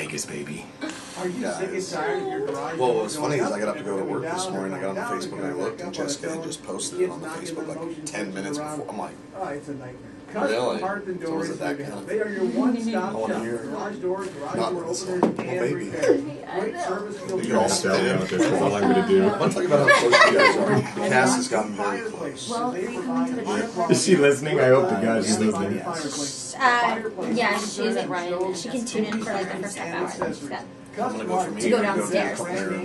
Vegas, baby. Are you sick and tired of your garage? Well, what was funny is I got up to go to work this morning, I got on Facebook and I looked, and Jessica had just posted it on the Facebook like 10 minutes before. I'm like, oh, it's a nightmare. Really? Hearth and So doors. was it that kind of They are your one-stop I wanna shop. hear. Garage doors, garage Not door this openers, one. and Baby. repairs. Great service. You can all Sell me stand. out there, that's all I'm going to do. I want to talk about how close you guys are. Cass has gotten very close. Well, are you coming to the water? Is she listening? I hope to God she's listening. Yeah, she isn't running. She can tune in for like the first half hour. She's got I'm going to go from to here go to downstairs.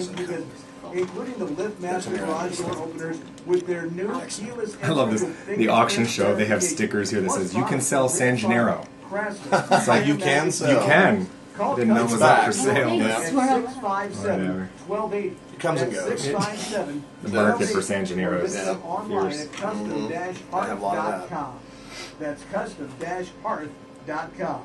upstairs. Including the LiftMaster garage door openers with their new keyless. I love this. The auction show, they have stickers here that says, you can sell San Gennaro. It's like you can sell. You can. I didn't know it was up for sale. Yeah. Whatever. 12-8. It comes and goes. 657. The market for San Gennaro is Visit them online fierce. at custom-hearth.com. That's custom-hearth.com.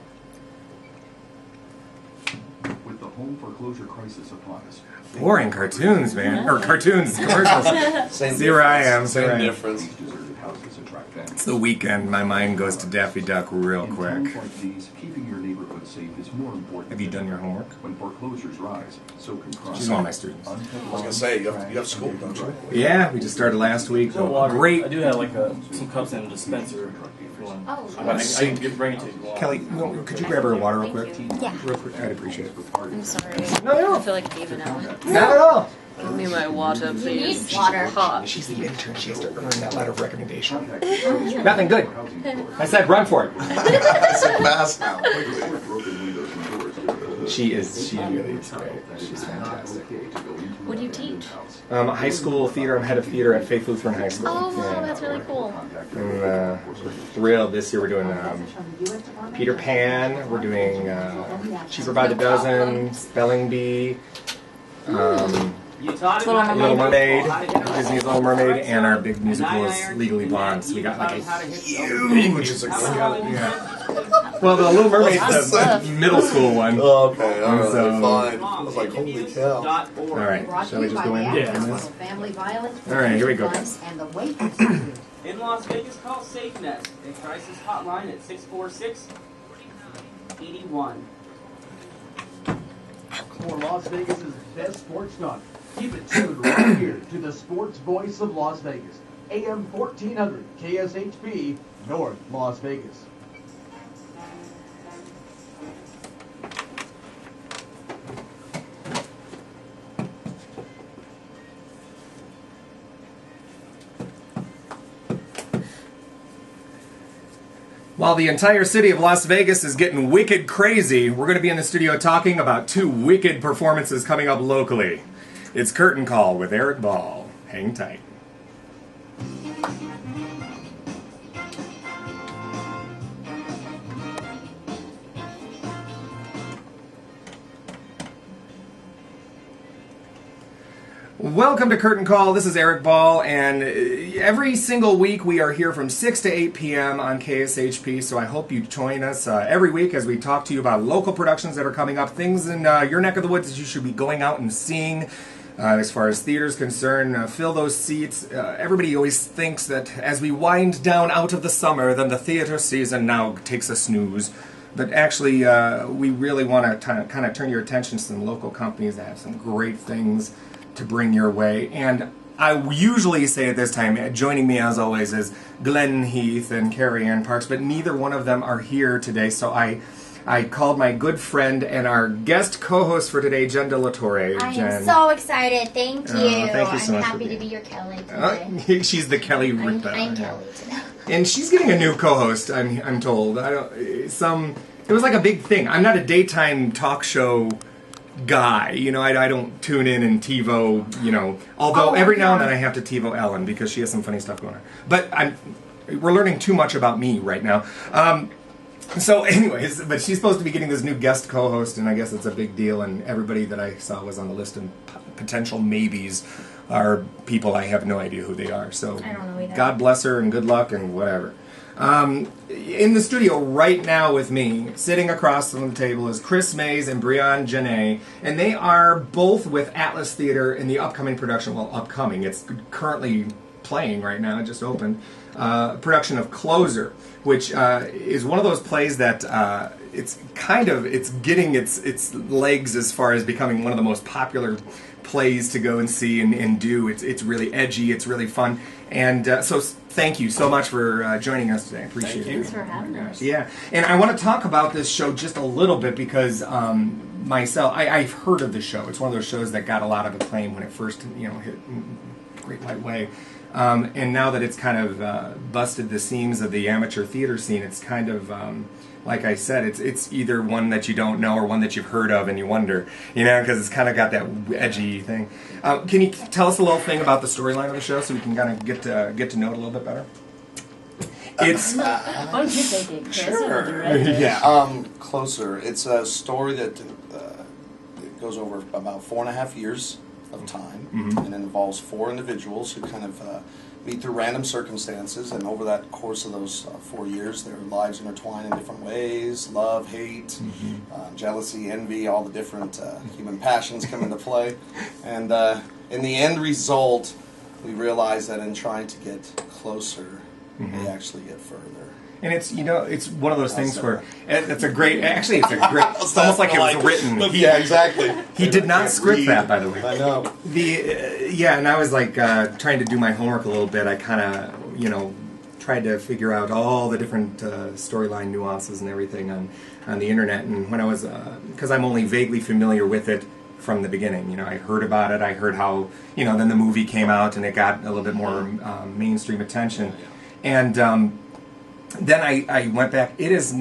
With the home foreclosure crisis upon us. Boring cartoons, man. Or cartoons, commercials. See where I am. See where I Same am. difference. These deserted houses attract families. It's the weekend. My mind goes to Daffy Duck real In quick. times like these, keeping your neighborhood safe is more important. Have you than done your ever. homework? When foreclosures rise, so can crime. She's one of my students. I was going to say, you have school, don't you? Yeah, we just started last week. So water. Great. I do have like some cups in a dispenser if you want. Oh, I can bring it to you. Kelly, could you grab her water real quick? Yeah. Real quick. I'd appreciate it. I'm sorry. No, no. I feel like giving out. Not at all. Give me my water, You please. need water. Hot. She's the intern. She has to earn that letter of recommendation. Nothing good. I said run for it. I said fast now. She really is great. She's fantastic. What do you teach? High school theater. I'm head of theater at Faith Lutheran High School. Oh, wow, that's really cool. And, we're thrilled. This year we're doing Peter Pan. We're doing Cheaper by the Dozen, Spelling Bee, Little Mermaid, Disney's Little Mermaid, and our big musical is Legally Blonde. So we got like a huge. Yeah. Well, the Little Mermaid's the middle school one. Okay, alright, So- fine. I was like, holy cow. All right, shall we just go in? Yeah. Family violence. All right, here we go. And the Wake Institute. In Las Vegas, call SafeNest, a crisis hotline at 646-81. For Las Vegas's best sports talk. Keep it tuned right here to the sports voice of Las Vegas. AM 1400 KSHP, North Las Vegas. While the entire city of Las Vegas is getting wicked crazy, we're going to be in the studio talking about two wicked performances coming up locally. It's Curtain Call with Erik Ball. Hang tight. Welcome to Curtain Call. This is Erik Ball, and every single week we are here from 6 to 8 p.m. on KSHP, so I hope you join us every week as we talk to you about local productions that are coming up, things in your neck of the woods that you should be going out and seeing. As far as theater's concerned, fill those seats. Everybody always thinks that as we wind down out of the summer, then the theater season now takes a snooze. But actually, we really want to kind of turn your attention to some local companies that have some great things to bring your way. And I usually say at this time, joining me as always is Glenn Heath and Carrie Ann Parks, but neither one of them are here today, so I called my good friend and our guest co-host for today, Jen De La Torre. I Jen. am so excited. Thank you. Thank you so I'm much happy for to being- be your Kelly today. She's the Kelly I'm Ripa. Kelly today. And she's getting a new co-host, I'm told. It was like a big thing. I'm not a daytime talk show guy. You know, I don't tune in and TiVo, you know. Although Oh, every now and yeah. then I have to TiVo Ellen because she has some funny stuff going on. But we're learning too much about me right now. So anyways, but she's supposed to be getting this new guest co-host, and I guess it's a big deal, and everybody that I saw was on the list of potential maybes are people I have no idea who they are. So I don't know either. God bless her and good luck and whatever. In the studio right now with me, sitting across from the table, is Chris Mays and Breon Janae, and they are both with Atlas Theater in the upcoming production. Well, upcoming. It's currently playing right now. It just opened. Production of Closer, which is one of those plays that it's getting its legs as far as becoming one of the most popular plays to go and see and do. It's really edgy. It's really fun. And so thank you so much for joining us today. I appreciate it. Thanks for having us. Yeah, and I want to talk about this show just a little bit because myself, I've heard of the show. It's one of those shows that got a lot of acclaim when it first, hit Great White Way. And now that it's kind of busted the seams of the amateur theater scene, it's kind of, like I said, it's either one that you don't know or one that you've heard of and you wonder, because it's kind of got that edgy thing. Can you tell us a little thing about the storyline of the show so we can kind of get to know it a little bit better? It's Why don't you take it, Chris? Sure. Yeah. Closer. It's a story that it goes over about 4.5 years of time, and it involves 4 individuals who kind of meet through random circumstances, and over that course of those 4 years, their lives intertwine in different ways: love, hate, jealousy, envy, all the different human passions come into play. And in the end result, we realize that in trying to get closer, they actually get further. And it's one of those things where it's almost like it was written. Yeah, exactly. He did not script that, by the way. I know. And I was like trying to do my homework a little bit. I kind of, tried to figure out all the different storyline nuances and everything on the internet. And when I was, because I'm only vaguely familiar with it from the beginning, I heard about it. I heard how, then the movie came out and it got a little bit more mainstream attention. And then I went back. It's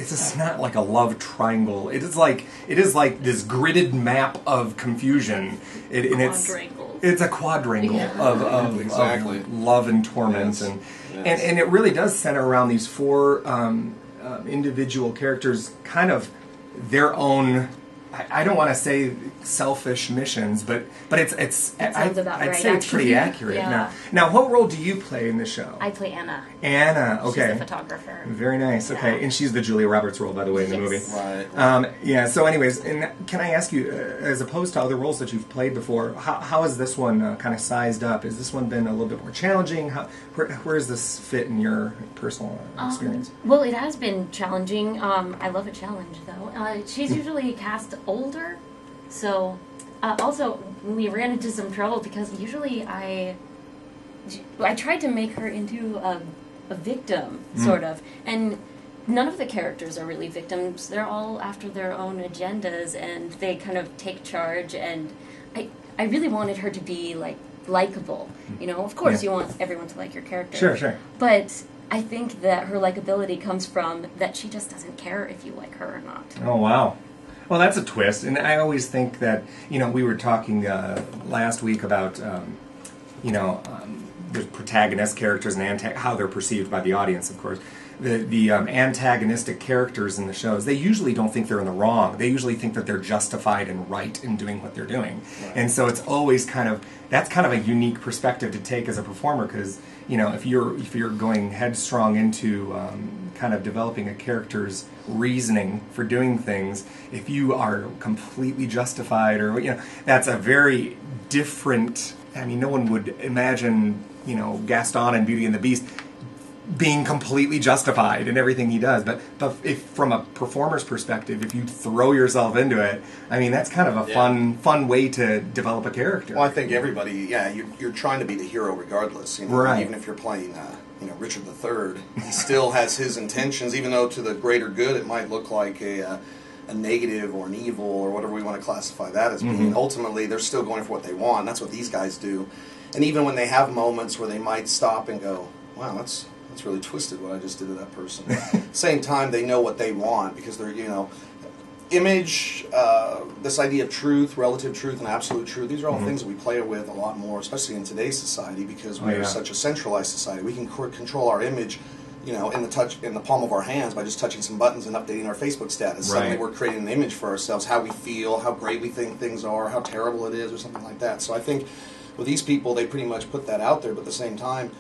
just not like a love triangle. It is like this gridded map of confusion. It's a quadrangle of Exactly. of love and torment, and it really does center around these 4 individual characters, kind of their own. I don't want to say selfish missions, but I'd say it's pretty accurate. Yeah. Now, what role do you play in the show? I play Anna. Anna, okay. She's the photographer. Very nice. Okay, and she's the Julia Roberts role, by the way, in the movie. Right. So, anyways, and can I ask you, as opposed to other roles that you've played before, how is this one kind of sized up? Has this one been a little bit more challenging? Where does this fit in your personal experience? Well, it has been challenging. I love a challenge, though. She's usually cast older, so also we ran into some trouble because usually I tried to make her into a victim, sort of, and none of the characters are really victims. They're all after their own agendas, and they kind of take charge, and I really wanted her to be, likable. Of course you want everyone to like your character. Sure. But I think that her likability comes from that she just doesn't care if you like her or not. Oh, wow. Well, that's a twist, and I always think that, we were talking last week about, the protagonist characters and how they're perceived by the audience, of course. The antagonistic characters in the shows, they usually don't think they're in the wrong. They usually think that they're justified and right in doing what they're doing. Right. And so it's always that's kind of a unique perspective to take as a performer, because, if you're going headstrong into kind of developing a character's reasoning for doing things, if you are completely justified or, that's a very different, no one would imagine, Gaston in Beauty and the Beast being completely justified in everything he does, but if from a performer's perspective, if you throw yourself into it, that's kind of a fun way to develop a character. Well, I think everybody, you're trying to be the hero regardless. Right. Even if you're playing, Richard III, he still has his intentions, even though to the greater good it might look like a negative or an evil or whatever we want to classify that as being. Ultimately, they're still going for what they want. That's what these guys do. And even when they have moments where they might stop and go, wow, that's really twisted what I just did to that person. Same time, they know what they want because they're, image, this idea of truth, relative truth, and absolute truth, these are all things that we play with a lot more, especially in today's society, because we are such a centralized society. We can control our image, in the palm of our hands by just touching some buttons and updating our Facebook status. Right. Suddenly we're creating an image for ourselves, how we feel, how great we think things are, how terrible it is, or something like that. So I think with these people, they pretty much put that out there, but at the same time,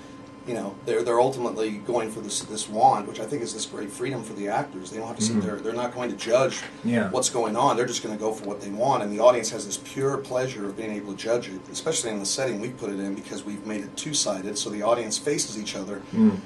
you know, they're ultimately going for this wand, which I think is this great freedom for the actors. They don't have to sit there. They're not going to judge what's going on. They're just going to go for what they want, and the audience has this pure pleasure of being able to judge it, especially in the setting we put it in, because we've made it two-sided, so the audience faces each other.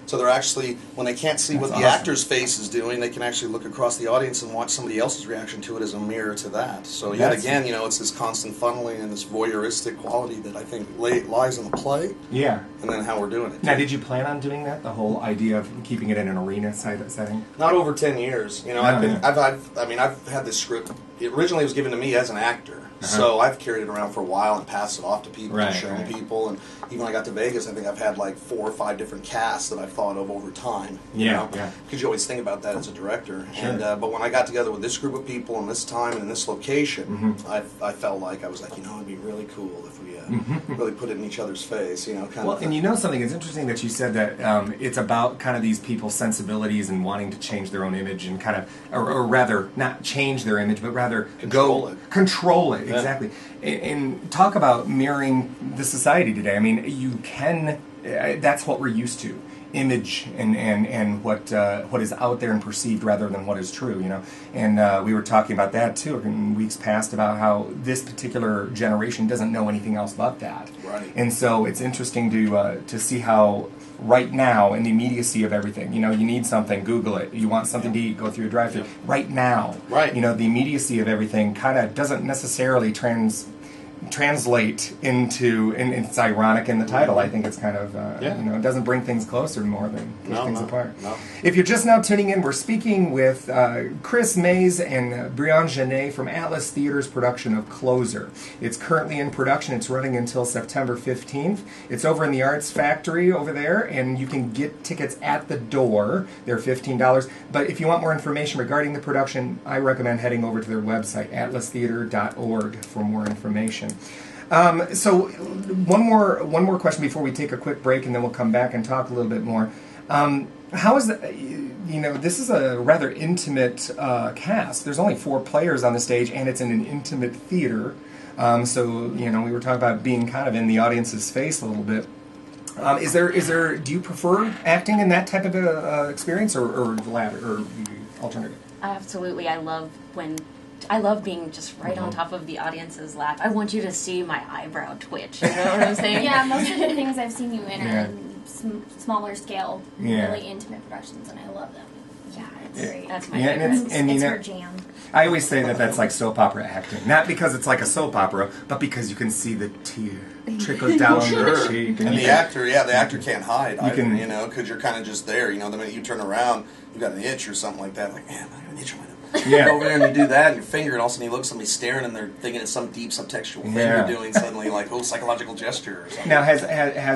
So they're actually, when they can't see what the actor's face is doing, they can actually look across the audience and watch somebody else's reaction to it as a mirror to that. So yet again, you know, it's this constant funneling and this voyeuristic quality that I think lies in the play. Yeah. And then how we're doing it. Now, did you plan on doing that? The whole idea of keeping it in an arena setting? Not over 10 years. You know, I've had this script. It originally was given to me as an actor. So I've carried it around for a while and passed it off to people and shown people. And even when I got to Vegas, I think I've had like 4 or 5 different casts that I've thought of over time. Because you always think about that as a director. Sure. And but when I got together with this group of people and this time and in this location, I felt like I was like, you know, it'd be really cool if we really put it in each other's face. You know, kind of. And you know something? It's interesting that you said that it's about kind of these people's sensibilities and wanting to change their own image and kind of, or rather, not change their image, but rather control it. Exactly. And talk about mirroring the society today. I mean, you can, that's what we're used to. Image and what is out there and perceived rather than what is true, you know. And we were talking about that too in weeks past about how this particular generation doesn't know anything else but that. Right. And so it's interesting to see how right now in the immediacy of everything, you know, you need something, Google it. You want something to eat, go through a drive-thru. Right now, you know, the immediacy of everything kind of doesn't necessarily translate into, and it's ironic in the title. I think it's kind of, you know, it doesn't bring things closer more than push things apart. If you're just now tuning in, we're speaking with Chris Mays and Brianne Genet from Atlas Theater's production of Closer. It's currently in production. It's running until September 15th. It's over in the Arts Factory over there, and you can get tickets at the door. They're $15. But if you want more information regarding the production, I recommend heading over to their website, atlastheater.org, for more information. So one more question before we take a quick break, and then we'll come back and talk a little bit more. How is that? You know, this is a rather intimate cast. There's only 4 players on the stage, and it's in an intimate theater. So you know, we were talking about being kind of in the audience's face a little bit. Is there? Do you prefer acting in that type of experience, or the latter, or the alternative? Absolutely, I love being just right on top of the audience's lap. I want you to see my eyebrow twitch. You know what I'm saying? Yeah, most of the things I've seen you in are smaller scale, really intimate productions, and I love them. Yeah, it's great. That's my favorite. And it's you know, her jam. I always say that that's like soap opera acting. Not because it's like a soap opera, but because you can see the tear trickle down your cheek. And the actor can't hide. You know, because you're kind of just there. You know, the minute you turn around, you got an itch or something like that. Like, man, I got an itch on my nose. You go over there and you do that, and your finger, and all of a sudden you look at somebody staring, and they're thinking it's some deep subtextual thing you're doing suddenly, like, psychological gesture or something. Now, has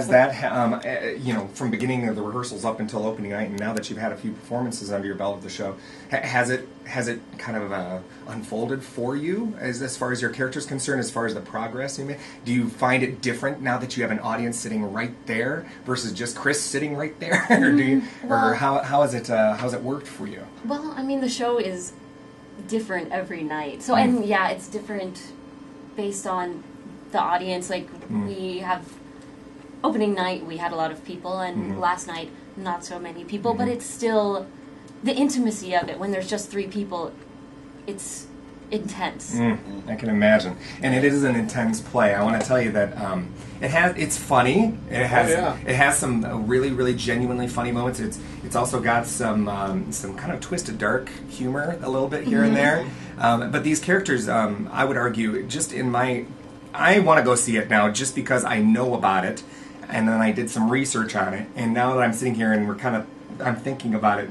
that, you know, from beginning of the rehearsals up until opening night, and now that you've had a few performances under your belt of the show, has it kind of unfolded for you as far as your character's concerned, as far as the progress you made? Do you find it different now that you have an audience sitting right there versus just Chris sitting right there? Or how has it worked for you? Well, I mean, the show is different every night. So, and it's different based on the audience. Like, we have opening night, we had a lot of people, and last night, not so many people, but it's still the intimacy of it. When there's just 3 people, it's intense. I can imagine. And it is an intense play. I want to tell you that it's funny. It has some really, really genuinely funny moments. It's also got some kind of twisted dark humor a little bit here and there. But these characters, I would argue, I want to go see it now just because I know about it, and then I did some research on it, and now that I'm sitting here and I'm thinking about it,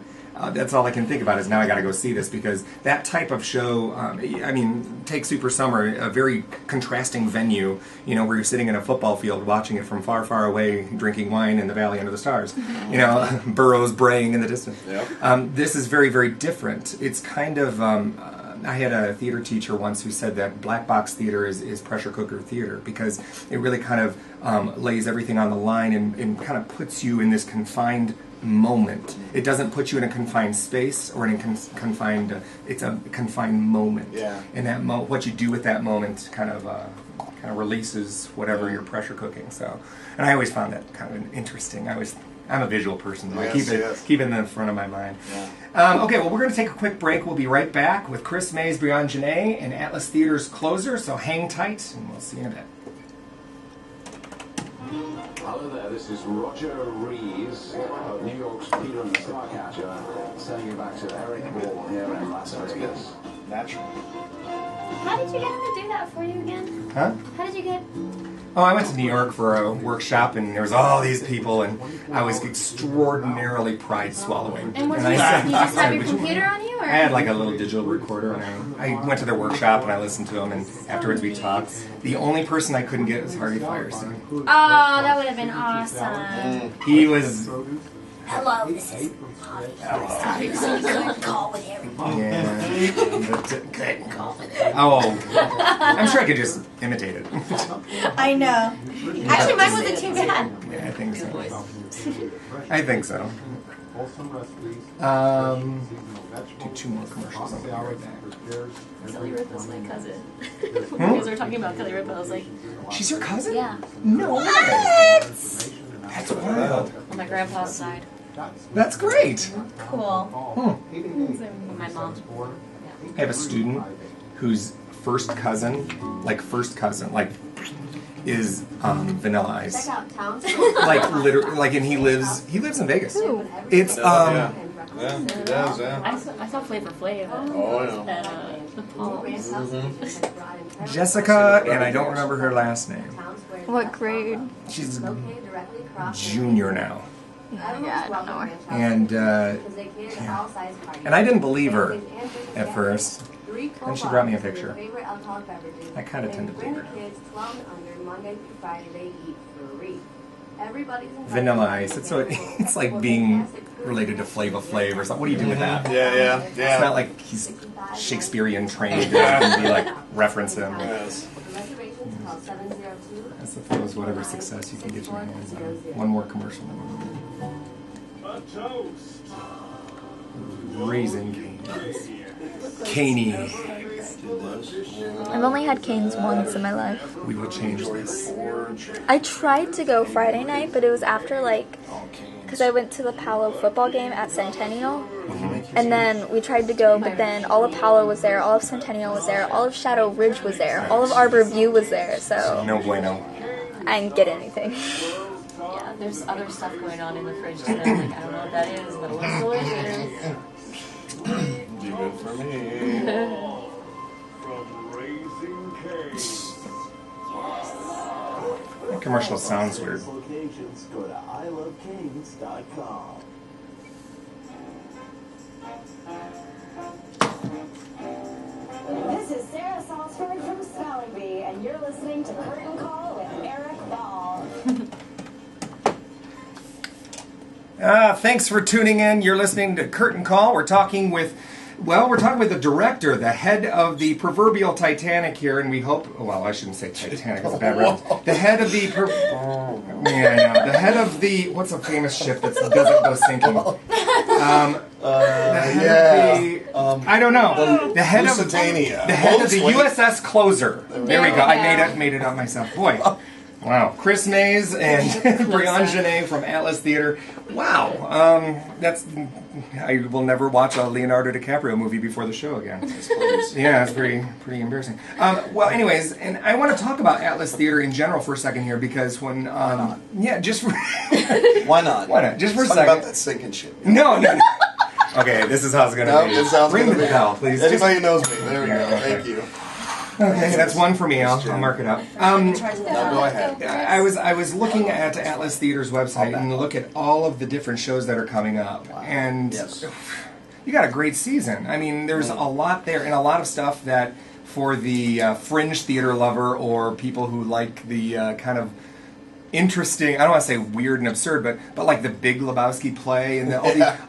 that's all I can think about is now I got to go see this, because that type of show, I mean, take Super Summer, a very contrasting venue, you know, where you're sitting in a football field watching it from far, far away, drinking wine in the valley under the stars, you know, burros braying in the distance. This is very, very different. It's kind of, I had a theater teacher once who said that black box theater is pressure cooker theater, because it really kind of lays everything on the line and kind of puts you in this confined moment. It doesn't put you in a confined space or in a confined. It's a confined moment. And that what you do with that moment kind of releases whatever you're pressure cooking. So, and I always found that kind of interesting. I always I'm a visual person, though. I Yes, keep it in the front of my mind. Yeah. Okay, well, we're going to take a quick break. We'll be right back with Chris Mays, Brianne Janae, and Atlas Theater's closer, so hang tight, and we'll see you in a bit. Hello there, this is Roger Rees of New York's Peter and the Starcatcher, sending you back to Erik Ball here in Las Vegas. Natural. How did you get him to do that for you again? Huh? How did you get? Oh, I went to New York for a workshop, and there was all these people, and I was extraordinarily pride-swallowing. And what I you said, just have your "Would you-" computer on you, or? I had like a little digital recorder, and I went to their workshop, and I listened to them, and afterwards we talked. The only person I couldn't get was Harvey Firestein. Oh, that would have been awesome. He was... Hello, this is Harvey. So you couldn't call with him. Yeah. Couldn't call with him. Oh, I'm sure I could just imitate it. I know. Actually, mine wasn't too bad. Yeah, I think so. I think so. Do 2 more commercials. I'll be right back. Kelly Ripa's my cousin. When you guys were talking about Kelly Ripa, I was like, She's your cousin? yeah, No way. That's wild. on my grandpa's side. That's great. Cool. My mom. I have a student whose first cousin, is Vanilla Ice. Check out Town Like literally, and he lives in Vegas. It's Yeah, he does, yeah. I saw Flavor Flav Oh, yeah. at the Palms. Jessica, and I don't remember her last name. What grade? She's junior now. Yeah, I don't know her. And I didn't believe her at first. Then she brought me a picture. I kind of tend to believe her. Vanilla Ice. It's like being related to Flava Flav or something. What do you do with that? Yeah. It's not like he's Shakespearean trained and be like reference him. Yes. I suppose whatever success you can get your hands on. One more commercial. A toast. Raising Cane's. Caney. I've only had canes once in my life. We will change this. I tried to go Friday night, but it was after because I went to the Palo football game at Centennial, and then we tried to go, but then all of Palo was there, all of Centennial was there, all of Shadow Ridge was there, all of Arbor View was there, so No bueno. I didn't get anything. Yeah, there's other stuff going on in the fridge that I'm like, I don't know what that is, but it looks delicious. Do good for me. From Raising Cane's. That commercial sounds weird. Locations, go to ilovecanes.com. This is Sarah Salsford from Spelling Bee, and you're listening to Curtain Call with Erik Ball. Thanks for tuning in. You're listening to Curtain Call. We're talking with the director, the head of the proverbial Titanic here, and we hope, well, I shouldn't say Titanic, it's a bad word. The head of the, the head of the, what's a famous ship that doesn't go sinking? I don't know. The head of the USS Closer. There we go. I made it up myself. Boy. Wow. Chris Mays and Brianne Janae from Atlas Theater. Wow. I will never watch a Leonardo DiCaprio movie before the show again. Yeah, it's pretty embarrassing. Well, anyways, and I want to talk about Atlas Theater in general for a second here because when, just for... Why not? Why not? Just for a Talk second. about that sinking ship. No. Okay, this is how it's going to be. It sounds Ring gonna the be. bell, please. Anybody who knows me. There we go. Okay. Thank you. Okay, that's one for me. I'll mark it up. No, go ahead. I was looking at Atlas Theater's website and look at all of the different shows that are coming up, and you got a great season. I mean, there's a lot there, and a lot of stuff that for the fringe theater lover or people who like the kind of interesting, I don't want to say weird and absurd, but like the Big Lebowski play and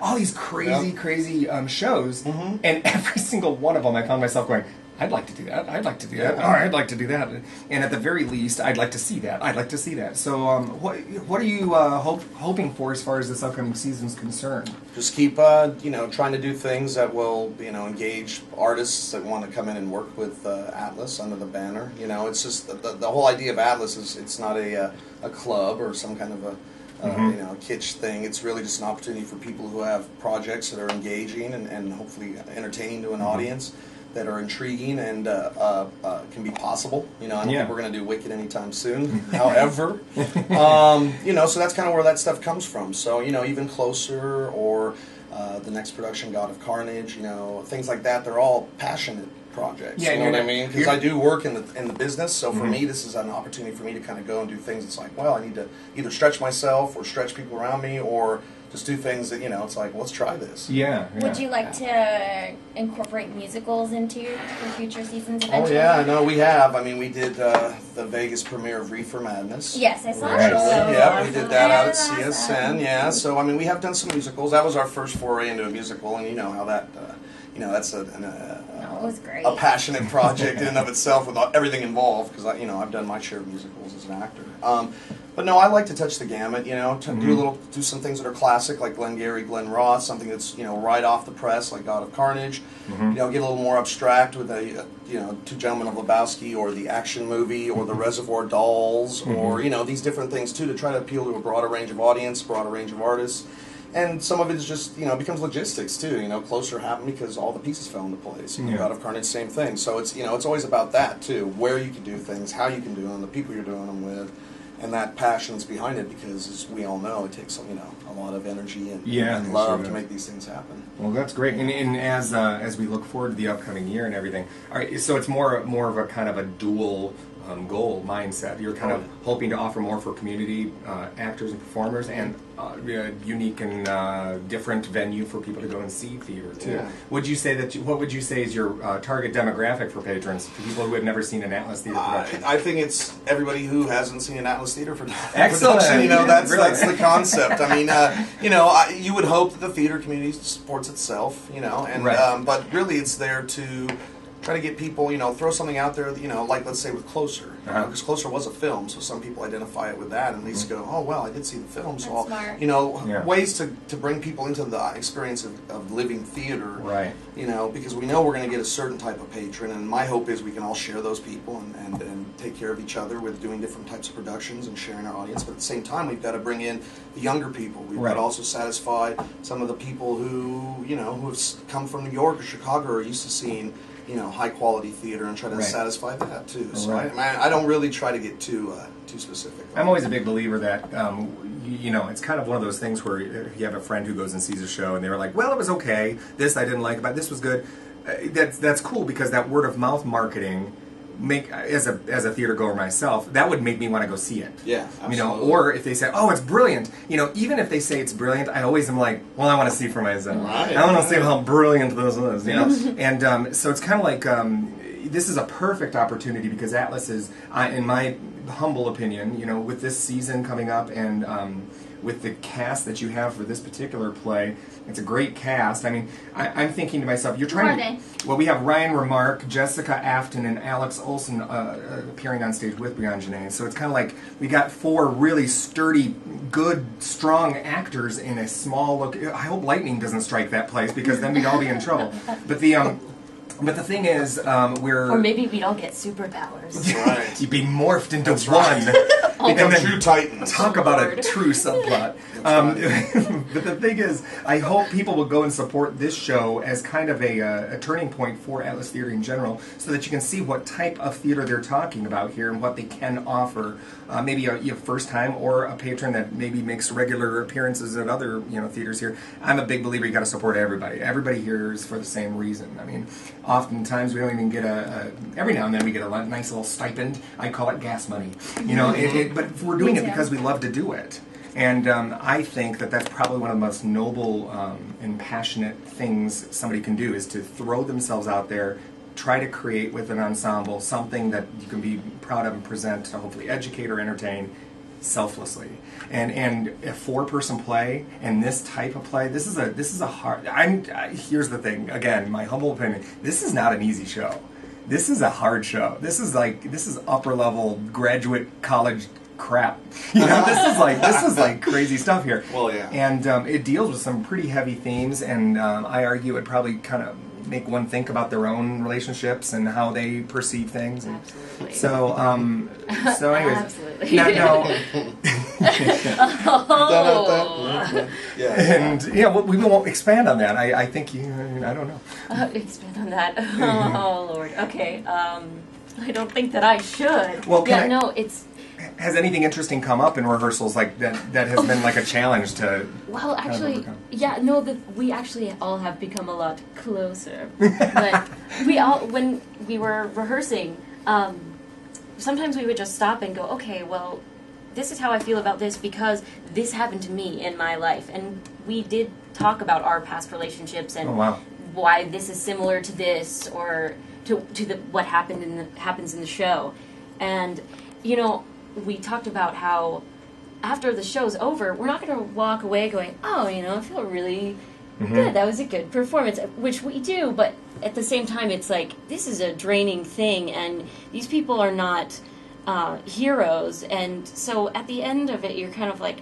all these crazy shows, and every single one of them, I found myself going, I'd like to do that. I'd like to do that. Oh, I'd like to do that. And at the very least, I'd like to see that. I'd like to see that. So, what are you hoping for as far as this upcoming season's concerned? Just keep, trying to do things that will, engage artists that want to come in and work with Atlas under the banner. It's just the whole idea of Atlas is it's not a club or some kind of kitsch thing. It's really just an opportunity for people who have projects that are engaging and hopefully entertaining to an audience, that are intriguing and can be possible. I don't think we're going to do Wicked anytime soon. However, so that's kind of where that stuff comes from. So, even Closer or the next production, God of Carnage, things like that, they're all passionate projects. Yeah, you know what I mean? Because I do work in the business, so for me, this is an opportunity for me to kind of go and do things. It's like, well, I need to either stretch myself or stretch people around me, or just do things that, it's like, let's try this. Yeah. Would you like to incorporate musicals into your future seasons eventually? Oh, yeah, no, we have. I mean, we did the Vegas premiere of Reefer Madness. Yes, I saw that. Right. Yeah, we did that out at CSN, yeah. So, I mean, we have done some musicals. That was our first foray into a musical, and you know how that, that's it was great. A passionate project in and of itself with everything involved, because, I've done my share of musicals as an actor. But no, I like to touch the gamut, do some things that are classic, like Glengarry Glen Ross, something that's, right off the press, like God of Carnage. Get a little more abstract with Two Gentlemen of Lebowski, or the action movie, or the Reservoir Dolls, or, these different things, too, to try to appeal to a broader range of audience, broader range of artists. And some of it is just, becomes logistics, too. Closer happened because all the pieces fell into place. God of Carnage, same thing. So it's, it's always about that, too, where you can do things, how you can do them, the people you're doing them with. And that passion's behind it, because, as we all know, it takes a lot of energy and love to make these things happen. Well, that's great. And as we look forward to the upcoming year and everything, all right. So it's more of a kind of a dual goal mindset. You're kind of hoping to offer more for community actors and performers, and unique and different venue for people to go and see theater too. Yeah. What would you say is your target demographic for patrons? For people who have never seen an Atlas Theater production? I think it's everybody who hasn't seen an Atlas Theater Excellent. production. That's the concept. I mean, you would hope that the theater community supports itself, and right. But really, it's there to try to get people, throw something out there, like, let's say with Closer. Because Closer was a film, so some people identify it with that, and at least go, oh, well, I did see the film. So, ways to bring people into the experience of living theater. Right. Because we know we're going to get a certain type of patron, and my hope is we can all share those people and take care of each other with doing different types of productions and sharing our audience. But at the same time, we've got to bring in the younger people. We've got to also satisfy some of the people who have come from New York or Chicago, or are used to seeing high quality theater, and try to satisfy that too. So I don't really try to get too specific. I'm always a big believer that it's kind of one of those things where if you have a friend who goes and sees a show and they were like, well, it was okay, this I didn't like about this was good. That's cool, because that word of mouth marketing. As a theater goer myself, that would make me want to go see it. Yeah, absolutely. Or if they say, "Oh, it's brilliant," even if they say it's brilliant, I always am like, "Well, I want to see for myself. Right. I want to see how brilliant this is." And so it's kind of like this is a perfect opportunity, because Atlas is, in my humble opinion, with this season coming up and with the cast that you have for this particular play. It's a great cast. I mean, I'm thinking to myself, you're trying to... Well, we have Ryan Remark, Jessica Afton, and Alex Olson appearing on stage with Brianne Janae. So it's kind of like we got 4 really sturdy, good, strong actors in a small look. I hope lightning doesn't strike that place, because then we'd all be in trouble. But the thing is, or maybe we'd all get superpowers. That's right. You'd be morphed into That's one. Right. Become true titans. Talk about a true subplot. But the thing is, I hope people will go and support this show as kind of a turning point for Atlas Theater in general, so that you can see what type of theater they're talking about here and what they can offer. Maybe a first time, or a patron that maybe makes regular appearances at other theaters here. I'm a big believer you got to support everybody. Everybody here is for the same reason. I mean, oftentimes we don't even get every now and then we get a nice little stipend. I call it gas money. But we're doing it because we love to do it. And I think that that's probably one of the most noble and passionate things somebody can do, is to throw themselves out there, try to create with an ensemble something that you can be proud of and present to hopefully educate or entertain selflessly. And a 4-person play, and this type of play, this is a hard... here's the thing, again, my humble opinion, this is not an easy show. This is a hard show. This is upper level graduate college crap. This is like crazy stuff here. Well, yeah. And it deals with some pretty heavy themes, and I argue it probably kind of make one think about their own relationships and how they perceive things. And Absolutely. so anyways, Absolutely. now Oh. Yeah. and we won't expand on that. I think I don't know. Expand on that. Oh Lord. Okay. I don't think that I should. Well, it's. Has anything interesting come up in rehearsals like that has been like a challenge to? Well, actually, overcome? we actually all have become a lot closer. But we all, when we were rehearsing, sometimes we would just stop and go, okay, well, this is how I feel about this because this happened to me in my life, and we did talk about our past relationships and why this is similar to this or to what happens in the show, and we talked about how after the show's over, we're not going to walk away going, oh, I feel really good. That was a good performance, which we do, but at the same time, it's like, this is a draining thing, and these people are not heroes, and so at the end of it, you're kind of like,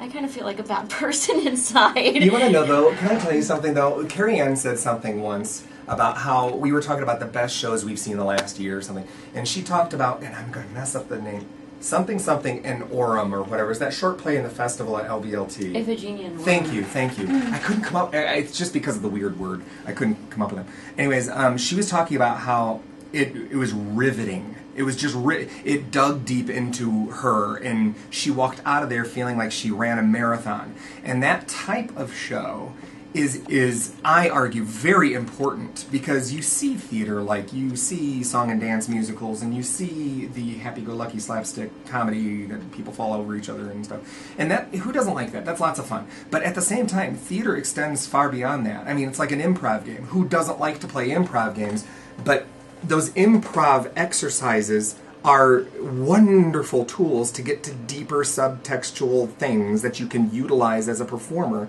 I kind of feel like a bad person inside. You want to know, though, can I tell you something, though? Carrie Ann said something once about how we were talking about the best shows we've seen the last year or something, and she talked about, and I'm going to mess up the name, something in Orem or whatever. Is that short play in the festival at LBLT? Iphigenia. Thank you. I couldn't come up, it's just because of the weird word. I couldn't come up with it. Anyways, she was talking about how it was riveting. It was just, it dug deep into her, and she walked out of there feeling like she ran a marathon. And that type of show is I argue very important, because you see theater, like you see song and dance musicals, and you see the happy-go-lucky slapstick comedy that people fall over each other and stuff, and that, who doesn't like that? That's lots of fun. But at the same time, theater extends far beyond that. I mean, it's like an improv game. Who doesn't like to play improv games? But those improv exercises are wonderful tools to get to deeper subtextual things that you can utilize as a performer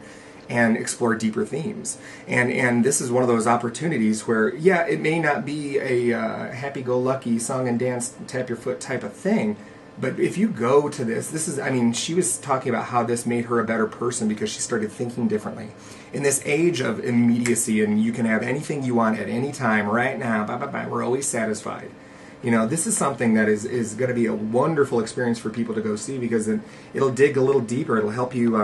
and explore deeper themes. And this is one of those opportunities where, it may not be a happy-go-lucky song and dance, tap your foot type of thing, but if you go to this is, she was talking about how this made her a better person because she started thinking differently. In this age of immediacy, and you can have anything you want at any time, right now, we're always satisfied. This is something that is going to be a wonderful experience for people to go see, because it'll dig a little deeper. It'll help you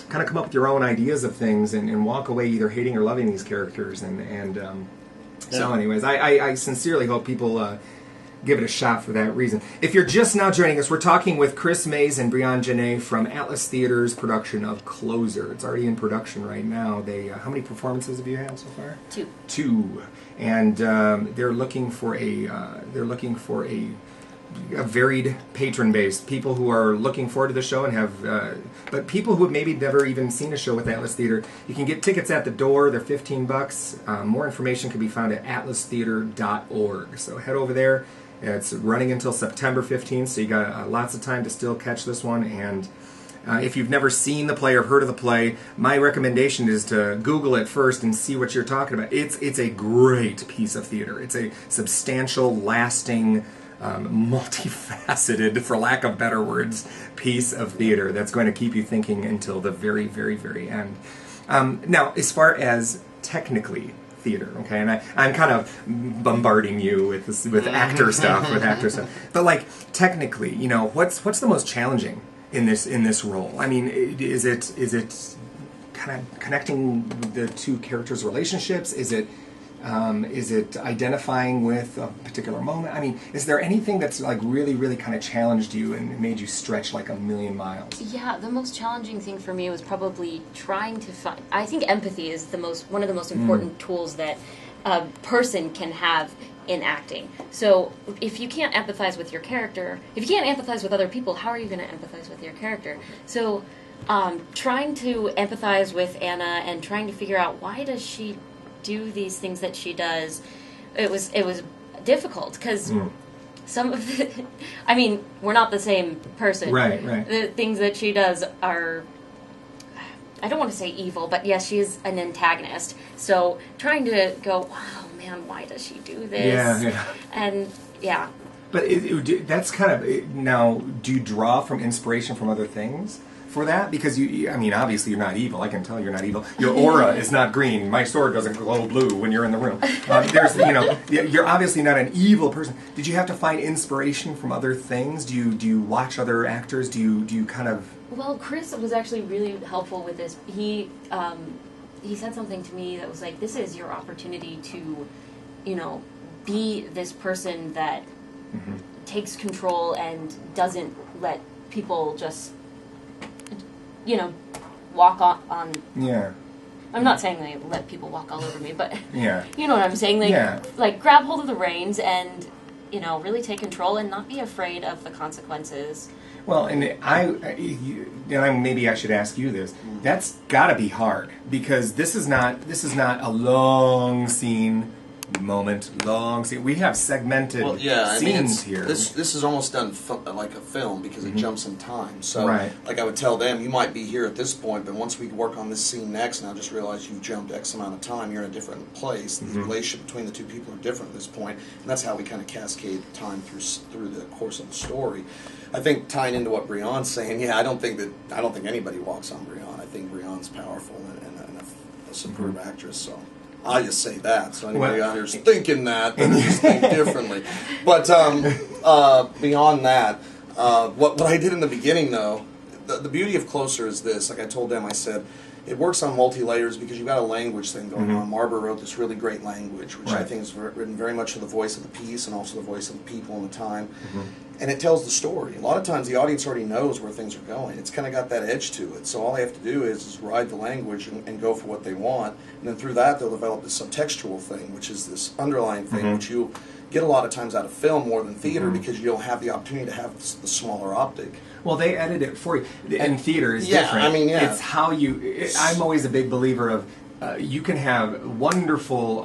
kind of come up with your own ideas of things and walk away either hating or loving these characters. So anyways, I sincerely hope people give it a shot for that reason. If you're just now joining us, we're talking with Chris Mays and Brianne Janae from Atlas Theater's production of Closer. It's already in production right now. They how many performances have you had so far? 2. 2, and they're looking for a varied patron base. People who are looking forward to the show and have, but people who have maybe never even seen a show with Atlas Theater. You can get tickets at the door. They're $15. More information can be found at atlastheater.org. So head over there. It's running until September 15th, so you got lots of time to still catch this one. And if you've never seen the play or heard of the play, my recommendation is to Google it first and see what you're talking about. It's a great piece of theater. It's a substantial, lasting, multifaceted, for lack of better words, piece of theater that's going to keep you thinking until the very, very, very end. Now, as far as technically theater, okay, and I'm kind of bombarding you with this, with actor stuff, but like technically, what's the most challenging in this role? I mean, is it kind of connecting the two characters' relationships? Is it identifying with a particular moment? I mean, is there anything that's like really, really kind of challenged you and made you stretch like a million miles? Yeah, the most challenging thing for me was probably trying to find. I think empathy is one of the most important tools that a person can have in acting. So if you can't empathize with your character, if you can't empathize with other people, how are you going to empathize with your character? So trying to empathize with Anna and trying to figure out why does she do these things that she does, it was difficult because some of the, I mean, we're not the same person. Right. The things that she does are, I don't want to say evil, but yes, she is an antagonist. So trying to go, wow, man, why does she do this? Yeah. And But that's kind of, now, do you draw from inspiration from other things? for that? Because I mean, obviously you're not evil. I can tell you're not evil. Your aura is not green. My sword doesn't glow blue when you're in the room. You're obviously not an evil person. Did you have to find inspiration from other things? Do you watch other actors? Do you kind of... Well, Chris was actually really helpful with this. He said something to me that was like, this is your opportunity to, be this person that takes control and doesn't let people just, walk on. Yeah. I'm not saying they let people walk all over me, but yeah. You know what I'm saying? Like grab hold of the reins and, really take control and not be afraid of the consequences. Well, and maybe I should ask you this. That's got to be hard because this is not a long scene. We have segmented scenes here. This is almost done like a film because it jumps in time. So, right. like I would tell them, you might be here at this point, but once we work on this scene next, and I just realize you've jumped X amount of time, you're in a different place. The relationship between the two people are different at this point, and that's how we kind of cascade time through the course of the story. I think tying into what Brianne's saying, I don't think anybody walks on Brianne. I think Brianne's powerful and a superb actress. So. I just say that, so anybody out here's thinking that, then just think differently. But beyond that, what I did in the beginning, though, the beauty of Closer is this. Like I told them, I said, it works on multi-layers because you've got a language thing going on. Marber wrote this really great language, which I think is written very much to the voice of the piece and also the voice of the people and the time. And it tells the story. A lot of times the audience already knows where things are going. It's kind of got that edge to it. So all they have to do is ride the language and go for what they want. And then through that, they'll develop this subtextual thing, which is this underlying thing, which you get a lot of times out of film more than theater because you don't have the opportunity to have the smaller optic. Well, they edit it for you. In theater is different. I mean, it's how you... I'm always a big believer of you can have wonderful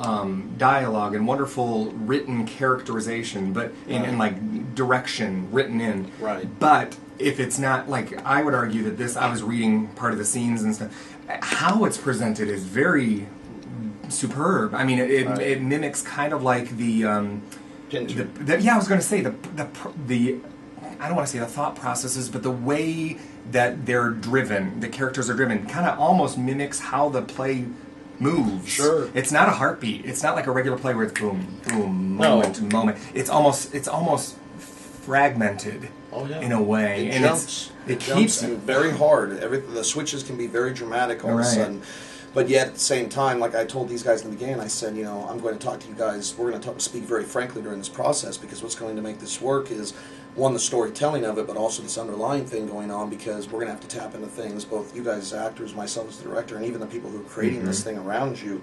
dialogue and wonderful written characterization, but in like direction written in. Right. But if it's not like, I would argue that this. I was reading part of the scenes and stuff. How it's presented is very superb. I mean, it mimics kind of like the I was going to say the I don't want to say the thought processes, but the way that they're driven, the characters are driven, kind of almost mimics how the play moves. Sure. It's not a heartbeat. It's not like a regular play where it's boom, boom, moment to moment. It's almost fragmented in a way. It and jumps. It keeps keeps you very hard. The switches can be very dramatic all of a sudden. But yet, at the same time, like I told these guys in the beginning, I said, I'm going to talk to you guys. We're going to speak very frankly during this process because what's going to make this work is, one, the storytelling of it, but also this underlying thing going on because we're going to have to tap into things, both you guys as actors, myself as the director, and even the people who are creating this thing around you,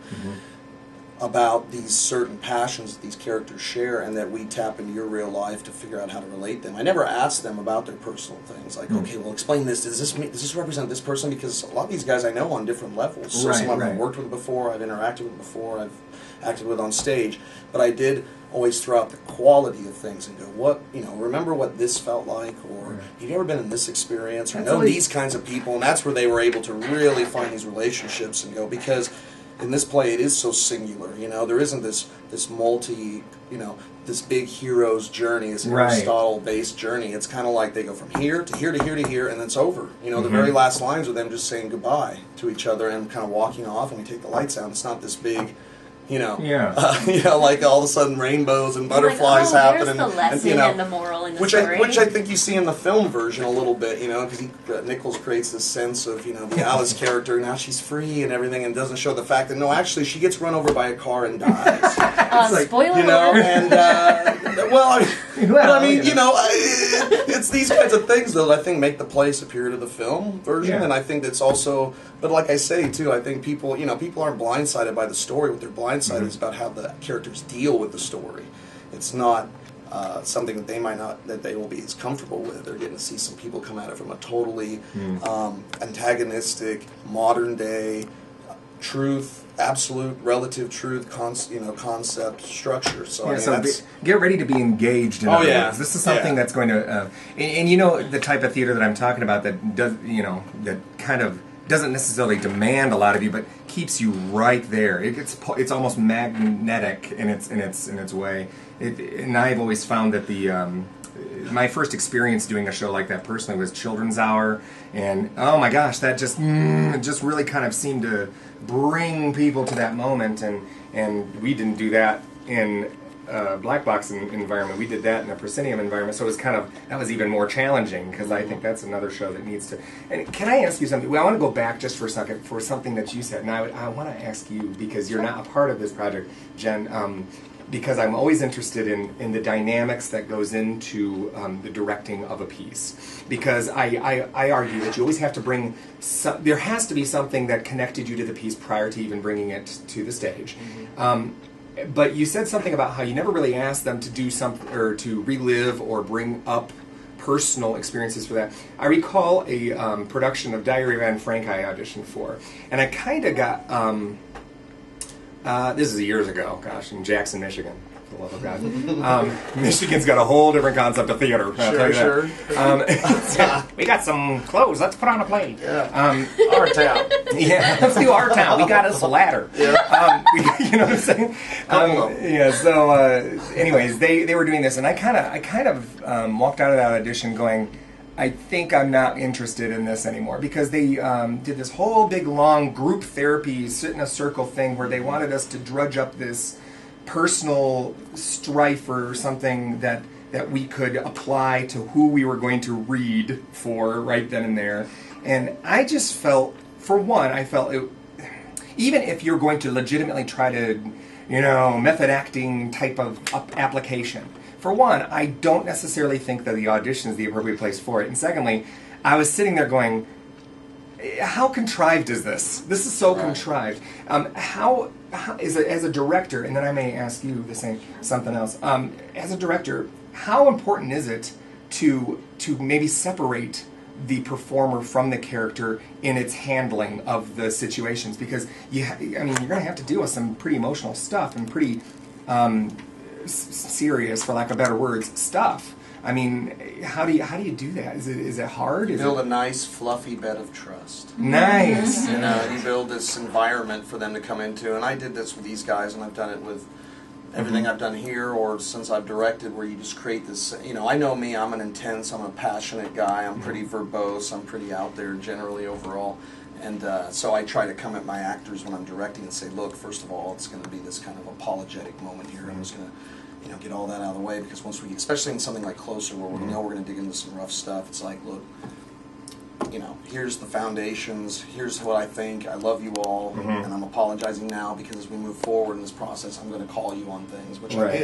about these certain passions that these characters share and that we tap into your real life to figure out how to relate them. I never asked them about their personal things, like, okay, well, explain this. Does this represent this person? Because a lot of these guys I know on different levels. So some of them I've worked with before, I've interacted with before, I've acted with on stage, but I did always throw out the quality of things and go, remember what this felt like, or have you ever been in this experience, or know these kinds of people, and that's where they were able to really find these relationships and go, because in this play it is so singular, there isn't this multi, this big hero's journey, this Aristotle-based journey. It's kind of like they go from here to here to here to here, and it's over. The very last lines are them just saying goodbye to each other and kind of walking off, and we take the lights out. It's not this big... like all of a sudden rainbows and butterflies happen, there's the lesson and the moral in the story. Which I think you see in the film version a little bit, because Nichols creates this sense of, the Alice character, now she's free and everything, and doesn't show the fact that, no, actually she gets run over by a car and dies. Spoiler alert. And, it's these kinds of things that I think make the play superior to the film version, and I think that's also, but like I say too, I think people aren't blindsided by the story. What they're blindsided is about how the characters deal with the story. It's not something that they will be as comfortable with. They're getting to see some people come at it from a totally antagonistic, modern day truth, absolute relative truth, concept structure. So, get ready to be engaged in other words. This is something that's going to, and the type of theater that I'm talking about that does, that kind of doesn't necessarily demand a lot of you, but keeps you right there. It's almost magnetic in its way. And I've always found that my first experience doing a show like that personally was Children's Hour, and oh my gosh, that just really kind of seemed to bring people to that moment, and we didn't do that in black box environment. We did that in a proscenium environment, so it was that was even more challenging, because I think that's another show that needs to. And can I ask you something? Well, I want to go back just for a second for something that you said, and I want to ask you, because you're not a part of this project, Jen, because I'm always interested in the dynamics that goes into the directing of a piece. Because I argue that you always have to bring, there has to be something that connected you to the piece prior to even bringing it to the stage. But you said something about how you never really asked them to do something, or to relive or bring up personal experiences for that. I recall a production of Diary of Anne Frank I auditioned for, and I kind of got, this is years ago, gosh, in Jackson, Michigan. For the love of God. Michigan's got a whole different concept of theater. Sure. We got some clothes. Let's put on a play. Yeah. Our town. Yeah, let's do our town. We got us a ladder. Yeah. You know what I'm saying? Yeah. So, anyways, they were doing this, and I kind of walked out of that audition going, I think I'm not interested in this anymore, because they did this whole big long group therapy, sit in a circle thing where they wanted us to drudge up this personal strife or something that we could apply to who we were going to read for right then and there. And I just felt, for one, even if you're going to legitimately try to, method acting type of application, for one, I don't necessarily think that the audition is the appropriate place for it. And secondly, I was sitting there going, how contrived is this? This is so contrived. How as a director, and then I may ask you the same, something else. As a director, how important is it to maybe separate the performer from the character in its handling of the situations? Because you're going to have to deal with some pretty emotional stuff and pretty serious, for lack of better words, stuff. I mean, how do you do that? Is it hard? Build a nice, fluffy bed of trust. Nice. You build this environment for them to come into, and I did this with these guys, and I've done it with everything I've done here, or since I've directed, where you just create this. I know me. I'm an intense. I'm a passionate guy. I'm pretty verbose. I'm pretty out there generally overall. And so I try to come at my actors when I'm directing and say, look, first of all, it's going to be this kind of apologetic moment here. I'm just going to get all that out of the way, because once we, especially in something like Closer, where we know we're going to dig into some rough stuff, it's like, look, here's the foundations, here's what I think, I love you all, and I'm apologizing now, because as we move forward in this process, I'm going to call you on things, which I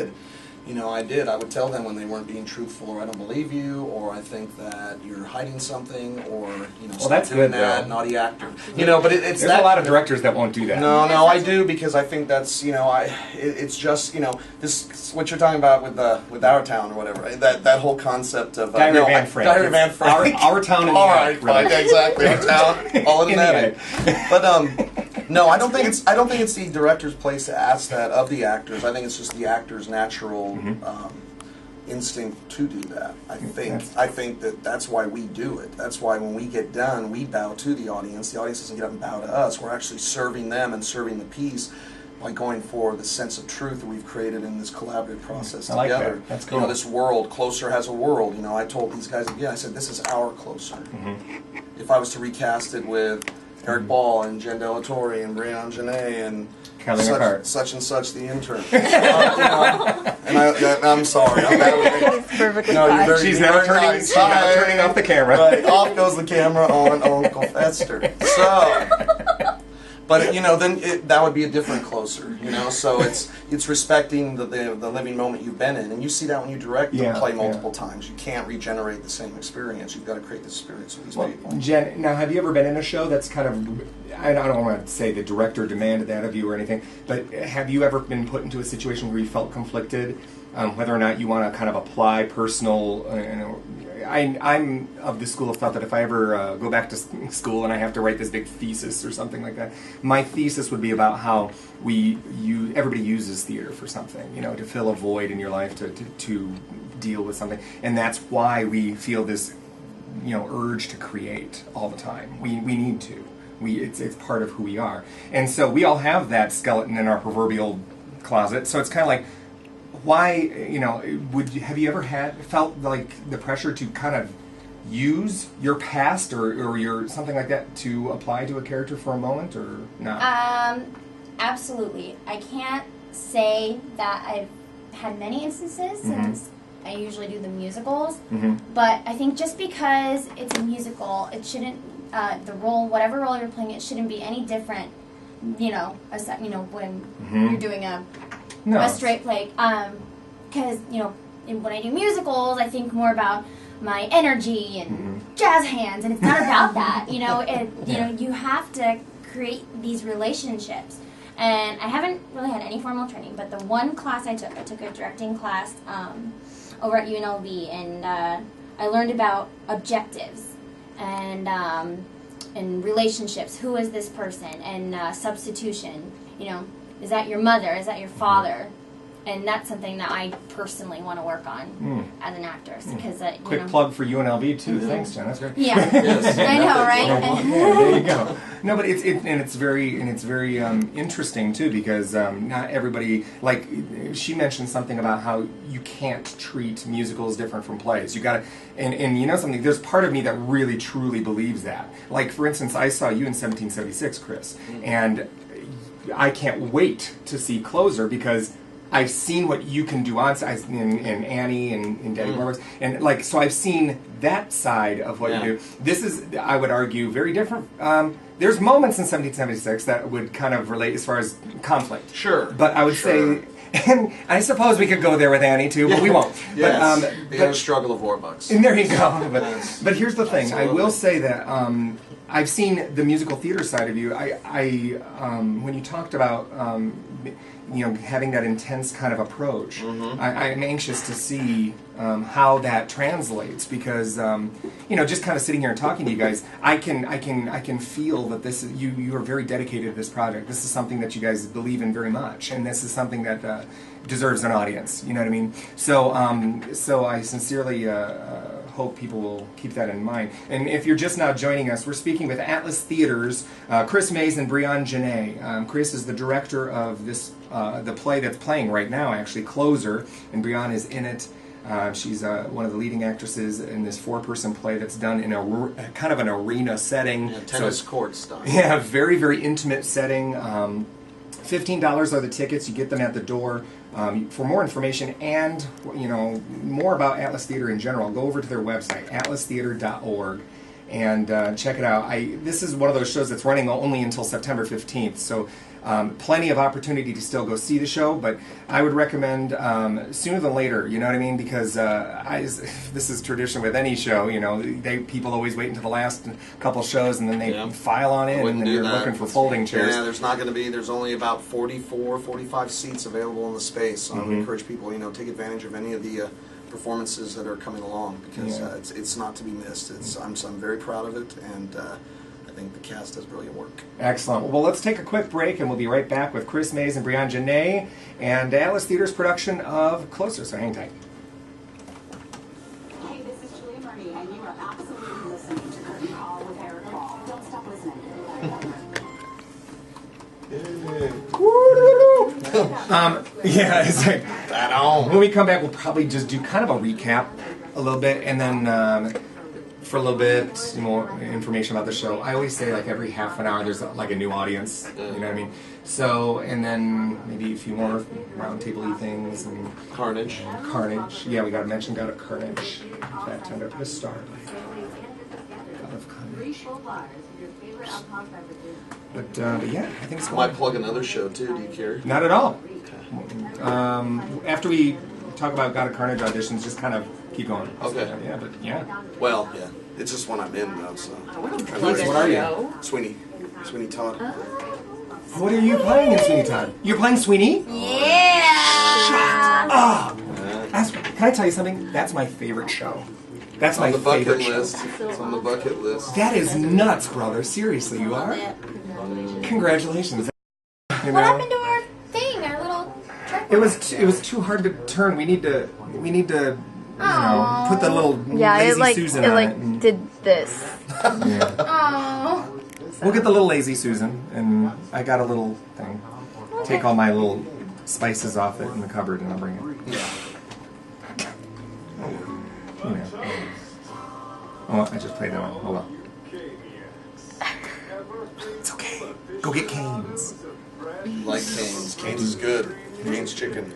did. I would tell them when they weren't being truthful, or I don't believe you, or I think that you're hiding something, or well, that's doing good, that, though. Naughty actor. But it's there's a lot of directors that won't do that. No, I do, because I think that's it's just this what you're talking about with Our Town or whatever, right? That whole concept of Diary of Anne Frank. Diary of Anne Frank. Our town. All right, fine, exactly. Our town. All in that. But no, I don't think it's the director's place to ask that of the actors. I think it's just the actor's natural instinct to do that. I think that's why we do it. That's why when we get done, we bow to the audience. The audience doesn't get up and bow to us. We're actually serving them and serving the piece by going for the sense of truth that we've created in this collaborative process together. That. That's cool. This world, Closer has a world. I told these guys again, I said, this is our Closer. If I was to recast it with Erik Ball and Jen Delatorre and Brianne Janae and such and such the intern. And I'm sorry. I'm perfectly fine. She's now turning off the camera. Right, off goes the camera on Uncle Fester. So, but then that would be a different Closer. So it's respecting the living moment you've been in, and you see that when you direct the play multiple times. You can't regenerate the same experience. You've got to create the experience with these people. Jen, now have you ever been in a show that's kind of, I don't want to say the director demanded that of you or anything, but have you ever been put into a situation where you felt conflicted, whether or not you want to kind of apply personal, I'm of the school of thought that if I ever go back to school and I have to write this big thesis or something like that, my thesis would be about how everybody uses theater for something, to fill a void in your life, to deal with something, and that's why we feel this, urge to create all the time. We need to. It's part of who we are, and so we all have that skeleton in our proverbial closet. So it's kind of like, why, have you ever felt like the pressure to kind of use your past or your something like that to apply to a character for a moment, or no? Absolutely. I can't say that I've had many instances since I usually do the musicals, but I think just because it's a musical, it shouldn't, whatever role you're playing, it shouldn't be any different, when you're doing a straight play. Because, when I do musicals, I think more about my energy and jazz hands, and it's not about that. You have to create these relationships. And I haven't really had any formal training, but the one class I took a directing class over at UNLV, and I learned about objectives and relationships. Who is this person? And substitution. Is that your mother? Is that your father? And that's something that I personally want to work on as an actress. Because quick plug for UNLV too. Thanks, Jen. That's great. Yeah, I know, right? There you go. No, but it's very interesting too, because not everybody, like she mentioned something about how you can't treat musicals different from plays. You got to, and something. There's part of me that really truly believes that. Like for instance, I saw you in 1776, Chris, and I can't wait to see Closer because I've seen what you can do on stage in Annie and Daddy Warbucks, and so I've seen that side of what you do. This is, I would argue, very different. There's moments in 1776 that would kind of relate as far as conflict. Sure. But I would say, and I suppose we could go there with Annie too, but we won't. Yes. But, the inner struggle of Warbucks. And there you go. But here's the thing. Absolutely. I will say that I've seen the musical theater side of you. I when you talked about having that intense kind of approach, I'm anxious to see how that translates, because just kind of sitting here and talking to you guys, I can feel that this is, you are very dedicated to this project. This is something that you guys believe in very much, and this is something that deserves an audience. You know what I mean? So I sincerely hope people will keep that in mind. And if you're just now joining us, we're speaking with Atlas Theater's Chris Mays and Brianne Janae. Chris is the director of this the play that's playing right now, actually, Closer, and Brianne is in it. She's one of the leading actresses in this 4-person play that's done in a kind of an arena setting. Tennis court stuff. Yeah, very, very intimate setting. $15 are the tickets. You get them at the door. For more information and more about Atlas Theater in general, go over to their website, atlastheater.org, and check it out. This is one of those shows that's running only until September 15th, so plenty of opportunity to still go see the show, but I would recommend sooner than later, you know what I mean? Because this is tradition with any show, people always wait until the last couple shows and then they file on in, and then you're looking for folding chairs. Yeah, there's only about 44, 45 seats available in the space, so I would encourage people, take advantage of any of the performances that are coming along, because it's not to be missed. I'm very proud of it, and I think the cast does brilliant work. Excellent. Well, let's take a quick break, and we'll be right back with Chris Mays and Brianne Janae and Atlas Theater's production of Closer, so hang tight. Hey, this is Julia Murray, and you are absolutely listening to Curtain Call with Erik Ball. Don't stop listening. It's like that on. When we come back, we'll probably just do kind of a recap a little bit, and then for a little bit more information about the show. I always say like every half an hour there's like a new audience, you know what I mean? So, and then maybe a few more roundtable-y things. And Carnage. Yeah, we got to mention God of Carnage. In fact, I'm going to put a star. God of Carnage. But yeah, I think it's cool. Might plug another show too, do you care? Not at all. Okay. After we talk about God of Carnage auditions, just kind of keep going. Okay. Yeah, but yeah. Well, yeah. It's just when I'm in though, so. What are you? Sweeney Todd. What are you playing in Sweeney Todd? You're playing Sweeney? Yeah! Shut up! Can I tell you something? That's my favorite show. That's my favorite show. It's on the bucket list. That is nuts, brother. Seriously, you are? Congratulations. What happened to our thing? Our little track? It was too hard to turn. We need to put the little lazy Susan on it. Did this. Oh. We'll get the little lazy Susan, and I got a little thing. Take all my little spices off it in the cupboard, and I'll bring it. Yeah. Oh, I just played that one. Hold on. It's okay. Go get Cane's. Like Cane's. Cane's is good. Cane's chicken.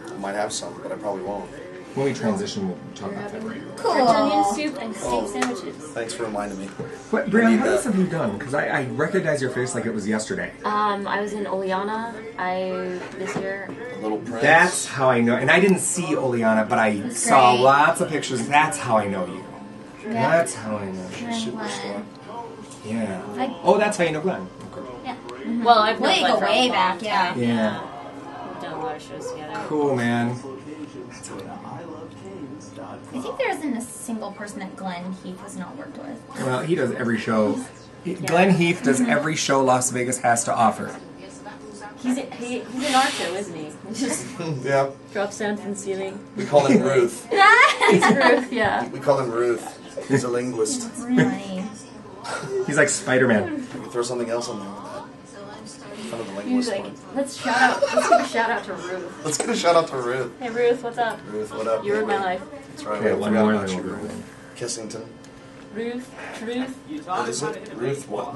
I might have some, but I probably won't. When we transition, we'll talk about that. Cool. Onion soup and steak sandwiches. Thanks for reminding me. What, Brianna, how else have you done? Because I recognize your face like it was yesterday. I was in Oleana this year. Little Prince. That's how I know. And I didn't see Oleana, but I saw lots of pictures. That's how I know you. Yeah. That's how I know you. Superstar. Yeah. Oh, that's how you know Glenn. Yeah. Well, I've known We Glenn go for a way long back, yeah. time. Yeah. We've done a lot of shows together. Cool, man. I think there isn't a single person that Glenn Heath has not worked with. Well, he does every show. Glenn Heath does every show Las Vegas has to offer. He's in our show, isn't he? He just Yeah. drops down from the ceiling. We call him Ruth. He's Ruth, yeah. We call him Ruth. He's a linguist. That's funny. He's like Spider-Man. We can throw something else on there with that. Kind of the He was linguist like, one. let's give a shout out to Ruth. Let's get a shout out to Ruth. Hey Ruth, what's up? Ruth, what up? You ruined my life. That's right. Okay, I one forgot more about than you, we'll Ruth. Kissington. Ruth. What is it? Ruth what?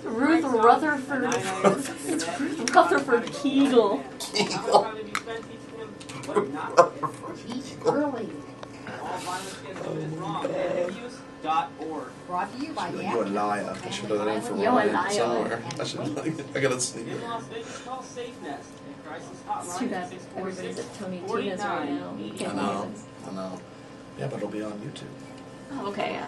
Ruth Rutherford. It's Ruth Rutherford Kegel. Early. Brought to you by You're a liar. I should have that in for You're a Ryan liar. somewhere. I gotta sneak it. It's too bad everybody's at Tony Tina's right now. I know. Yeah, but it'll be on YouTube. Oh, okay, yeah.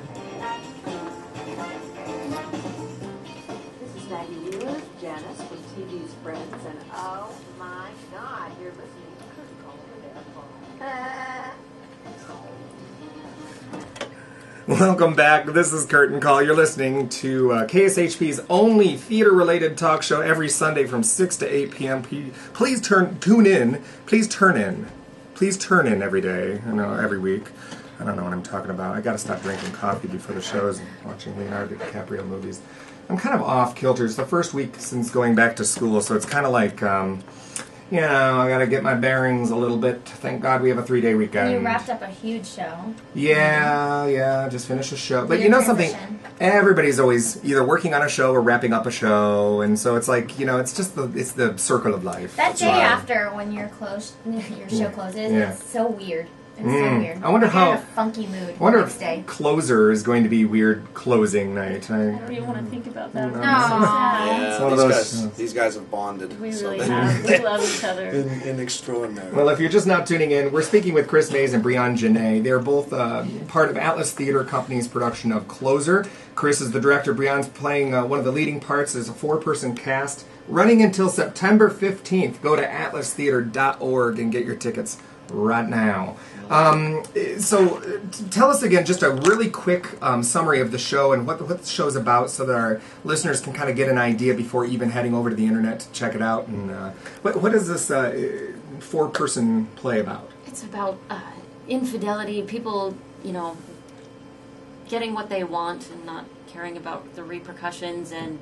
This is Maggie Wheeler, Janice from TV's Friends, and oh my God, you're listening to Curtain Call over there. Welcome back. This is Curtain Call. You're listening to KSHP's only theater-related talk show every Sunday from 6 to 8 p.m. Please turn in every day. Every week. I don't know what I'm talking about. I got to stop drinking coffee before the shows and watching Leonardo DiCaprio movies. I'm kind of off kilter. It's the first week since going back to school, so it's kind of like, I got to get my bearings a little bit. Thank God we have a 3-day weekend. You wrapped up a huge show. Yeah, just finished a show. But Your you know something? transition. Everybody's always either working on a show or wrapping up a show, and so it's like, it's just it's the circle of life. That That's day why. after when your show closes, Yeah. it's so weird. It's so weird. I wonder Like, you're in how- a funky mood I wonder the next day. if Closer is going to be weird closing night. I don't even want to think about that. No. Yeah, It's one of those- these guys have bonded. We so really they- have. We love each other. in extraordinary. Well, if you're just now tuning in, we're speaking with Chris Mays and Breon Janae. They're both part of Atlas Theater Company's production of Closer. Chris is the director. Breon's playing one of the leading parts. There's a 4-person cast running until September 15th. Go to atlastheater.org and get your tickets right now. So tell us again just a really quick summary of the show and what the show's about so that our listeners can kind of get an idea before even heading over to the internet to check it out. And what is this 4-person play about? It's about infidelity, people, getting what they want and not caring about the repercussions, and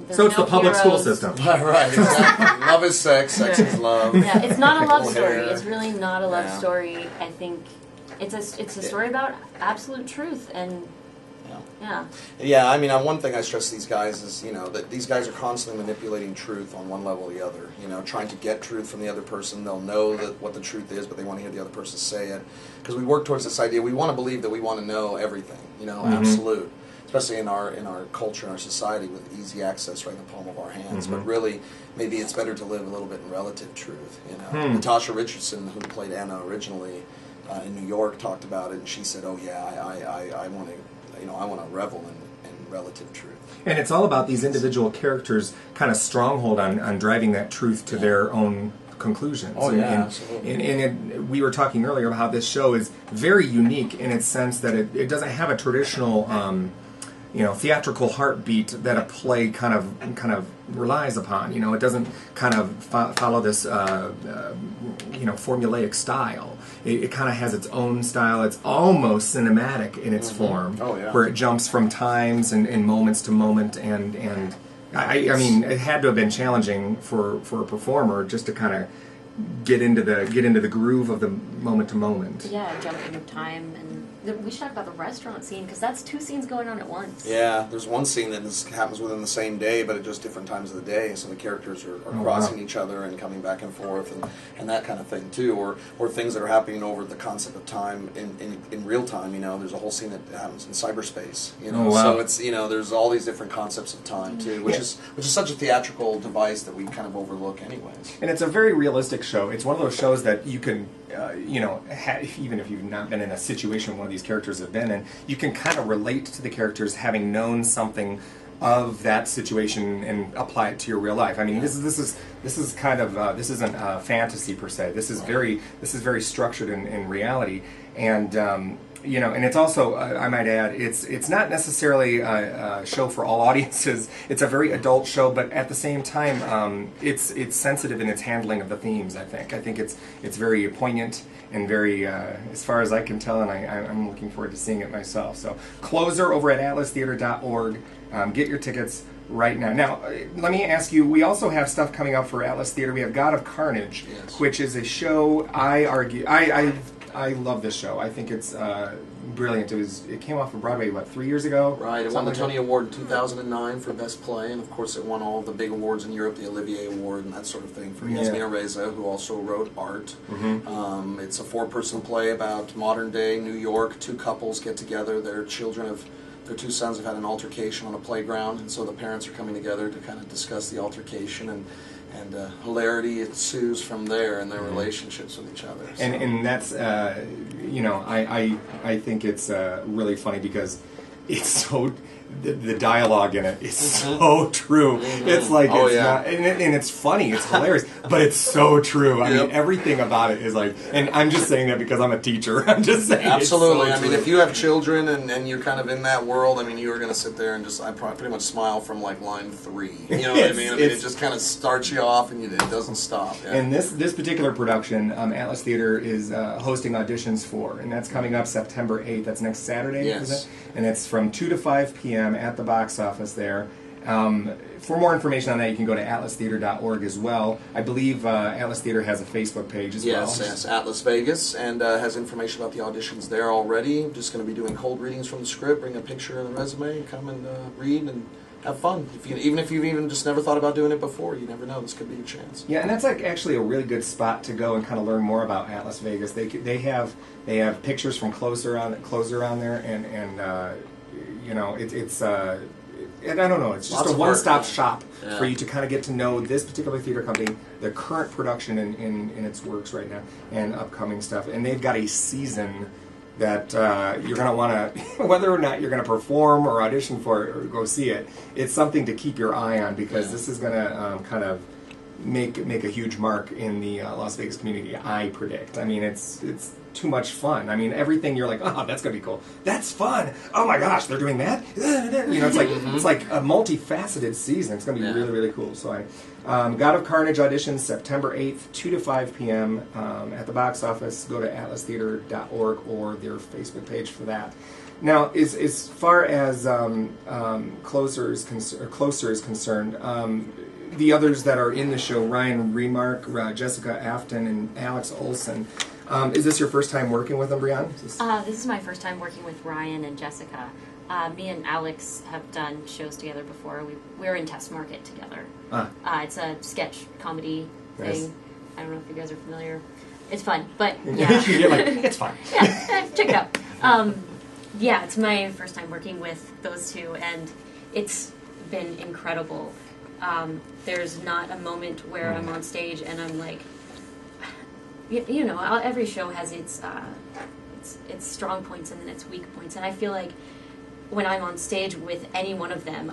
there's So it's no the public school heroes. system. Right, exactly. Love is sex, sex is love. Yeah, it's not a love Pickle story. hair. It's really not a love Yeah. story. I think it's a story about absolute truth, and Yeah, I mean, one thing I stress to these guys is, that these guys are constantly manipulating truth on one level or the other. Trying to get truth from the other person. They'll know what the truth is, but they want to hear the other person say it. Because we work towards this idea. We want to believe that we want to know everything. Absolute. Especially in our culture, in our society, with easy access right in the palm of our hands. But really, maybe it's better to live a little bit in relative truth. Natasha Richardson, who played Anna originally in New York, talked about it, and she said, "Oh yeah, I want to." I want to revel in relative truth. And it's all about these individual characters' kind of stronghold on driving that truth to their own conclusions. Oh, yeah, and, absolutely. And we were talking earlier about how this show is very unique in its sense that it doesn't have a traditional theatrical heartbeat that a play kind of relies upon. It doesn't kind of follow this formulaic style. It kind of has its own style. It's almost cinematic in its form, where it jumps from times and moments to moment. And I mean, it had to have been challenging for a performer just to kind of get into the groove of the moment to moment. Yeah, jumping of time, and we should talk about the restaurant scene because that's 2 scenes going on at once. Yeah, there's one scene that happens within the same day, but at just different times of the day. So the characters are crossing each other and coming back and forth, and that kind of thing too, or things that are happening over the concept of time in real time. You know, there's a whole scene that happens in cyberspace. You know, so it's there's all these different concepts of time too, which is such a theatrical device that we kind of overlook anyways. And it's a very realistic show. It's one of those shows that you can, even if you've not been in a situation one of these characters have been in, you can kind of relate to the characters having known something of that situation and apply it to your real life. I mean, this is kind of this isn't fantasy per se. This is very structured in reality, and and it's also I might add it's not necessarily a show for all audiences. It's a very adult show, but at the same time, it's sensitive in its handling of the themes. I think it's very poignant and very, as far as I can tell, and I'm looking forward to seeing it myself. So, Closer over at atlastheater.org. Get your tickets right now. Now, let me ask you, we also have stuff coming up for Atlas Theater. We have God of Carnage, which is a show I love this show. I think it's brilliant. It came off of Broadway, 3 years ago? Right, it won the Tony Award in 2009 for Best Play, and of course it won all the big awards in Europe, the Olivier Award and that sort of thing for Yasmina Reza, who also wrote Art. It's a 4-person play about modern-day New York. 2 couples get together. Their 2 sons have had an altercation on a playground, and so the parents are coming together to kind of discuss the altercation, and hilarity ensues from there in their relationships with each other. So. And that's, I think it's really funny because it's so, the dialogue in it is so true. It's like, not, and it's funny, it's hilarious, but it's so true. I mean, everything about it is like, and I'm just saying that because I'm a teacher. I'm just saying absolutely. It's so I mean, if you have children and you're kind of in that world, I mean, you are going to sit there and I pretty much smile from like line 3. You know what I mean? It just kind of starts you off and it doesn't stop. Yeah. And this particular production, Atlas Theater is hosting auditions for, and that's coming up September 8th. That's next Saturday, is it? And it's from 2 to 5 p.m. at the box office there. For more information on that, you can go to atlastheater.org as well. I believe Atlas Theater has a Facebook page as well. Yes, Atlas Vegas, and has information about the auditions there already. I'm just going to be doing cold readings from the script, bring a picture and a resume, and come and read and have fun. Even if you've just never thought about doing it before, you never know. This could be your chance. Yeah, and that's actually a really good spot to go and kind of learn more about Atlas Vegas. They have pictures from Closer on there, and it's and I don't know, it's just a one-stop shop for you to kind of get to know this particular theater company, the current production in its works right now, and upcoming stuff. And they've got a season that you're going to want to, whether or not you're going to perform or audition for it or go see it, it's something to keep your eye on, because this is going to kind of make a huge mark in the Las Vegas community, I predict. I mean, it's too much fun. I mean, everything you're like, oh, that's gonna be cool. That's fun. Oh my gosh, they're doing that. It's like a multifaceted season. It's gonna be really, really cool. So God of Carnage auditions September 8th, 2 to 5 p.m. At the box office. Go to atlastheater.org or their Facebook page for that. Now, as far as Closer is concerned, the others that are in the show, Ryan Remark, Jessica Afton, and Alex Olson. Is this your first time working with them, Brianne? This is my first time working with Ryan and Jessica. Me and Alex have done shows together before. We were in Test Market together. It's a sketch comedy thing. I don't know if you guys are familiar. It's fun, but yeah. You're like, it's fun. Yeah, check it out. Yeah, it's my first time working with those two, and it's been incredible. There's not a moment where I'm on stage and I'm like, every show has its strong points and then its weak points, and I feel like when I'm on stage with any one of them,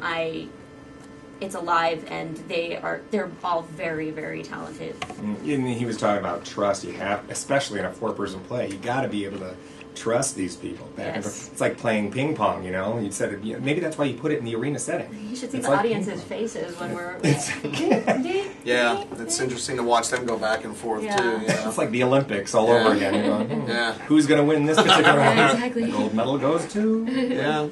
it's alive, and they're all very, very talented. And he was talking about trust. You have, especially in a 4-person play, you got to be able to trust these people. It's like playing ping pong, You said maybe that's why you put it in the arena setting. You should see the audience's faces when we're... Yeah, it's interesting to watch them go back and forth, too. It's like the Olympics all over again. You're going, who's going to win this particular one? Exactly. The gold medal goes to...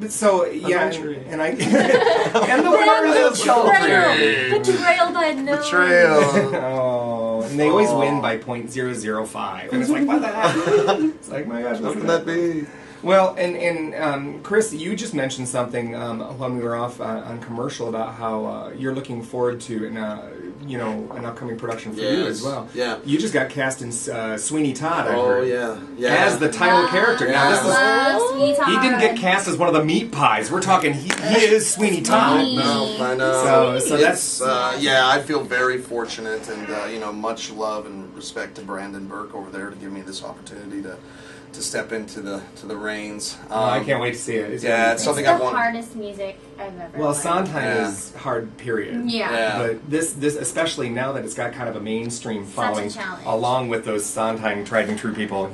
So yeah, and I and the winner is Betrayal by no. Betrayal. Oh, and they always win by .005, and it's like, what the heck? It's like, my gosh, How can that be? Well, and Chris, you just mentioned something when we were off on commercial about how you're looking forward to an upcoming production for you as well. Yeah. You just got cast in Sweeney Todd. I Oh heard, yeah. as the title character. Now this Love Sweeney Todd. he didn't get cast as one of the meat pies. We're talking he is Sweeney Todd. I know. So that's I feel very fortunate, and much love and respect to Brandon Burke over there to give me this opportunity to step into the reins. I can't wait to see it. It's something I want. The hardest music I've ever. Well, heard. Sondheim is hard, period. Yeah. But this, especially now that it's got kind of a mainstream following, challenge. along with those Sondheim tried and true people,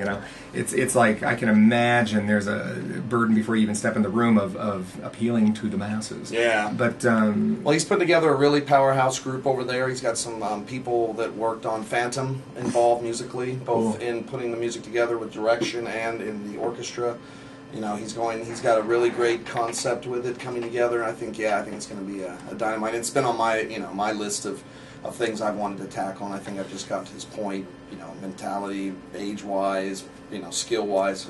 it's like I can imagine there's a burden before you even step in the room of appealing to the masses. Yeah. But well, he's put together a really powerhouse group over there. He's got some people that worked on Phantom involved musically, both in putting the music together with direction and in the orchestra. He's got a really great concept with it coming together, and I think it's going to be a dynamite. It's been on my my list of things I've wanted to tackle, and I think I've just got to this point, mentality, age-wise, skill-wise,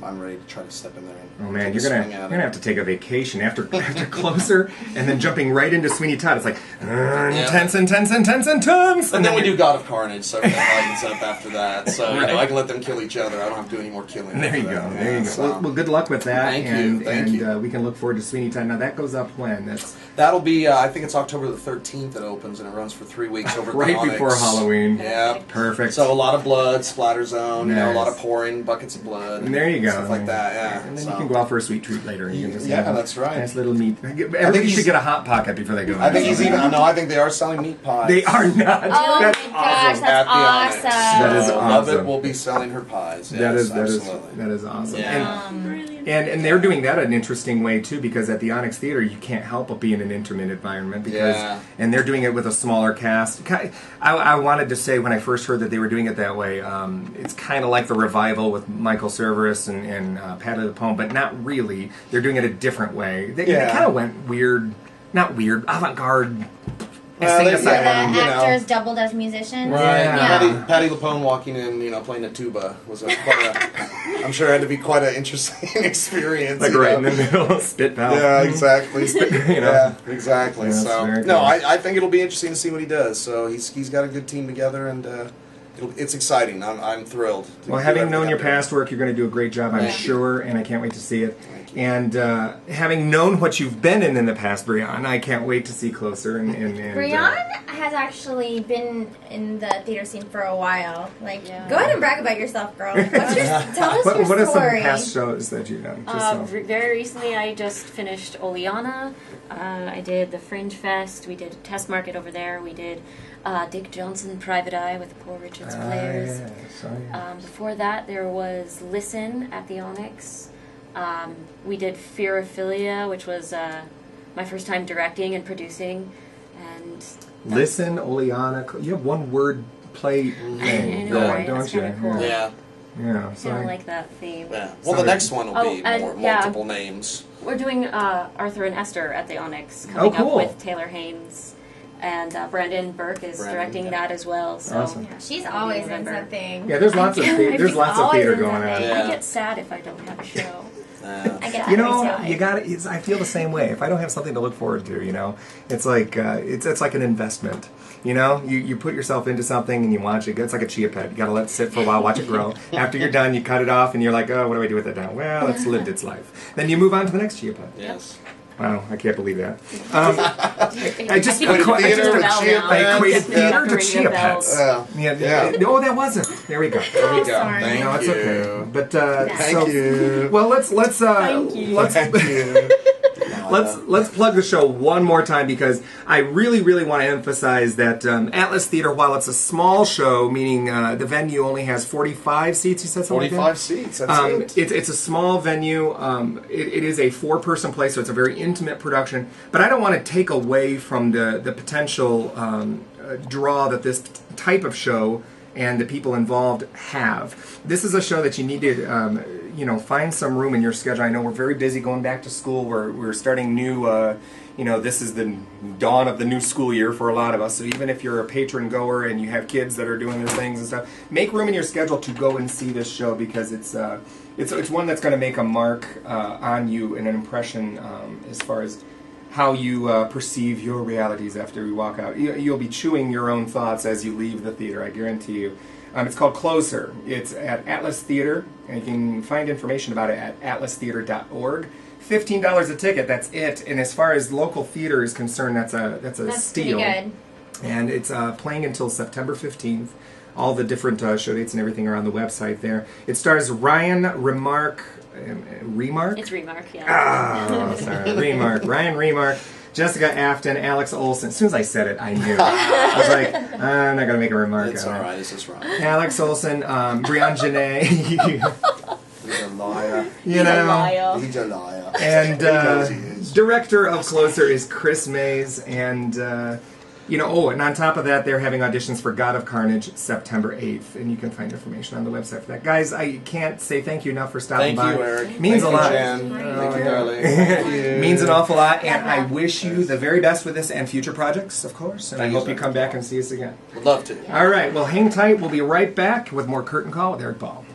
I'm ready to try to step in there. And oh man, take you're a gonna swing at you're gonna have to take a vacation after Closer, and then jumping right into Sweeney Todd. It's like intense. And then we do God of Carnage, so everything lightens up after that. So I can let them kill each other. I don't have to do any more killing. There you go. There you go. So, Well, good luck with that. Thank you. We can look forward to Sweeney Todd. Now that goes up when? That'll be. I think it's October the 13th. It opens and it runs for 3 weeks over. Right the Onyx. before Halloween. Yeah. Perfect. So a lot of blood, splatter zone. Nice. A lot of pouring, buckets of blood. And there you go. Stuff like that. Yeah. And then you can go out for a sweet treat later. You can just Yeah, have that's right. Nice little meat. Everybody should get a hot pocket before they go. I think he's even. No, I think they are selling meat pies. They are not. Oh That's my gosh, awesome. that's awesome. That is Love awesome. It will be selling her pies. That Yes, is awesome. Yeah. And they're doing that an interesting way too, because at the Onyx Theater you can't help but be in an intimate environment and they're doing it with a smaller cast. I wanted to say when I first heard that they were doing it that way, it's kind of like the Revival with Michael Cerveris and Patti LuPone, but not really. They're doing it a different way. They kind of went weird, not weird, avant-garde. The actors doubled as musicians. Right. Yeah. Patti LuPone walking in, playing a tuba was I'm sure it had to be quite an interesting experience. Like right in the middle, spit valve. Yeah, exactly. Yeah, exactly. Yeah, so very no, cool. I think it'll be interesting to see what he does. So he's got a good team together, and it's exciting. I'm thrilled. Well, having known your past work, you're going to do a great job, I'm sure, and I can't wait to see it. And having known what you've been in the past, Brianne, I can't wait to see Closer. And Brianne has actually been in the theater scene for a while. Go ahead and brag about yourself, girl. Tell us your story. What are some past shows that you've done? Very recently, I just finished Oleana. I did the Fringe Fest. We did a test market over there. We did Dick Johnson Private Eye with Paul Richards Players. Before that, there was Listen at the Onyx. We did Fearophilia, which was my first time directing and producing. And Listen, Oleana. You have one word play thing going, don't you? Cool. Yeah. Yeah. So I like that theme. Yeah. Well, the next one will be multiple names. We're doing Arthur and Esther at the Onyx, coming up with Taylor Haynes. And Brandon Burke is directing that as well. So awesome. She's always in something. Yeah, there's lots of theater going on. I get sad if I don't have a show. You got it. I feel the same way. If I don't have something to look forward to, it's like it's like an investment. You put yourself into something and you watch it. It's like a chia pet. You got to let it sit for a while, watch it grow. After you're done, you cut it off, and you're like, oh, what do I do with it now? Well, it's lived its life. Then you move on to the next chia pet. Yes. Wow, I can't believe that. I just equated theater to chia pets. Yeah. Oh, that wasn't. There we go. There we go. Sorry. Thank no, it's you. okay. But Thank you. Well, let's plug the show one more time, because I really, really want to emphasize that Atlas Theater, while it's a small show, meaning the venue only has 45 seats, you said something 45 like that? seats, that's it. It's a small venue. It is a 4-person play, so it's a very intimate production. But I don't want to take away from the potential draw that this type of show and the people involved have. This is a show that you need to, find some room in your schedule. I know we're very busy going back to school. We're starting new, this is the dawn of the new school year for a lot of us. So even if you're a patron goer and you have kids that are doing their things and stuff, make room in your schedule to go and see this show, because it's one that's going to make a mark on you and an impression as far as how you perceive your realities after you walk out. You'll be chewing your own thoughts as you leave the theater, I guarantee you. It's called Closer. It's at Atlas Theater, and you can find information about it at atlastheater.org. $15 a ticket, that's it. And as far as local theater is concerned, that's a steal. Pretty good. And it's playing until September 15th. All the different show dates and everything are on the website there. It stars Ryan Remark. Remark? It's Remark, yeah. Oh, sorry. Remark. Ryan Remark, Jessica Afton, Alex Olsen. As soon as I said it, I knew. I was like, I'm not going to make a remark. It's all right. It's just right. Alex Olsen, Brianne Janae. He's a liar. He's a liar. He's a liar. And director of Closer is Chris Mays. And, and on top of that, they're having auditions for God of Carnage September 8th. And you can find information on the website for that. Guys, I can't say thank you enough for stopping by. Thank you, Eric. Means Thank a lot. You, Jen. Thank you, darling. Thank you. Means an awful lot. And I wish you the very best with this and future projects, of course. And I hope you come back and see us again. Would love to. All right. Well, hang tight. We'll be right back with more Curtain Call with Erik Ball.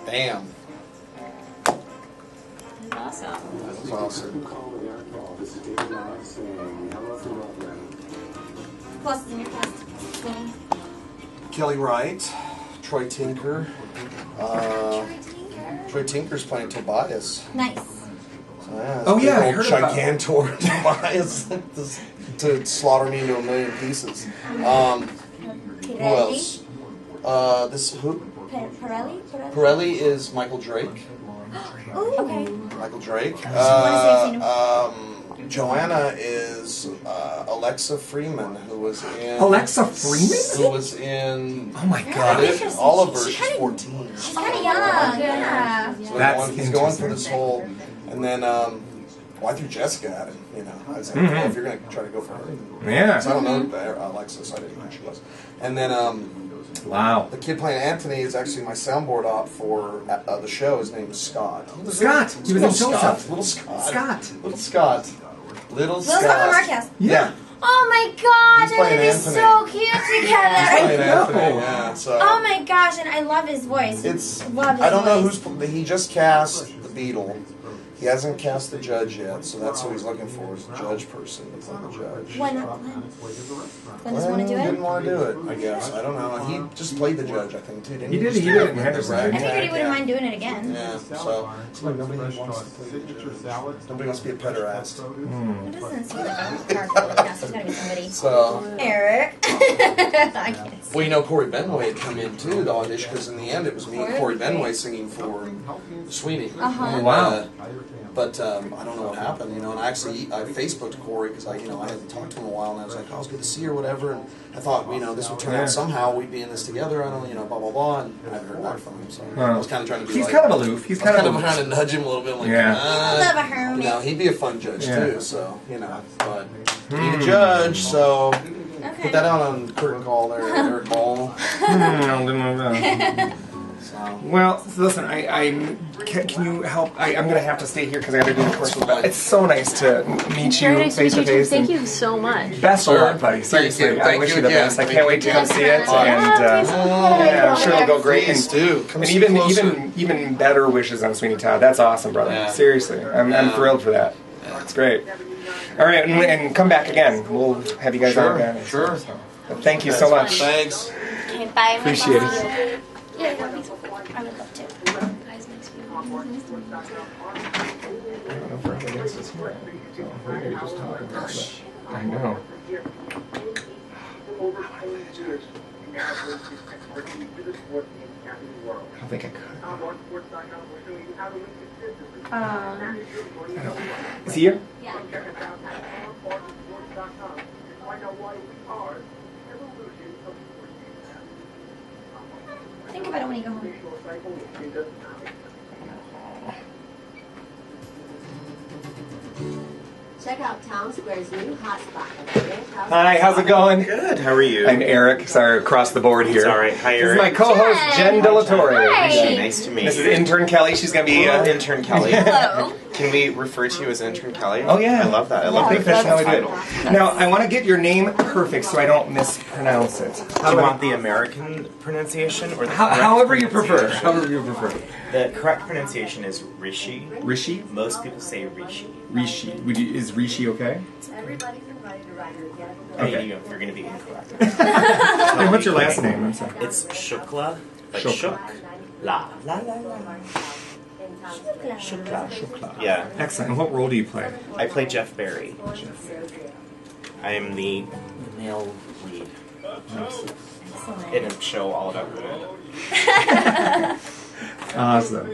Bam. Awesome. That was awesome. Who else is in your cast? Kelly Wright, Troy Tinker. Troy Tinker's playing Tobias. Nice. So, yeah, Oh, yeah, I old heard about Gigantor Tobias to slaughter me into a million pieces. Who else? Who? Pirelli? Pirelli is Michael Drake. Ooh. Okay. Michael Drake. I've seen him. Joanna is Alexa Freeman, who was in... Alexa Freeman? Who was in... Oh my God. Oliver, she's 14. She's kind of young. Yeah. So he's going for this whole... And then, I threw Jessica at him, I was like, well, if you're going to try to go for her. Yeah. So I don't know Alexa, so I didn't know who she was. And then... Wow. The kid playing Anthony is actually my soundboard op for the show. His name is Scott. Scott. He was in Joseph. Little Scott. Scott. Little Scott. Little Scott. Scott. Yeah. Oh my gosh, He's they're gonna playing be Anthony. so cute together. He's playing Anthony, yeah. So Oh my gosh, and I love his voice. Love his I don't know voice. he just cast the Beatle. He hasn't cast the judge yet, so that's who he's looking for, is a judge person to play the judge. When does he want to do He it? didn't want to do it, I guess. I don't know. He just played the judge, I think, too. Didn't He did Just it in Henderson. I figured he wouldn't mind doing it again. Yeah, so nobody wants to play the judge. Nobody wants to be a pederast. It doesn't seem like a character like that, so it's gotta be somebody. So Eric. I can't. Well, Corey Benway had come in too to audition, because in the end it was me and Corey Benway singing for Sweeney. And, wow. But I don't know what happened, and I Facebooked Corey because I hadn't talked to him in a while, and I was like, oh, it was good to see you or whatever, and I thought, this would turn out somehow, we'd be in this together, I don't blah, blah, blah, and I haven't heard back from him, so I was kind of trying to be He's kind of aloof. He's kind of trying to nudge him a little bit, like, I love a hermit. he'd be a fun judge too, so, but he's a judge, so put that out on Curtain Call there, Erik Ball. Well, listen, can you help? I'm going to have to stay here because I got to do the course with Bella. It's so nice to meet you face to face. Thank you so much. Best of luck, buddy. Seriously, I wish you the best. I can't wait to come see it, and I'm sure it'll go great. And even better wishes on Sweeney Todd. That's awesome, brother. Yeah. Seriously, I'm thrilled for that. It's great. All right, and come back again. We'll have you guys on again. Sure. But thank you so much. Thanks. Okay, bye. Appreciate it. Yeah, I would love to. I don't know if we're up against this here. So we maybe just talk about it. I know. I don't think I could. I don't. Is he here? Yeah. Think about it when you go home. check out Town Square's new hotspot. Hi, how's it going? Good. How are you? I'm Eric. Sorry, across the board here. It's all right. Hi, Eric. This is my co-host, Jen Delatore. Hi. Nice to meet you. This is intern Kelly. She's going to be... intern Kelly. Hello. Can we refer to you as intern Kelly? Oh, yeah. I love that. I love the That's how official I do title. it. Now, I want to get your name perfect so I don't mispronounce it. Do you want the American pronunciation or the correct however you prefer. pronunciation? However you prefer. The correct pronunciation is Rishi. Rishi? Most people say Rishi. Rishi. Is Rishi okay? Everybody's invited to ride her again. Okay. You're going to be incorrect. And what's your last name? I'm sorry. It's Shukla. Like Shukla. Shuk. La. La la la. Shukla. Shukla. Yeah. Excellent. And what role do you play? I play Jeff Barry. I am the male lead in a show all about women. Awesome.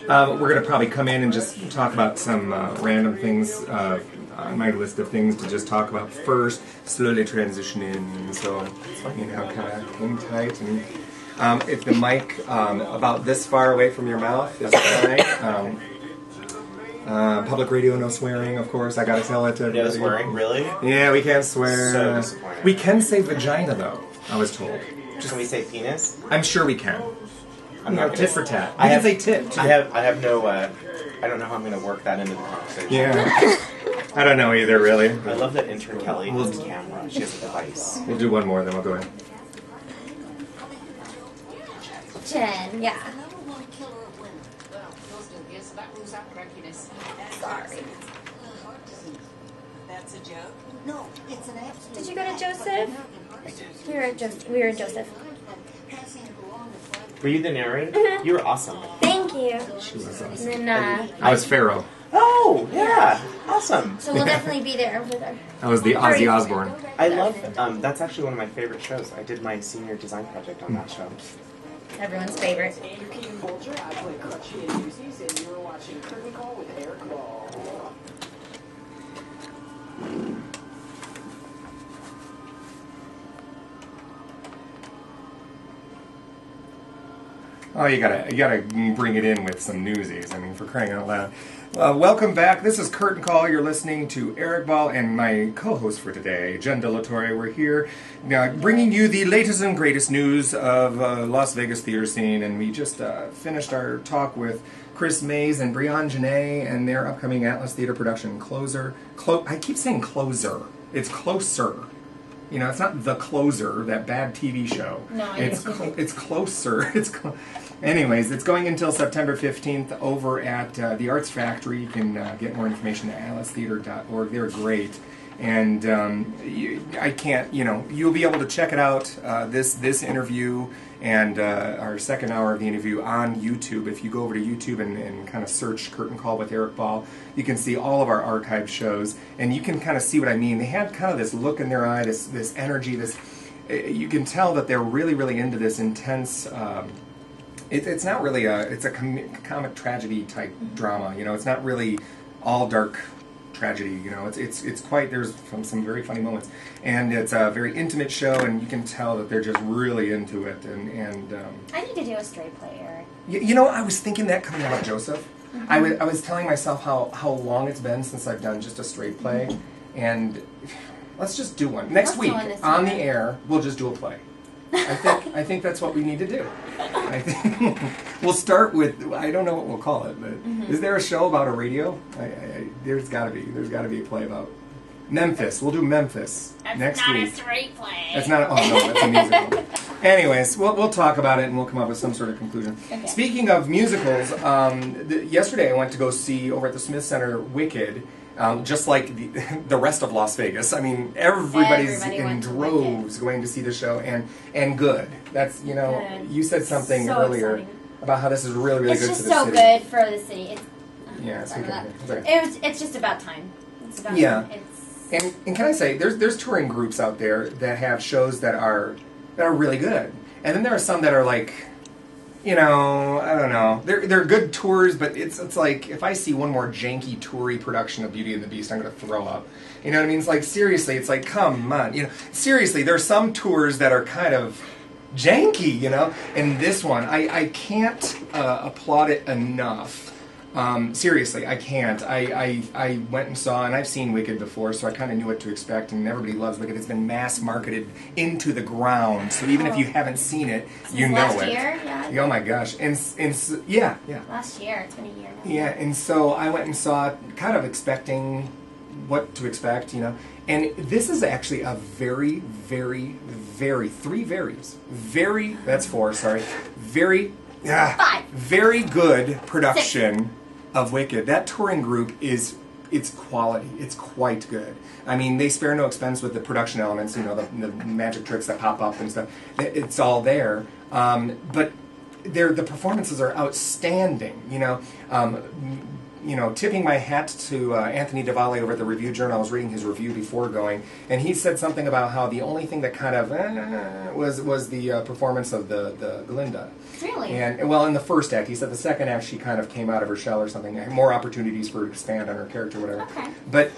We're going to probably come in and just talk about some random things on my list of things to just talk about first, slowly transition in, so, you know, kind of hang tight. And if the mic about this far away from your mouth is fine. Public radio, no swearing, of course. I gotta tell it to everybody. No swearing, really? Yeah, we can't swear. So disappointing. We can say vagina, though, I was told. Can we say penis? I'm sure we can. I'm not not tit gonna- for tat. I We have- can say tit, too. I have no. I don't know how I'm going to work that into the conversation. Yeah. I don't know either, really. I love that intern Kelly has a camera. She has a device. We'll do one more, then we'll go in. Jen, yeah. Sorry. That's a joke? No, it's an absolute. Did you go to Joseph? We were at Joseph. Were you the narrator? You were awesome. Thank you. She was awesome. And then, I was Pharaoh. Oh, yeah. Awesome. so we'll definitely be there with her. I was the Ozzy Osbourne. I love that's actually one of my favorite shows. I did my senior design project on that show. Everyone's favorite. You can hold your eyes like Crutchy and Newsies, and you're watching Curtain Call with Eric Ball. Oh, you gotta bring it in with some newsies. I mean, for crying out loud. Welcome back. This is Curtain Call. You're listening to Eric Ball and my co-host for today, Jen Delatore. We're here now bringing you the latest and greatest news of Las Vegas theater scene. And we just finished our talk with Chris Mays and Brianne Janae and their upcoming Atlas Theater production, Closer. I keep saying Closer. It's Closer. You know, it's not The Closer, that bad TV show. No, it's Closer. Anyways, it's going until September 15th over at the Arts Factory. You can get more information at atlastheater.org. They're great. And you'll be able to check it out, this interview and our second hour of the interview on YouTube. If you go over to YouTube and kind of search Curtain Call with Eric Ball, you can see all of our archived shows, and you can kind of see what I mean. They had kind of this look in their eye, this energy, you can tell that they're really, really into this intense. It's not really it's a comic tragedy type drama. You know, it's not really all dark tragedy. You know, it's quite, there's some very funny moments, and it's a very intimate show, and you can tell that they're just really into it. And I need to do a straight play, Eric. you know, I was thinking that coming out of Joseph. I was telling myself how long it's been since I've done just a straight play, and let's just do one next week on the air. We'll just do a play. I think that's what we need to do. I think we'll start with, I don't know what we'll call it, but is there a show about a radio? There's got to be a play about Memphis. We'll do Memphis next week. That's not a straight play. That's not. Oh no, that's a musical. Anyways, we'll talk about it and we'll come up with some sort of conclusion. Okay. Speaking of musicals, yesterday I went to go see over at the Smith Center Wicked. Just like the rest of Las Vegas. I mean, everybody's in droves going to see the show, and good. That's, you know, you said something earlier exciting about how this is really, really good for the city. It's just so good for the city. It's just about time. It's about time. And can I say, there's touring groups out there that have shows that are really good, and then there are some that are like, you know, I don't know. They're good tours, but it's like if I see one more janky toury production of Beauty and the Beast, I'm gonna throw up. You know what I mean? It's like, seriously, it's like, come on, you know. Seriously, there's some tours that are kind of janky, you know. And this one, I can't applaud it enough Seriously, I can't. I went and saw, and I've seen Wicked before, so I kind of knew what to expect, and everybody loves Wicked. It's been mass marketed into the ground, so even if you haven't seen it, you know last it. Year? Yeah. Oh my gosh. And yeah. Last year. It's been a year now. Yeah, and so I went and saw it, kind of expecting what to expect, you know. And this is actually a very, very, very, that's four, sorry, very good production of Wicked. That touring group it's quality. It's quite good. I mean, they spare no expense with the production elements, you know, the magic tricks that pop up and stuff. It's all there. But the performances are outstanding, you know. Tipping my hat to Anthony DeValle over at the Review Journal. I was reading his review before going, and he said something about how the only thing that kind of was the performance of the Glinda. Really? And well, in the first act, he said the second act she kind of came out of her shell or something. More opportunities for her to expand on her character, whatever. Okay. But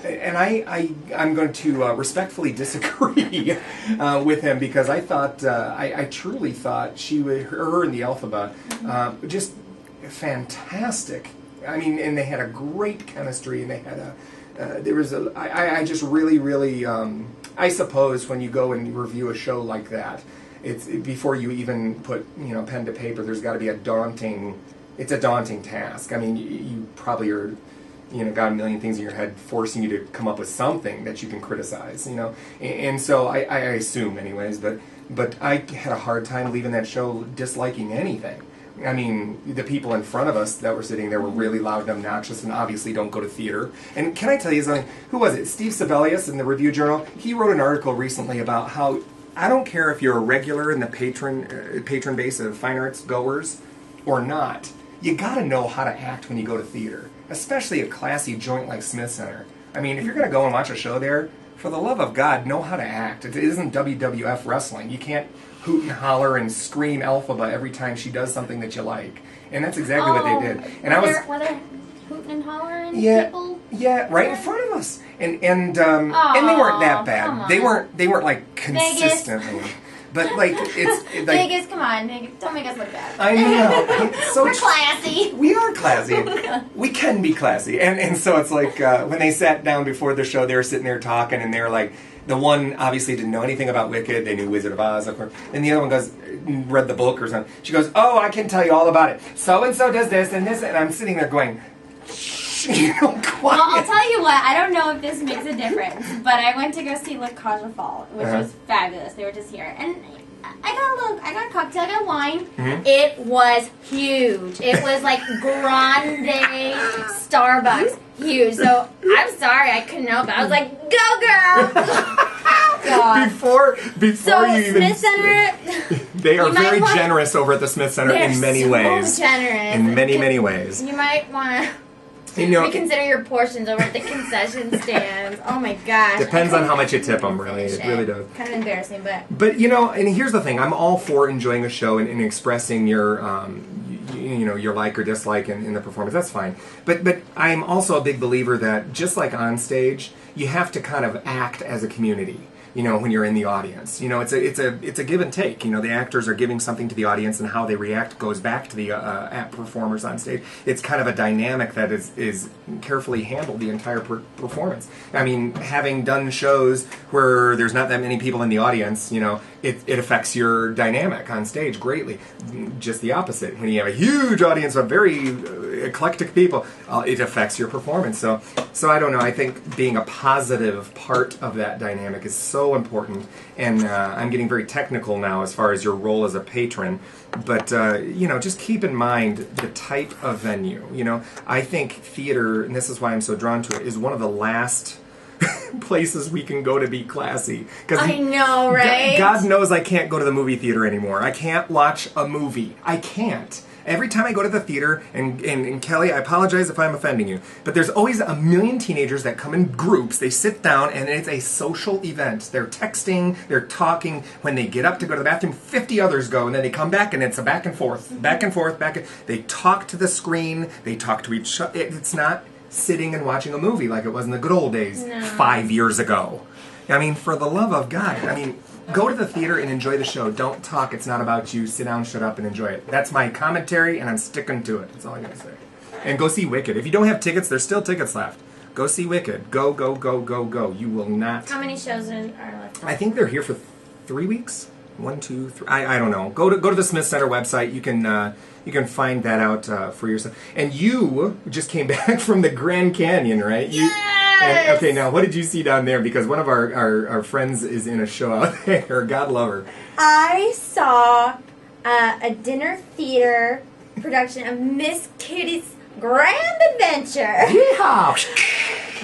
I'm going to respectfully disagree with him because I thought I truly thought her and the Elphaba just fantastic. I mean, and they had a great chemistry, and they had I just really, I suppose when you go and review a show like that, before you even put, pen to paper, there's got to be it's a daunting task. I mean, you probably are, got a million things in your head forcing you to come up with something that you can criticize, and so I assume anyways, but I had a hard time leaving that show disliking anything. I mean, the people in front of us that were sitting there were really loud and obnoxious and obviously don't go to theater. And can I tell you something? Who was it? Steve Sebelius in the Review Journal? He wrote an article recently about how I don't care if you're a regular in the patron base of fine arts goers or not. You got to know how to act when you go to theater, especially a classy joint like Smith Center. I mean, if you're going to go and watch a show there, for the love of God, know how to act. It isn't WWF wrestling. You can't hoot and holler and scream Elphaba every time she does something that you like. And that's exactly what they did. And were there hooting and hollering people? Yeah, right in front of us. And they weren't that bad. They weren't like consistently. Vegas. But like it's like, Vegas, come on, don't make us look bad. I know. So we're classy. We are classy. We can be classy. And so it's like when they sat down before the show, they were sitting there talking, and they were like, the one obviously didn't know anything about Wicked. They knew Wizard of Oz, of course. And the other one read the book or something. She goes, "Oh, I can tell you all about it. So and so does this and this." And I'm sitting there going, "Shh, quiet." Well, I'll tell you what. I don't know if this makes a difference, but I went to go see La Cage aux Folles, which was fabulous. They were just here, and I got a cocktail, I got wine. Mm-hmm. It was huge. It was like grande Starbucks. Huge. So I'm sorry I couldn't help it. I was like, "Go, girl!" God. Before so you even Smith Center, they are very generous over at the Smith Center in many ways. Generous. In many ways. You might want to reconsider your portions over at the concession stands. Oh my gosh! Depends on how much you tip them. Really, it really does. Kind of embarrassing, but. But and here's the thing: I'm all for enjoying a show and expressing your your like or dislike in the performance. That's fine. But I'm also a big believer that just like on stage, you have to kind of act as a community. When you're in the audience, it's a give and take. The actors are giving something to the audience, and how they react goes back to the performers on stage. It's kind of a dynamic that is carefully handled the entire performance. I mean, having done shows where there's not that many people in the audience, it affects your dynamic on stage greatly. Just the opposite. When you have a huge audience of very eclectic people, it affects your performance. So I don't know. I think being a positive part of that dynamic is so important. And I'm getting very technical now as far as your role as a patron. But, just keep in mind the type of venue. I think theater, and this is why I'm so drawn to it, is one of the last places we can go to be classy. I know, right? God knows I can't go to the movie theater anymore. I can't watch a movie. I can't. Every time I go to the theater, and Kelly, I apologize if I'm offending you, but there's always a million teenagers that come in groups. They sit down, and it's a social event. They're texting, they're talking. When they get up to go to the bathroom, 50 others go, and then they come back, and it's a back and forth. They talk to the screen. They talk to each other. It's not sitting and watching a movie like it was in the good old days 5 years ago. I mean, for the love of God, go to the theater and enjoy the show. Don't talk. It's not about you. Sit down, shut up, and enjoy it. That's my commentary, and I'm sticking to it. That's all I got to say. And go see Wicked. If you don't have tickets, there's still tickets left. Go see Wicked. Go, go, go, go, go. You will not. How many shows are left? I think they're here for 3 weeks. 1, 2, 3. I don't know. Go to the Smith Center website. You can find that out for yourself. And you just came back from the Grand Canyon, right? Yes! Okay, now what did you see down there? Because one of our friends is in a show out there. God love her. I saw a dinner theater production of Miss Kitty's Grand Adventure.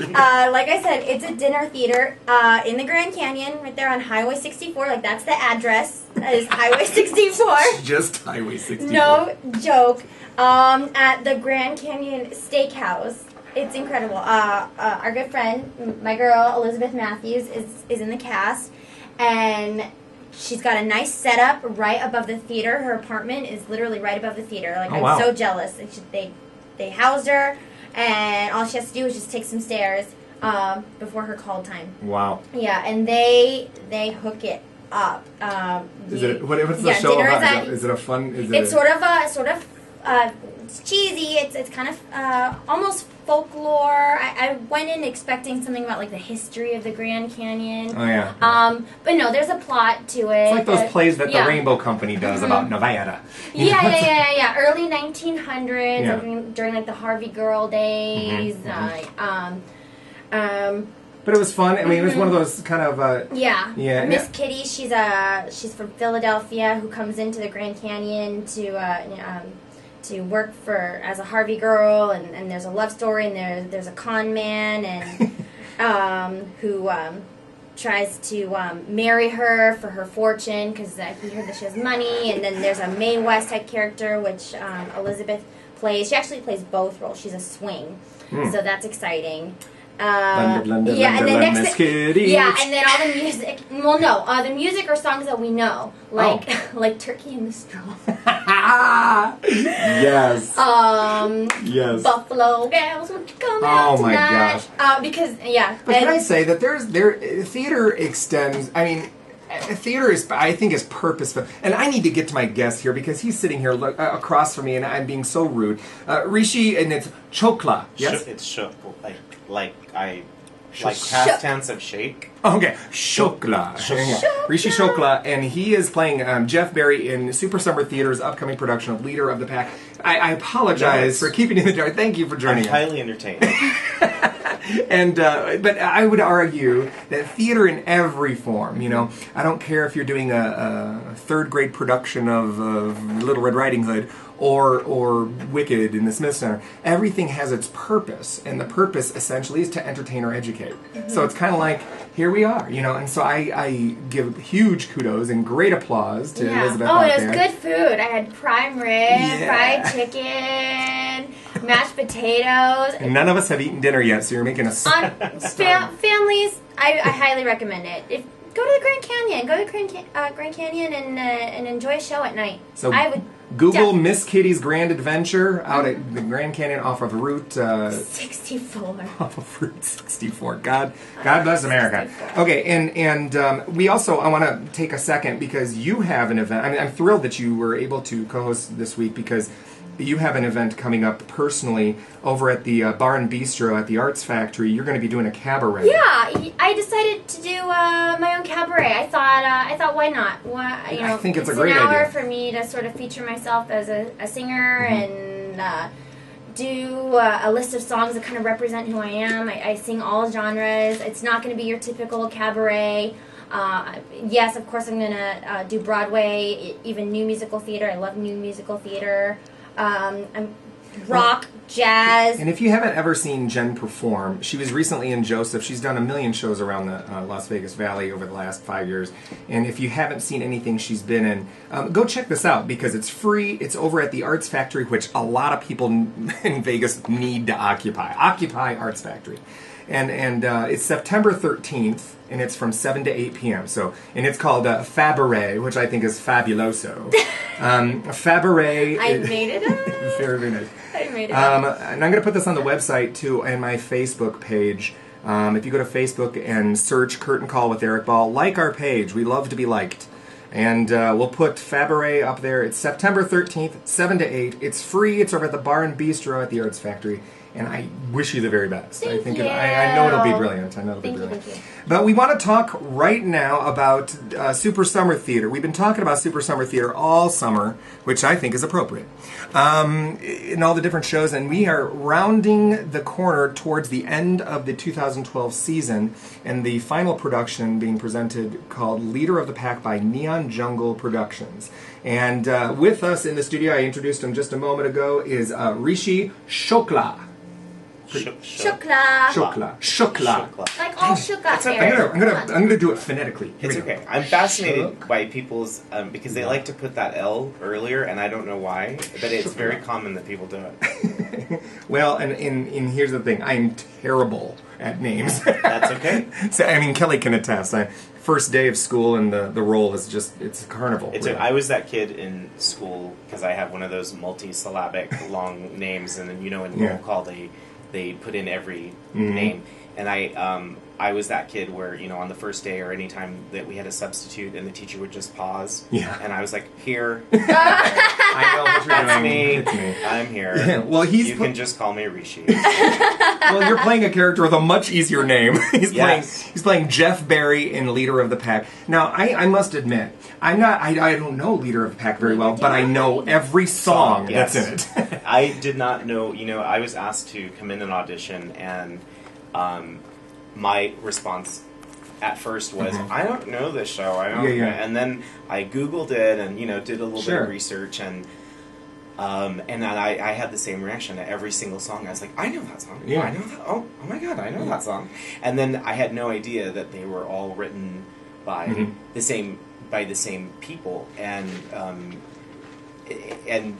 Like I said, it's a dinner theater in the Grand Canyon, right there on Highway 64. Like, that's the address. Is Highway 64. Just Highway 64. No joke. At the Grand Canyon Steakhouse. It's incredible. Our good friend, my girl, Elizabeth Matthews, is in the cast. And she's got a nice setup right above the theater. Her apartment is literally right above the theater. Like, oh, wow. I'm so jealous. They housed her, and all she has to do is just take some stairs before her call time. Wow. Yeah, and they hook it up. What's the show about? Is it a fun? It's sort of it's cheesy. It's kind of almost folklore. I went in expecting something about like the history of the Grand Canyon. Oh yeah. But no, there's a plot to it. It's like those plays that the Rainbow Company does about Nevada. Yeah. Early 1900s, during like the Harvey Girl days. But it was fun. I mean, it was one of those kind of yeah. Miss Kitty, she's from Philadelphia, who comes into the Grand Canyon to work as a Harvey Girl, and there's a love story, and there's a con man, and who tries to marry her for her fortune because he heard that she has money, and then there's a Mae West type character which Elizabeth plays. She actually plays both roles. She's a swing, so that's exciting. And then all the music. Well, no, the music are songs that we know, like "Turkey in the Straw." Yes. Yes. Buffalo Gals, won't you come Oh out my tonight? gosh. Because But can I say that theater extends. I mean, theater I think is purposeful, and I need to get to my guest here because he's sitting here across from me, and I'm being so rude. Rishi, and it's chokla. Yes, it's like past tense of shake. Okay, Shokla. Rishi Shokla, and he is playing Jeff Berry in Super Summer Theater's upcoming production of Leader of the Pack. I apologize for keeping you in the dark. Thank you for joining us. Highly entertaining. And but I would argue that theater in every form, I don't care if you're doing a third grade production of Little Red Riding Hood or Wicked in the Smith Center, everything has its purpose, and the purpose essentially is to entertain or educate. So it's kind of like, here we are, and so I give huge kudos and great applause to Elizabeth out it was there. good food. I had prime rib, fried chicken, mashed potatoes. And none of us have eaten dinner yet, so you're making us families, I highly recommend it. Go to the Grand Canyon. Go to Grand Canyon and enjoy a show at night. So I would Google Miss Kitty's Grand Adventure out at the Grand Canyon off of Route 64. Off of Route 64. God bless America. 64. Okay, and we also, I want to take a second because you have an event. I mean, I'm thrilled that you were able to co-host this week because you have an event coming up personally over at the Bar and Bistro at the Arts Factory. You're going to be doing a cabaret. Yeah, I decided to do my own cabaret. I thought, why not? I think it's a great idea. It's an hour for me to sort of feature myself as a singer and do a list of songs that kind of represent who I am. I sing all genres. It's not going to be your typical cabaret. Yes, of course, I'm going to do Broadway, even new musical theater. I love new musical theater. Rock, jazz. And if you haven't ever seen Jen perform, she was recently in Joseph. She's done 1 million shows around the Las Vegas Valley over the last 5 years. And if you haven't seen anything she's been in, go check this out because it's free. It's over at the Arts Factory, which a lot of people in Vegas need to occupy. Occupy Arts Factory. And it's September 13th, and it's from 7 to 8 p.m. And it's called Fabaret, which I think is fabuloso. Fabaret. I made it up. Very, very nice. I made it up. And I'm going to put this on the website, too, and my Facebook page. If you go to Facebook and search Curtain Call with Erik Ball, like our page. We love to be liked. And we'll put Faberé up there. It's September 13th, 7 to 8. It's free. It's over at the Bar and Bistro at the Arts Factory. And I wish you the very best. Thank you. I know it'll be brilliant. I know it'll be brilliant. Thank you. But we want to talk right now about Super Summer Theater. We've been talking about Super Summer Theater all summer, which I think is appropriate, in all the different shows. And we are rounding the corner towards the end of the 2012 season, and the final production being presented called Leader of the Pack by Neon Jungle Productions. And with us in the studio, I introduced him just a moment ago, is Rishi Shokla. Shokla. Like all Shukla. I'm gonna do it phonetically. It's okay. I'm fascinated by people's because they like to put that L earlier, and I don't know why, but it's very common that people do it. Well, and here's the thing: I'm terrible at names. That's okay. So I mean, Kelly can attest. First day of school, and the role is it's a carnival. Really. I was that kid in school because I have one of those multi-syllabic long names, and then in roll call they put in every name, and I was that kid where on the first day or any time that we had a substitute and the teacher would just pause, and I was like, here, I know what you're doing. Me. It's me. I'm here. Yeah. Well, you can just call me Rishi. Well, you're playing a character with a much easier name. He's playing Jeff Barry in Leader of the Pack. Now, I must admit, I don't know Leader of the Pack very well, but I know every song that's in it. I did not know. I was asked to come in and audition, and my response at first was, I don't know this show. I don't. And then I Googled it and did a little bit of research, and then I had the same reaction to every single song. I was like, I know that song. Yeah. I know that. Oh my God, I know that song. And then I had no idea that they were all written by the same people. And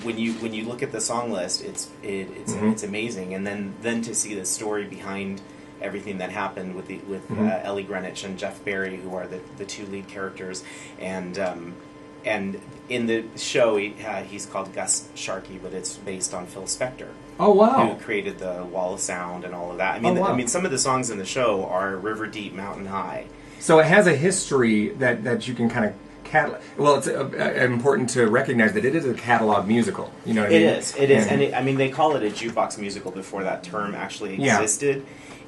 when you look at the song list, it's amazing. And then to see the story behind everything that happened with Ellie Greenwich and Jeff Barry, who are the two lead characters, and in the show he's called Gus Sharkey, but it's based on Phil Spector. Oh wow! Who created the Wall of Sound and all of that? I mean, some of the songs in the show are river deep, mountain high. So it has a history that you can kind of catalog. Well, it's important to recognize that it is a catalog musical. You know what I mean? It is, and they call it a jukebox musical before that term actually existed.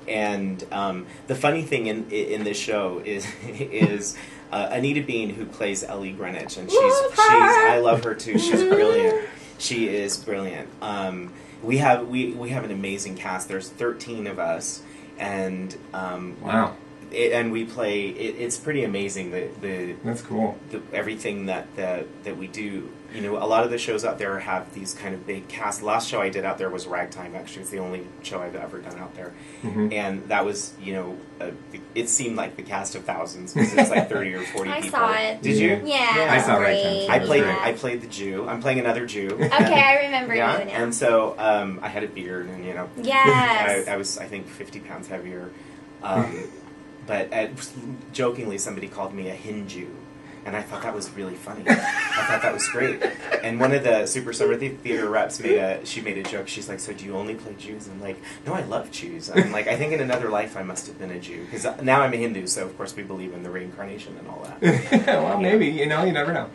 And the funny thing in this show is Anita Bean, who plays Ellie Greenwich, and I love her too. She's brilliant. She is brilliant. We have an amazing cast. There's 13 of us, and wow. And we play. It's pretty amazing. That's cool. Everything that we do. A lot of the shows out there have these kind of big casts. The last show I did out there was Ragtime. Actually, it's the only show I've ever done out there, and that was it seemed like the cast of thousands because it's like 30 or 40 people. I saw it. Did you? Yeah. I saw Ragtime. I played the Jew. I'm playing another Jew. Okay, I remember you now. And so I had a beard, and yes. I was, I think, 50 pounds heavier. But jokingly, somebody called me a Hindu, and I thought that was really funny. I thought that was great. And one of the Super Summer Theater reps made a joke. She's like, "So do you only play Jews?" I'm like, "No, I love Jews." I'm like, I think in another life I must have been a Jew, because now I'm a Hindu. So of course we believe in the reincarnation and all that. Well, maybe you never know.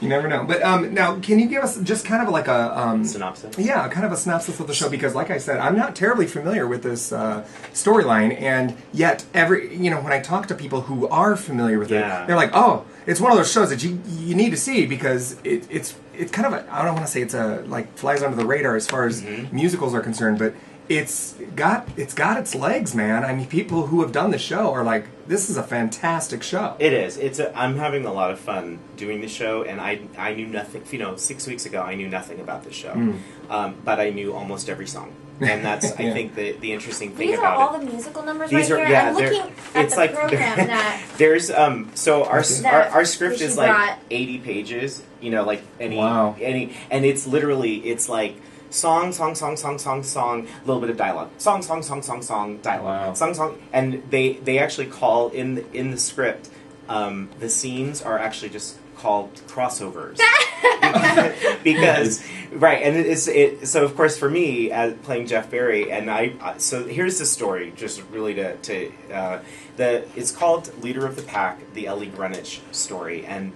You never know. But now, can you give us just kind of like a synopsis? Yeah, kind of a synopsis of the show, because, like I said, I'm not terribly familiar with this storyline, and yet when I talk to people who are familiar with it, they're like, "Oh, it's one of those shows that you need to see because it's kind of I don't want to say it's like flies under the radar as far as musicals are concerned, but it's got its legs, man. I mean, people who have done the show are like, this is a fantastic show. It is. I'm having a lot of fun doing the show, and I knew nothing. 6 weeks ago, I knew nothing about the show, but I knew almost every song. And that's, I think, the interesting thing about it. These are all the musical numbers right here. I'm looking at the program that... There's, so our script is like 80 pages, like any, and it's literally, it's like, song, song, song, song, song, song, a little bit of dialogue. Song, song, song, song, song, dialogue. Wow. Song, song. And they actually call, in the script, the scenes are actually just called crossovers. because right, and so of course for me, as playing Jeff Barry, and so here's the story, just really it's called Leader of the Pack, the Ellie Greenwich story, and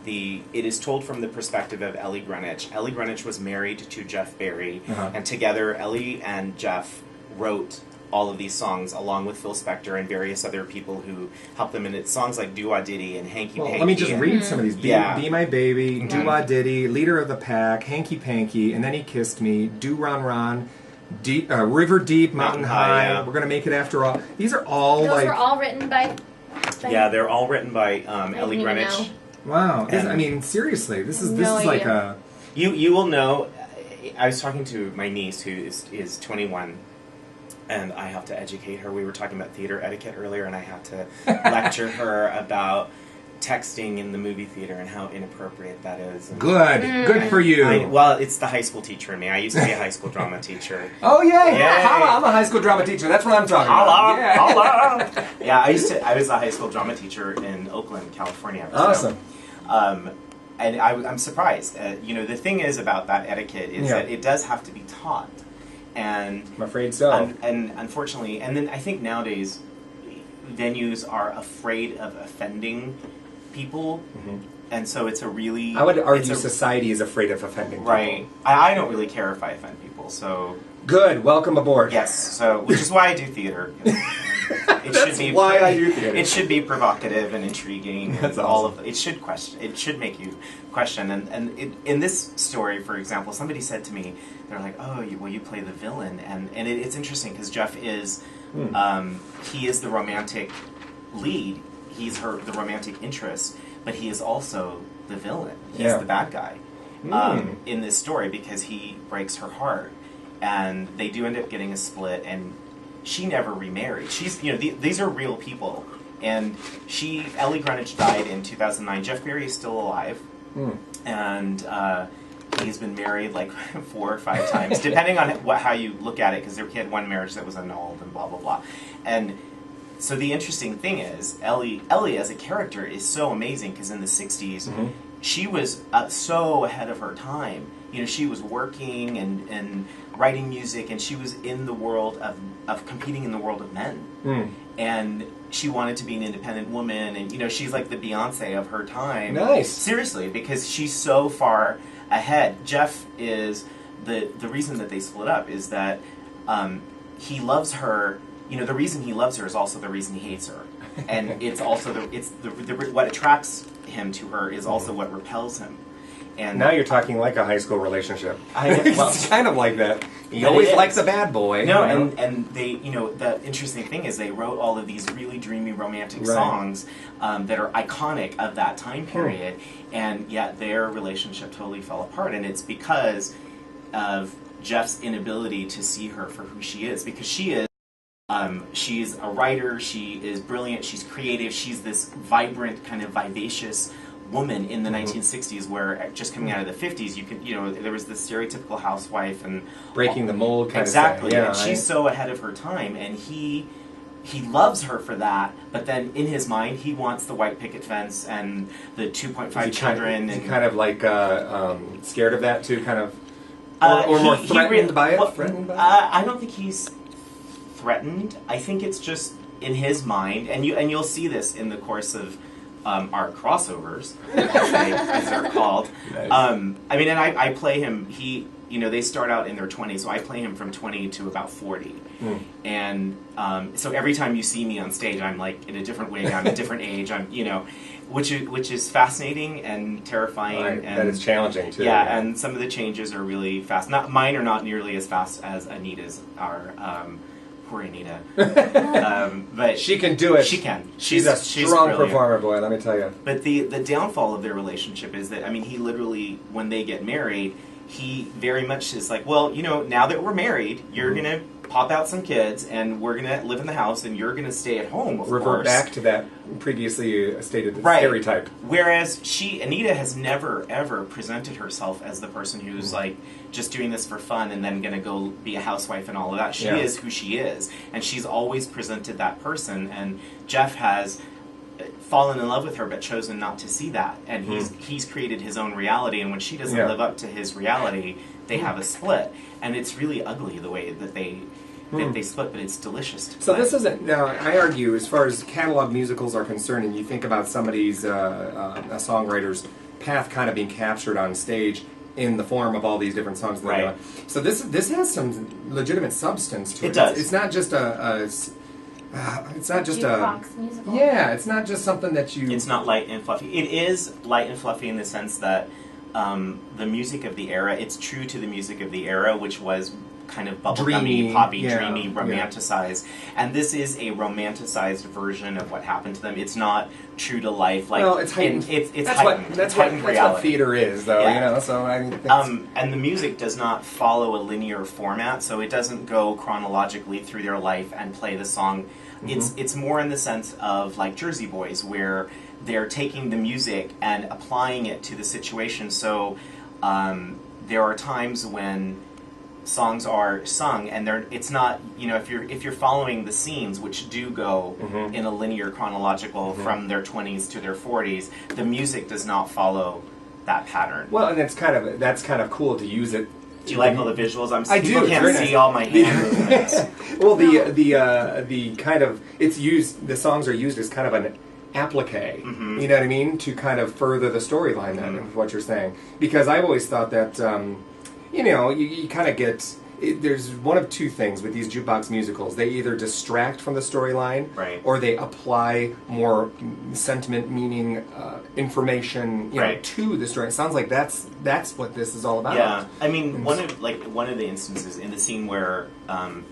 it is told from the perspective of Ellie Greenwich. Ellie Greenwich was married to Jeff Barry, and together Ellie and Jeff wrote all of these songs along with Phil Spector and various other people who helped them. And it's songs like Do Wah Diddy and Hanky Panky. Let me just read some of these. Be My Baby, Do Wah Diddy, Leader of the Pack, Hanky Panky, And Then He Kissed Me, Do Ron Ron, River Deep, Mountain High, We're Gonna Make It After All. These are all Those were all written by yeah, they're all written by Ellie Greenwich. Wow. I mean, seriously, this is like a... You will know... I was talking to my niece who is 21, and I have to educate her. We were talking about theater etiquette earlier, and I have to lecture her about texting in the movie theater and how inappropriate that is. And Good for you. Well, it's the high school teacher in me. I used to be a high school drama teacher. Oh yeah. Holla, I'm a high school drama teacher. That's what I'm talking about. Holla. Yeah, I was a high school drama teacher in Oakland, California. Awesome. And I'm surprised. The thing is about that etiquette is that it does have to be taught. And I'm afraid so. And unfortunately, and then I think nowadays venues are afraid of offending people, and so it's a really... I would argue society is afraid of offending people. Right. I don't really care if I offend people, so... Good. Welcome aboard. Yes. So, which is why I do theater. Why I do theater. It should be provocative and intriguing. That's and awesome. all of it should question. It should make you question. In this story, for example, somebody said to me, they're like, "Oh, you play the villain," and it's interesting because Jeff is, he is the romantic lead. He's the romantic interest, but he is also the villain. He's the bad guy in this story because he breaks her heart. And they do end up getting a split, and she never remarried. She's, these are real people. And Ellie Greenwich died in 2009. Jeff Barry is still alive. And he's been married like 4 or 5 times, depending on how you look at it, because he had one marriage that was annulled and blah, blah, blah. And so the interesting thing is, Ellie as a character is so amazing, because in the 60s, she was so ahead of her time. She was working and writing music, and she was in the world of competing in the world of men. And she wanted to be an independent woman, and she's like the Beyonce of her time. Nice. Seriously, because she's so far ahead. Jeff is the reason that they split up is that he loves her. The reason he loves her is also the reason he hates her, and it's also what attracts him to her is also what repels him. And now you're talking like a high school relationship. Well, it's kind of like that. He always likes a bad boy. No, and they, the interesting thing is they wrote all of these really dreamy romantic songs that are iconic of that time period, and yet their relationship totally fell apart, and it's because of Jeff's inability to see her for who she is, because she's a writer, she is brilliant, she's creative, she's this vibrant, kind of vivacious woman in the 1960s, where just coming out of the 50s, there was this stereotypical housewife and breaking the mold kind of thing. Yeah, and she's so ahead of her time, and he loves her for that, but then in his mind he wants the white picket fence and the 2.5 children. Is he kind of like scared of that too, kind of, or more threatened by it? I don't think he's threatened. I think it's just in his mind, and you'll see this in the course of our crossovers, as they're called. Nice. And I play him. They start out in their 20s, so I play him from 20 to about 40. And so every time you see me on stage, I'm like in a different wig, I'm a different age, which is fascinating and terrifying. Right. And that is challenging too. Yeah, and some of the changes are really fast. Mine are not nearly as fast as Anita's are. Poor Anita. But she can do it. She can. She's a strong performer, boy, let me tell you. But the downfall of their relationship is that, he literally, when they get married, he very much is like, well, now that we're married, you're going to pop out some kids, and we're going to live in the house, and you're going to stay at home, of course. Revert back to that previously stated stereotype. Whereas Anita has never, ever presented herself as the person who's like just doing this for fun and then going to go be a housewife and all of that. She is who she is, and she's always presented that person, and Jeff has fallen in love with her but chosen not to see that, and he's created his own reality, and when she doesn't live up to his reality, they have a split, and it's really ugly the way that they split, but it's delicious to play. So this isn't, now I argue, as far as catalog musicals are concerned, and you think about some of these songwriters, path kind of being captured on stage in the form of all these different songs. Right. So this has some legitimate substance to it. It does. It's not just it's not just Jukebox musical. Yeah, it's not just something that you. It's not light and fluffy. It is light and fluffy in the sense that the music of the era. It's true to the music of the era, which was kind of bubblegummy, poppy, dreamy, romanticized. And this is a romanticized version of what happened to them. It's not true to life. Like, well, it's heightened. It's heightened. That's what theater is, though. Yeah. You know, so I mean. And the music does not follow a linear format, so it doesn't go chronologically through their life and play the song. It's more in the sense of like Jersey Boys, where they're taking the music and applying it to the situation. So there are times when songs are sung and it's not, you know, if you're following the scenes, which do go in a linear chronological from their 20s to their 40s, the music does not follow that pattern. Well, and that's kind of cool to use it. Do you like all the visuals? I do. People can't see all my hand movements. Well, the kind of it's used. The songs are used as kind of an applique. You know what I mean? To kind of further the storyline. Then of what you're saying, because I've always thought that you know you kind of get. There's one of two things with these jukebox musicals. They either distract from the storyline, or they apply more sentiment, meaning, information, you know, to the story. It sounds like that's what this is all about. Yeah, I mean, one of the instances in the scene where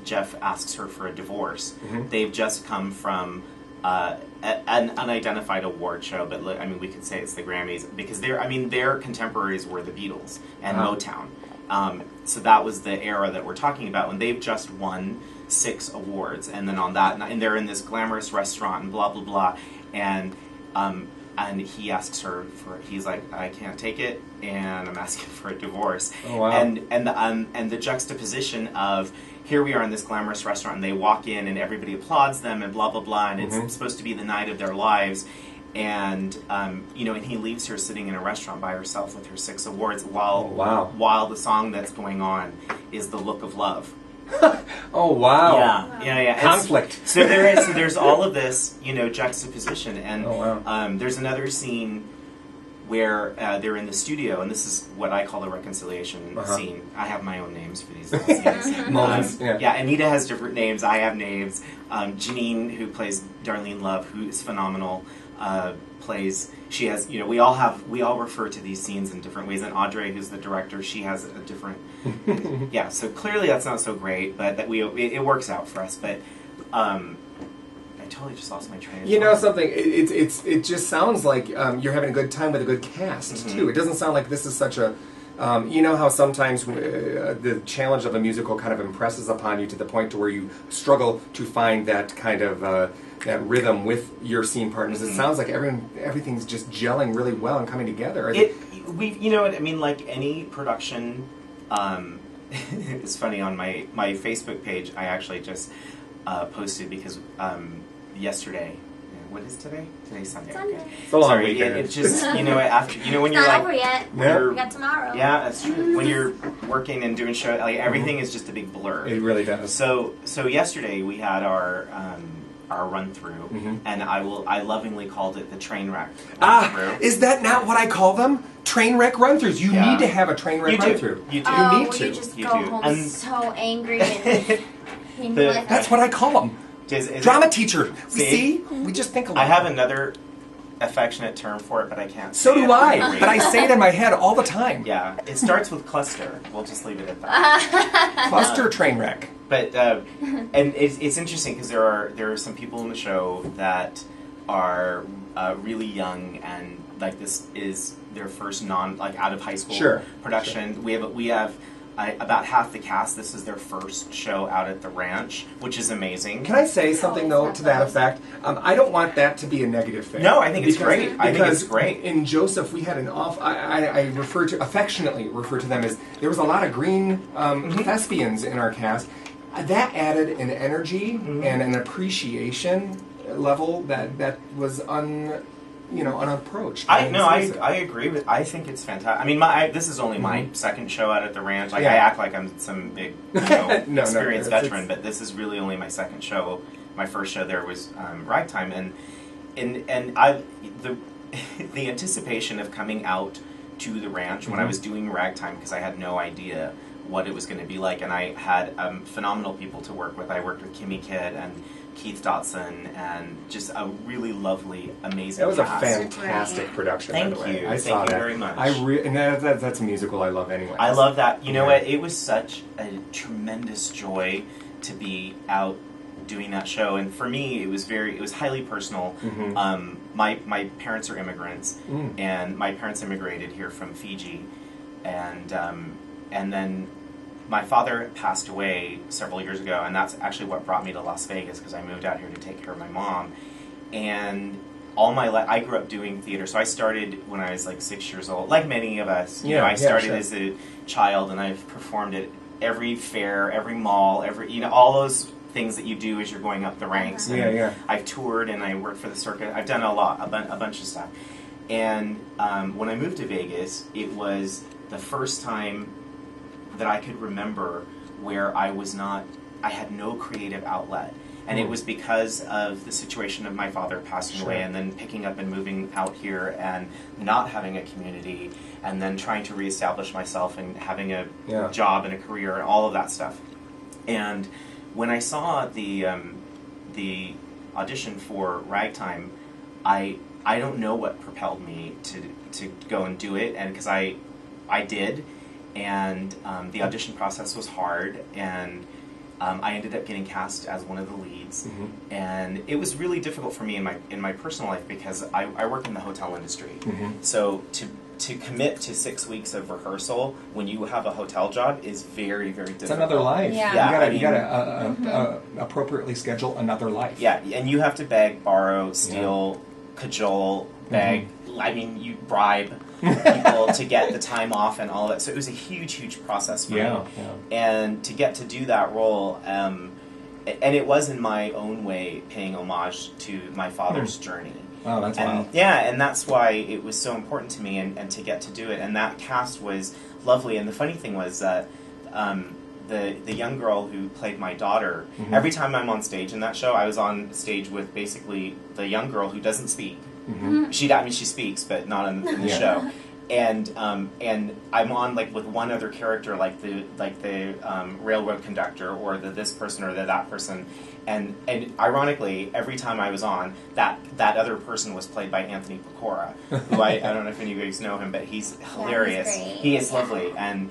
Jeff asks her for a divorce, they've just come from an unidentified award show, but I mean, we could say it's the Grammys because their contemporaries were the Beatles and Motown. So that was the era that we're talking about, and they've just won 6 awards, and then on that, and they're in this glamorous restaurant, and blah blah blah, and he asks her he's like, I can't take it, and I'm asking for a divorce. Oh, wow. And the juxtaposition of here we are in this glamorous restaurant, and they walk in, and everybody applauds them, and blah blah blah, and it's supposed to be the night of their lives. And you know, and he leaves her sitting in a restaurant by herself with her 6 awards, while the song that's going on is "The Look of Love." Oh wow! Yeah. Conflict. So there's all of this, you know, juxtaposition, and there's another scene where they're in the studio, and this is what I call the reconciliation scene. I have my own names for these scenes. Moments. Yeah, Anita has different names. I have names. Janine, who plays Darlene Love, who is phenomenal. Plays. She has, you know, we all refer to these scenes in different ways. And Audrey, who's the director, she has a different. Yeah, so clearly that's not so great, but that it works out for us. But I totally just lost my train of thought. You know something? It just sounds like you're having a good time with a good cast too. It doesn't sound like this is such a. You know how sometimes the challenge of a musical kind of impresses upon you to the point to where you struggle to find that kind of that rhythm with your scene partners. It sounds like everything's just gelling really well and coming together. You know what I mean? Like any production, it's funny on my Facebook page. I actually just posted because yesterday. What is today? Today's Sunday. Sunday. Okay. It's a long Sorry, weekend. it's just, you know, after, you know, when It's you're not like, over yet. Yeah. We got tomorrow. Yeah, that's true. When you're working and doing show, like everything is just a big blur. It really does. So yesterday we had our run through, and I lovingly called it the train wreck run through. Is that not what I call them? Train wreck run throughs. You need to have a train wreck run through. You do. Oh, You need to. You just You go do. home And so angry and That's what I call them. Drama teacher. See? We just think a lot. I have another affectionate term for it, but I can't. So say do it. I. But I say it in my head all the time. Yeah, it starts with cluster. We'll just leave it at that. Cluster train wreck. But and it's interesting because there are some people in the show that are really young, and like this is their first out of high school production. Sure. We have about half the cast. This is their first show out at the ranch, which is amazing. Can I say something though to that effect? I don't want that to be a negative thing. No, I think it's great. I think it's great. In Joseph, we had I affectionately refer to them as there was a lot of green thespians in our cast. That added an energy and an appreciation level that was unapproached. I agree with. I think it's fantastic. I mean, this is only my second show out at the ranch. Like I act like I'm some big, experienced veteran, but this is really only my second show. My first show there was Ragtime, and the anticipation of coming out to the ranch when I was doing ragtime, because I had no idea what it was going to be like, and I had phenomenal people to work with. I worked with Kimmy Kidd and Keith Dotson, and just a really lovely, amazing That was cast. a fantastic production, by the way. Thank you. I saw Thank you that. very much. And that's a musical I love anyway. I love that. You know what? It was such a tremendous joy to be out doing that show, and for me, it was highly personal. My parents are immigrants, and my parents immigrated here from Fiji, and then my father passed away several years ago, and that's actually what brought me to Las Vegas, because I moved out here to take care of my mom. And all my life, I grew up doing theater, so I started when I was like 6 years old, like many of us. I started as a child, and I've performed at every fair, every mall, all those things that you do as you're going up the ranks. And I've toured, and I worked for the circuit. I've done a bunch of stuff. And when I moved to Vegas, it was the first time that I could remember where I had no creative outlet. And it was because of the situation of my father passing away, and then picking up and moving out here and not having a community, and then trying to reestablish myself and having a job and a career and all of that stuff. And when I saw the audition for Ragtime, I don't know what propelled me to go and do it, and because I did. And the audition process was hard, and I ended up getting cast as one of the leads. And it was really difficult for me in my personal life, because I work in the hotel industry. So to commit to 6 weeks of rehearsal when you have a hotel job is very, very difficult. It's another life. Yeah. You gotta appropriately schedule another life. Yeah, and you have to beg, borrow, steal, cajole, beg. I mean, you bribe people to get the time off and all that. So it was a huge, huge process for me. And to get to do that role, and it was in my own way paying homage to my father's journey. Oh, that's wild. Yeah, and that's why it was so important to me, and to get to do it. And that cast was lovely. And the funny thing was that the young girl who played my daughter, every time I'm on stage in that show, I was on stage with basically the young girl who doesn't speak. She speaks, but not in the show. And I'm on like with one other character, like the railroad conductor, or the this person or the that person. And ironically, every time I was on, that other person was played by Anthony Pecora, who I don't know if any of you guys know him, but he's hilarious. He is lovely, and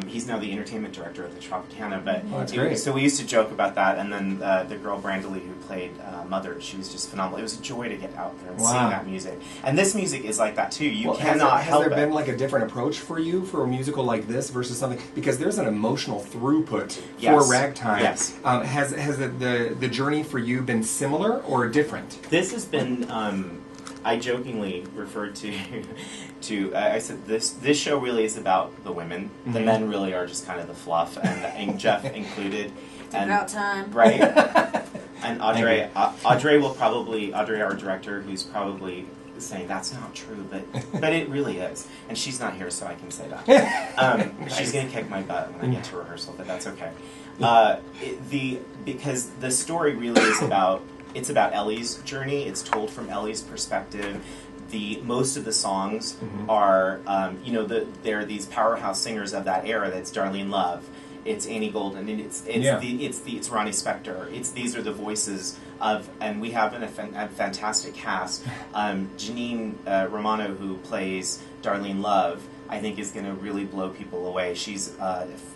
he's now the entertainment director at the Tropicana. But that's great. So we used to joke about that. And then the girl Brandalee, who played Mother, she was just phenomenal. It was a joy to get out there and sing that music. And this music is like that too. You cannot help it. Has there been like a different approach for you for a musical like this versus something? Because there's an emotional throughput for Ragtime. Yes. Has the journey for you been similar or different? This has been. I jokingly referred to I said this show really is about the women. The men really are just kind of the fluff, and Jeff included. And about time, right? And Audrey will probably, our director, who's probably saying that's not true, but it really is. And she's not here, so I can say that. She's gonna kick my butt when I get to rehearsal, but that's okay. Because the story really is about. It's about Ellie's journey. It's told from Ellie's perspective. Most of the songs are, they're these powerhouse singers of that era. That's Darlene Love, it's Annie Golden, and it's Ronnie Spector. These are the voices of, and we have a fantastic cast. Janine Romano, who plays Darlene Love, I think is going to really blow people away. She's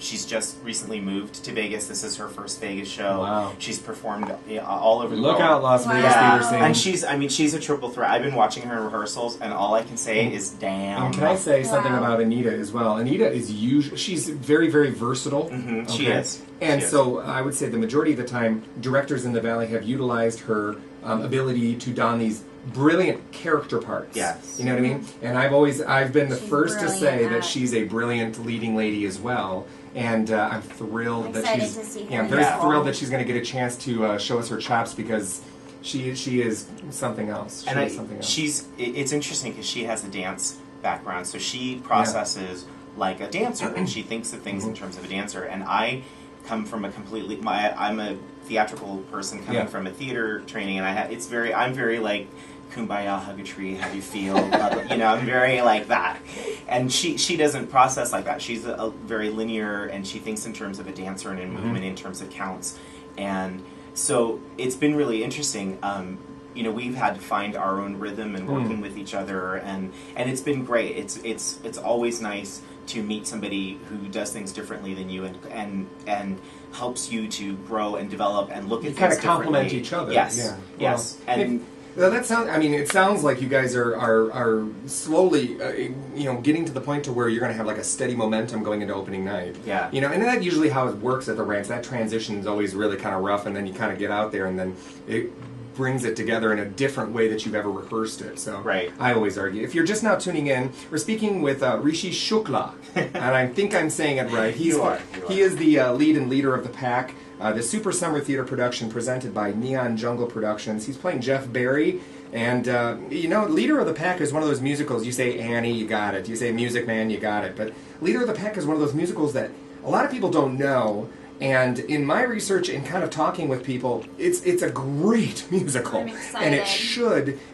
just recently moved to Vegas. This is her first Vegas show. Wow. She's performed all over the world. Look out, Las Vegas theater scene. And she's a triple threat. I've been watching her in rehearsals, and all I can say is damn. And can I say something about Anita as well? Anita is she's very, very versatile. She is. And so I would say the majority of the time, directors in the Valley have utilized her ability to don these brilliant character parts. Yes. You know what I mean? And I've been the first to say that she's a brilliant leading lady as well. And I'm thrilled that she's I'm very thrilled that she's going to get a chance to show us her chops, because she is something else. It's interesting because she has a dance background, so she processes like a dancer, and she thinks of things in terms of a dancer. And I come from I'm a theatrical person coming from a theater training, and I'm very like kumbaya, hug a tree, how do you feel? You know, I'm very like that. And she doesn't process like that. She's a very linear, and she thinks in terms of a dancer and in movement in terms of counts. And so it's been really interesting. You know, we've had to find our own rhythm and working with each other, and it's been great. It's always nice to meet somebody who does things differently than you, and helps you to grow and develop and look at things kind of differently. complement each other. Yes, Yeah. yes, Well, and. Well, that sounds. I mean, it sounds like you guys are slowly, you know, getting to the point to where you're going to have like a steady momentum going into opening night. Yeah. You know, and that's usually how it works at the ranch. That transition is always really kind of rough, and then you kind of get out there, and then it brings it together in a different way that you've ever rehearsed it. So right. I always argue. If you're just now tuning in, we're speaking with Rishi Shukla, and I think I'm saying it right. He is the lead and leader of the pack. The Super Summer Theater production presented by Neon Jungle Productions. He's playing Jeff Barry, and you know, Leader of the Pack is one of those musicals. You say Annie, you got it. You say Music Man, you got it. But Leader of the Pack is one of those musicals that a lot of people don't know. And in my research and kind of talking with people, it's a great musical, I'm excited. and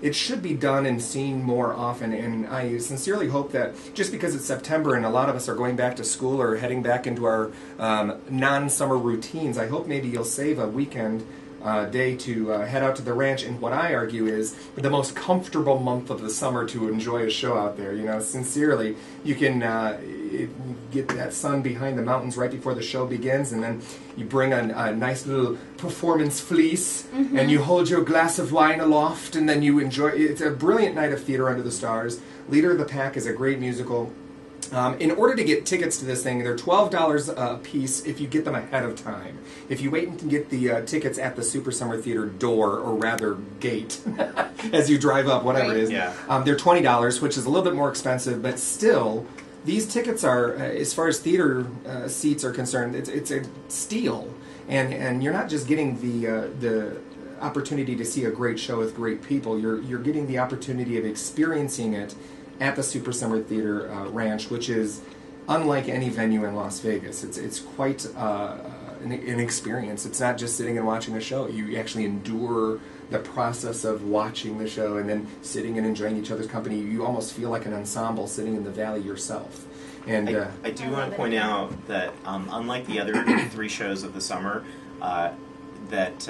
it should be done and seen more often. And I sincerely hope that just because it's September and a lot of us are going back to school or heading back into our non-summer routines, I hope maybe you'll save a weekend day to head out to the ranch in what I argue is the most comfortable month of the summer to enjoy a show out there. You know, sincerely, you can get that sun behind the mountains right before the show begins, and then you bring a nice little performance fleece, and you hold your glass of wine aloft, and then you enjoy. It's a brilliant night of theater under the stars. Leader of the Pack is a great musical. In order to get tickets to this thing, they're $12 a piece if you get them ahead of time. If you wait and can get the tickets at the Super Summer Theater door, or rather gate, as you drive up, whatever it is, they're $20, which is a little bit more expensive, but still, these tickets are, as far as theater seats are concerned, it's a steal. And you're not just getting the opportunity to see a great show with great people, you're getting the opportunity of experiencing it at the Super Summer Theater Ranch, which is unlike any venue in Las Vegas. It's quite an experience. It's not just sitting and watching a show. You actually endure the process of watching the show and then sitting and enjoying each other's company. You almost feel like an ensemble sitting in the valley yourself. And I do want to point out that unlike the other 3 shows of the summer, that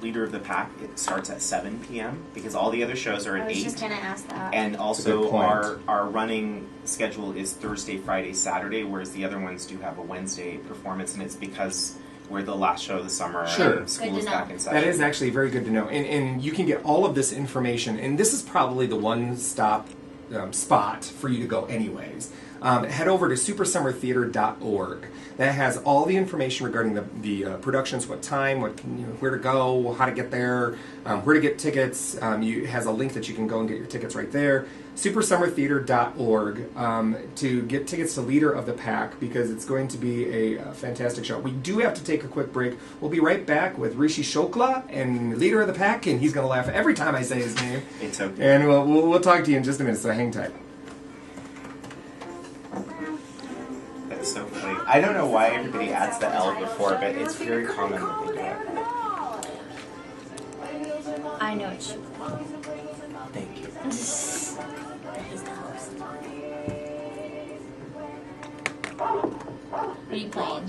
Leader of the Pack, it starts at 7 p.m. because all the other shows are at 8. I was just going to ask that. And also our running schedule is Thursday, Friday, Saturday, whereas the other ones do have a Wednesday performance, and it's because we're the last show of the summer and school is back in session. That is actually very good to know. And you can get all of this information, and this is probably the one-stop spot for you to go anyways. Head over to supersummertheater.org. That has all the information regarding the productions, what time, where to go, how to get there, where to get tickets. It has a link that you can go and get your tickets right there. Supersummertheater.org to get tickets to Leader of the Pack, because it's going to be a fantastic show. We do have to take a quick break. We'll be right back with Rishi Shukla and Leader of the Pack, and he's going to laugh every time I say his name. It's okay. And we'll talk to you in just a minute, so hang tight. That's so funny. I don't know why everybody adds the L before, but it's very common that they do it. I know it's you. Thank you. He's the host. What are you playing?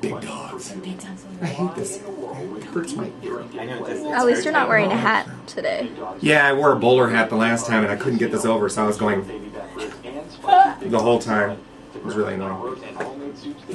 Big dogs. Big dogs. I hate this. It hurts my ear. I know this. At least you're not wearing a hat today. Yeah, I wore a bowler hat the last time, and I couldn't get this over, so I was going the whole time. It was really annoying.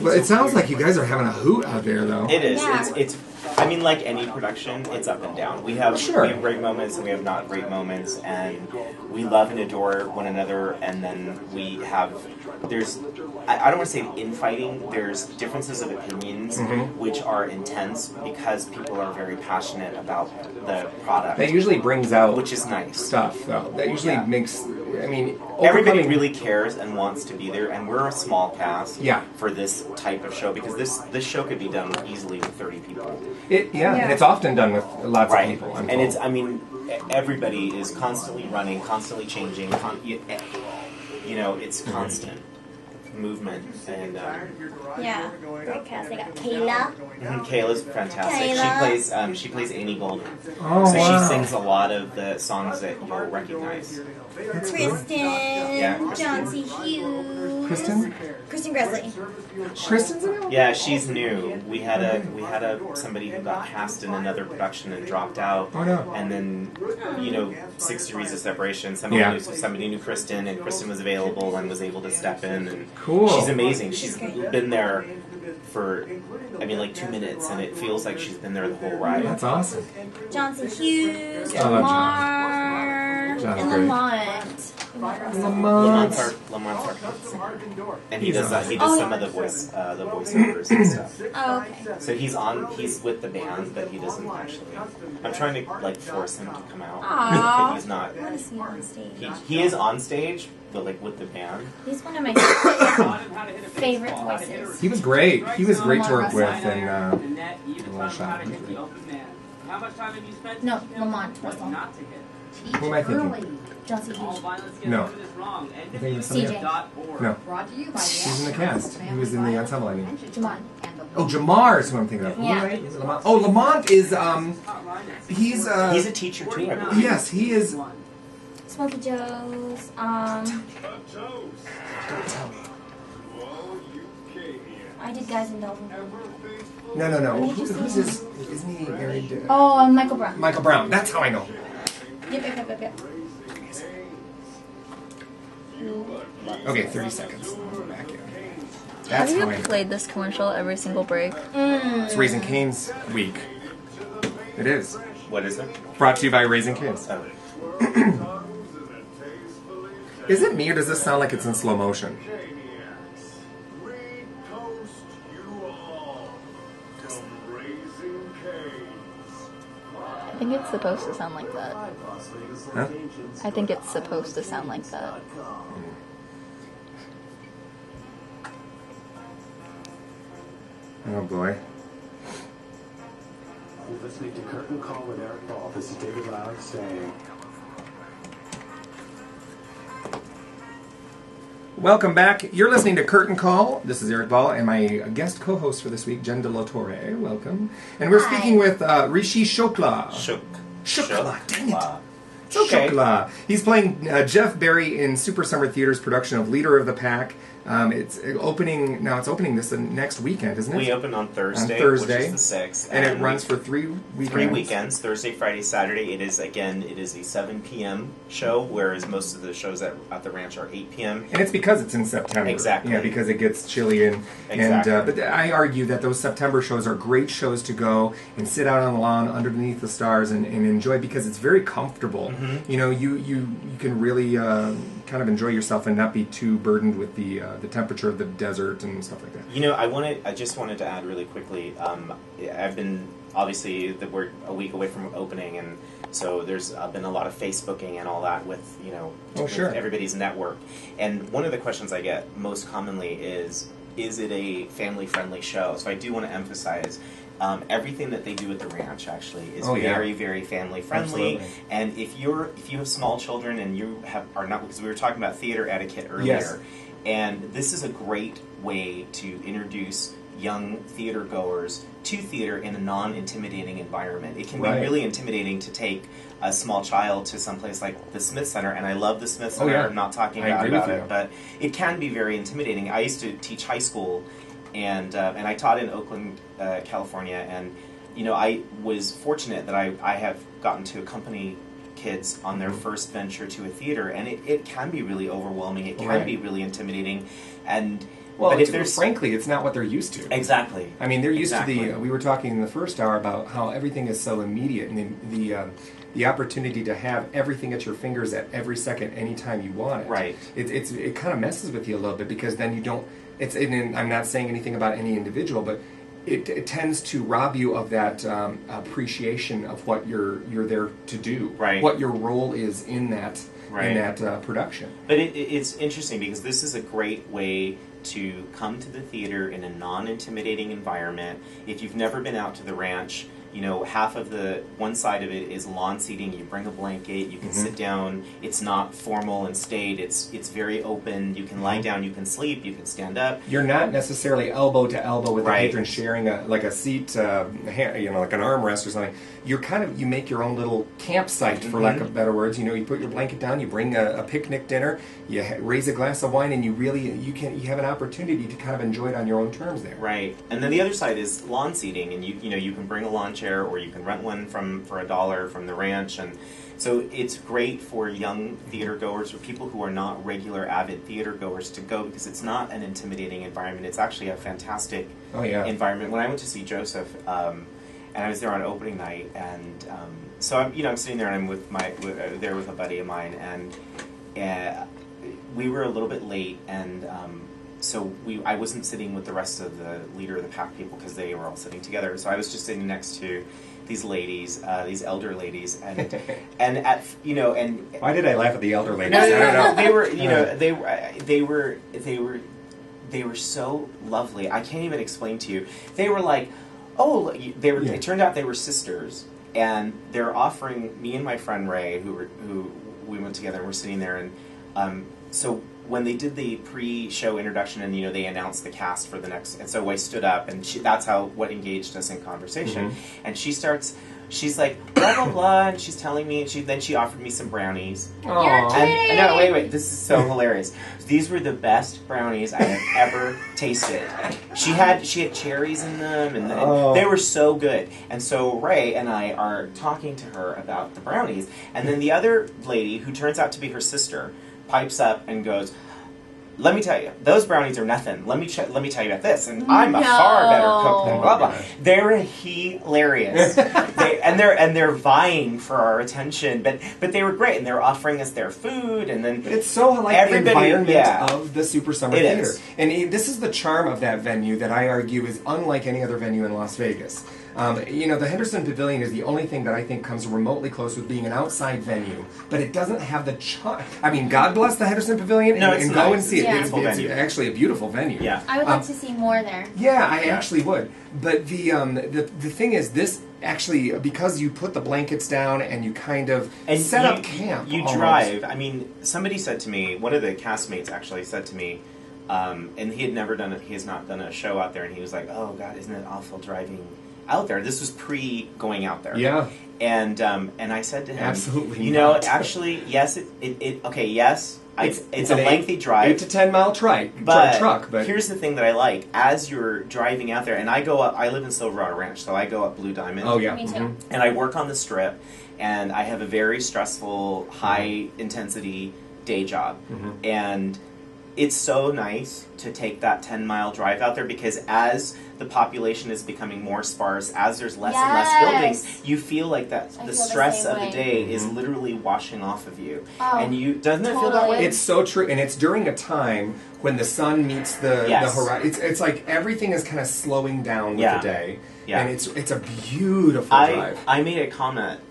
But it sounds like you guys are having a hoot out there, though. It is. It's. I mean, like any production, it's up and down. We have great moments and we have not great moments, and we love and adore one another. And then we have there's I don't want to say infighting. There's differences of opinions which are intense because people are very passionate about the product. That usually brings out which is nice stuff, though. That usually makes. I mean, everybody really cares and wants to be there, and we're a small cast for this type of show because this show could be done easily with 30 people. And it's often done with lots of people. I'm and told. it's, I mean, everybody is constantly running, constantly changing. You know, it's constant. movement. And Yeah, great cast. They got Kayla. Kayla's fantastic. Kayla. She plays Amy Golden. Oh, so wow. she sings a lot of the songs that you'll recognize. Kristen. John C. Hughes. Kristen Gresley. Kristen's in it? Yeah, she's new. We had somebody who got cast in another production and dropped out. Oh, no. And then 6 degrees of separation. Somebody knew Kristen, and Kristen was available and was able to step in. And cool. She's amazing. She's been there for 2 minutes, and it feels like she's been there the whole ride. That's awesome. John C. Hughes. I love Lamar. John's And great. Lamont. Lamont's our singer. And he does some of the voiceovers and stuff. Oh, okay. So he's with the band, but he doesn't actually. I'm trying to force him to come out. Aww. But he's not. I want to see him on stage. He is on stage, but with the band. He's one of my favorite voices. He was great. He was great to work with, and How much time have you spent? No, Lamont. Not to hit. Who am I thinking? John C. All Hughes. violence against No. women is wrong. I think it was somebody CJ. else. No. Brought to you by He's in the cast. He was in the ensemble, I mean. Jamon. Oh, Jamar is who I'm thinking of. Yeah. Right? Is it Lamont? Oh, Lamont is, he's a teacher too, I believe. Yes, he is. Smokey Joe's. I did Guys and Dolls. No. Who's his? Isn't he married to? Oh, Michael Brown. Michael Brown. That's how I know. Yep. Okay, 30 seconds. I'll go back in. Have That's you how I know. played this commercial every single break? It's Raising Cane's week. It is. What is it? Brought to you by Raising Cane's. Oh. Is it me, or does this sound like it's in slow motion? I think it's supposed to sound like that. Huh? I think it's supposed to sound like that. Oh boy. You're listening to Curtain Call with Eric Ball. This is David Loud saying... Welcome back. You're listening to Curtain Call. This is Eric Ball and my guest co-host for this week, Jen De La Torre. Welcome. And we're speaking with Rishi Shokla. Shokla. Dang it. It's okay. Shokla. He's playing Jeff Barry in Super Summer Theater's production of Leader of the Pack. It's opening this next weekend, isn't it? We open on Thursday, which is the 6th. And it runs for 3 weekends. 3 weekends, Thursday, Friday, Saturday. It is a 7 p.m. show, whereas most of the shows at the ranch are 8 p.m. And it's because it's in September. Exactly. Yeah, because it gets chilly. But I argue that those September shows are great shows to go and sit out on the lawn underneath the stars and enjoy, because it's very comfortable. Mm-hmm. You know, you can really kind of enjoy yourself and not be too burdened with the temperature of the desert and stuff like that. You know, I just wanted to add really quickly. I've been we're a week away from opening, and so there's been a lot of Facebooking and all that with with everybody's network. And one of the questions I get most commonly is it a family-friendly show? So I do want to emphasize. Everything that they do at the ranch actually is very, very family friendly. Absolutely. And if you have small children and you are not, because we were talking about theater etiquette earlier, Yes. and this is a great way to introduce young theater goers to theater in a non-intimidating environment. It can be really intimidating to take a small child to someplace like the Smith Center, and I love the Smith Center. I'm not talking about it, but it can be very intimidating. I used to teach high school. And I taught in Oakland, California, and I was fortunate that I have gotten to accompany kids on their first venture to a theater, and it can be really overwhelming. It can be really intimidating, and but if there's frankly, it's not what they're used to. Exactly. I mean, they're used to we were talking in the first hour about how everything is so immediate, and the opportunity to have everything at your fingers at every second, anytime you want it. Right. It kind of messes with you a little bit, because then you don't. And I'm not saying anything about any individual, but it tends to rob you of that appreciation of what you're there to do, what your role is in that production. But it's interesting, because this is a great way to come to the theater in a non-intimidating environment. If you've never been out to the ranch, you know, half of the one side of it is lawn seating. You bring a blanket, you can sit down. It's not formal and staid. It's very open. You can lie down, you can sleep, you can stand up. You're not necessarily elbow to elbow with the patron sharing a seat, you know, like an armrest or something. You're you make your own little campsite, for lack of better words. You know, you put your blanket down, you bring a picnic dinner, you raise a glass of wine, and you have an opportunity to kind of enjoy it on your own terms there. Right, and then the other side is lawn seating, and you know you can bring a lawn chair or you can rent one for $1 from the ranch, and so it's great for young theater goers or people who are not regular avid theater goers to go, because it's not an intimidating environment. It's actually a fantastic environment. When I went to see Joseph, and I was there on opening night, and so I'm sitting there and I'm with a buddy of mine, and we were a little bit late, and so I wasn't sitting with the rest of the leader of the pack people because they were all sitting together. So I was just sitting next to these ladies, these elder ladies, and why did I laugh at the elder ladies? No, I don't know. They were they were so lovely. I can't even explain to you. They were like, it turned out they were sisters, and they're offering me and my friend Ray, who we went together, and we're sitting there, and so when they did the pre-show introduction, and they announced the cast for the next, and so I stood up, and that's what engaged us in conversation. And she's like blah blah blah, and she's telling me, and then she offered me some brownies. You're kidding! No, wait, this is so hilarious. These were the best brownies I have ever tasted. She had cherries in them, and they were so good. And so Ray and I are talking to her about the brownies, and then the other lady, who turns out to be her sister, pipes up and goes, "Let me tell you, those brownies are nothing. Let me tell you about this, and I'm a far better cook than blah blah." They're hilarious. they're vying for our attention, but they were great, and they're offering us their food, and then it's so like the environment of the Super Summer Theater, and this is the charm of that venue that I argue is unlike any other venue in Las Vegas. The Henderson Pavilion is the only thing that I think comes remotely close with being an outside venue, but it doesn't have the charm. I mean, God bless the Henderson Pavilion, and go and see it. Yeah. It's actually a beautiful venue. Yeah, I would like to see more there. Yeah, I actually would. But the thing is, this actually, because you put the blankets down and you kind of set up camp. You drive. I mean, somebody said to me, one of the castmates actually said to me, and he has not done a show out there, and he was like, "Oh God, isn't it awful driving out there?" This was pre going out there. Yeah. And I said to him, absolutely, actually, yes, it's a lengthy drive, 8 to 10 mile truck. But here's the thing that I like: as you're driving out there, and I go up. I live in Silverado Ranch, so I go up Blue Diamond. Oh yeah, me too. And I work on the Strip, and I have a very stressful, high intensity day job, and it's so nice to take that 10-mile drive out there, because as the population is becoming more sparse, as there's less and less buildings, you feel like the stress of the day is literally washing off of you. And doesn't it feel that way? It's so true, and it's during a time when the sun meets the horizon. It's like everything is kind of slowing down with the day, and it's a beautiful drive. I made a comment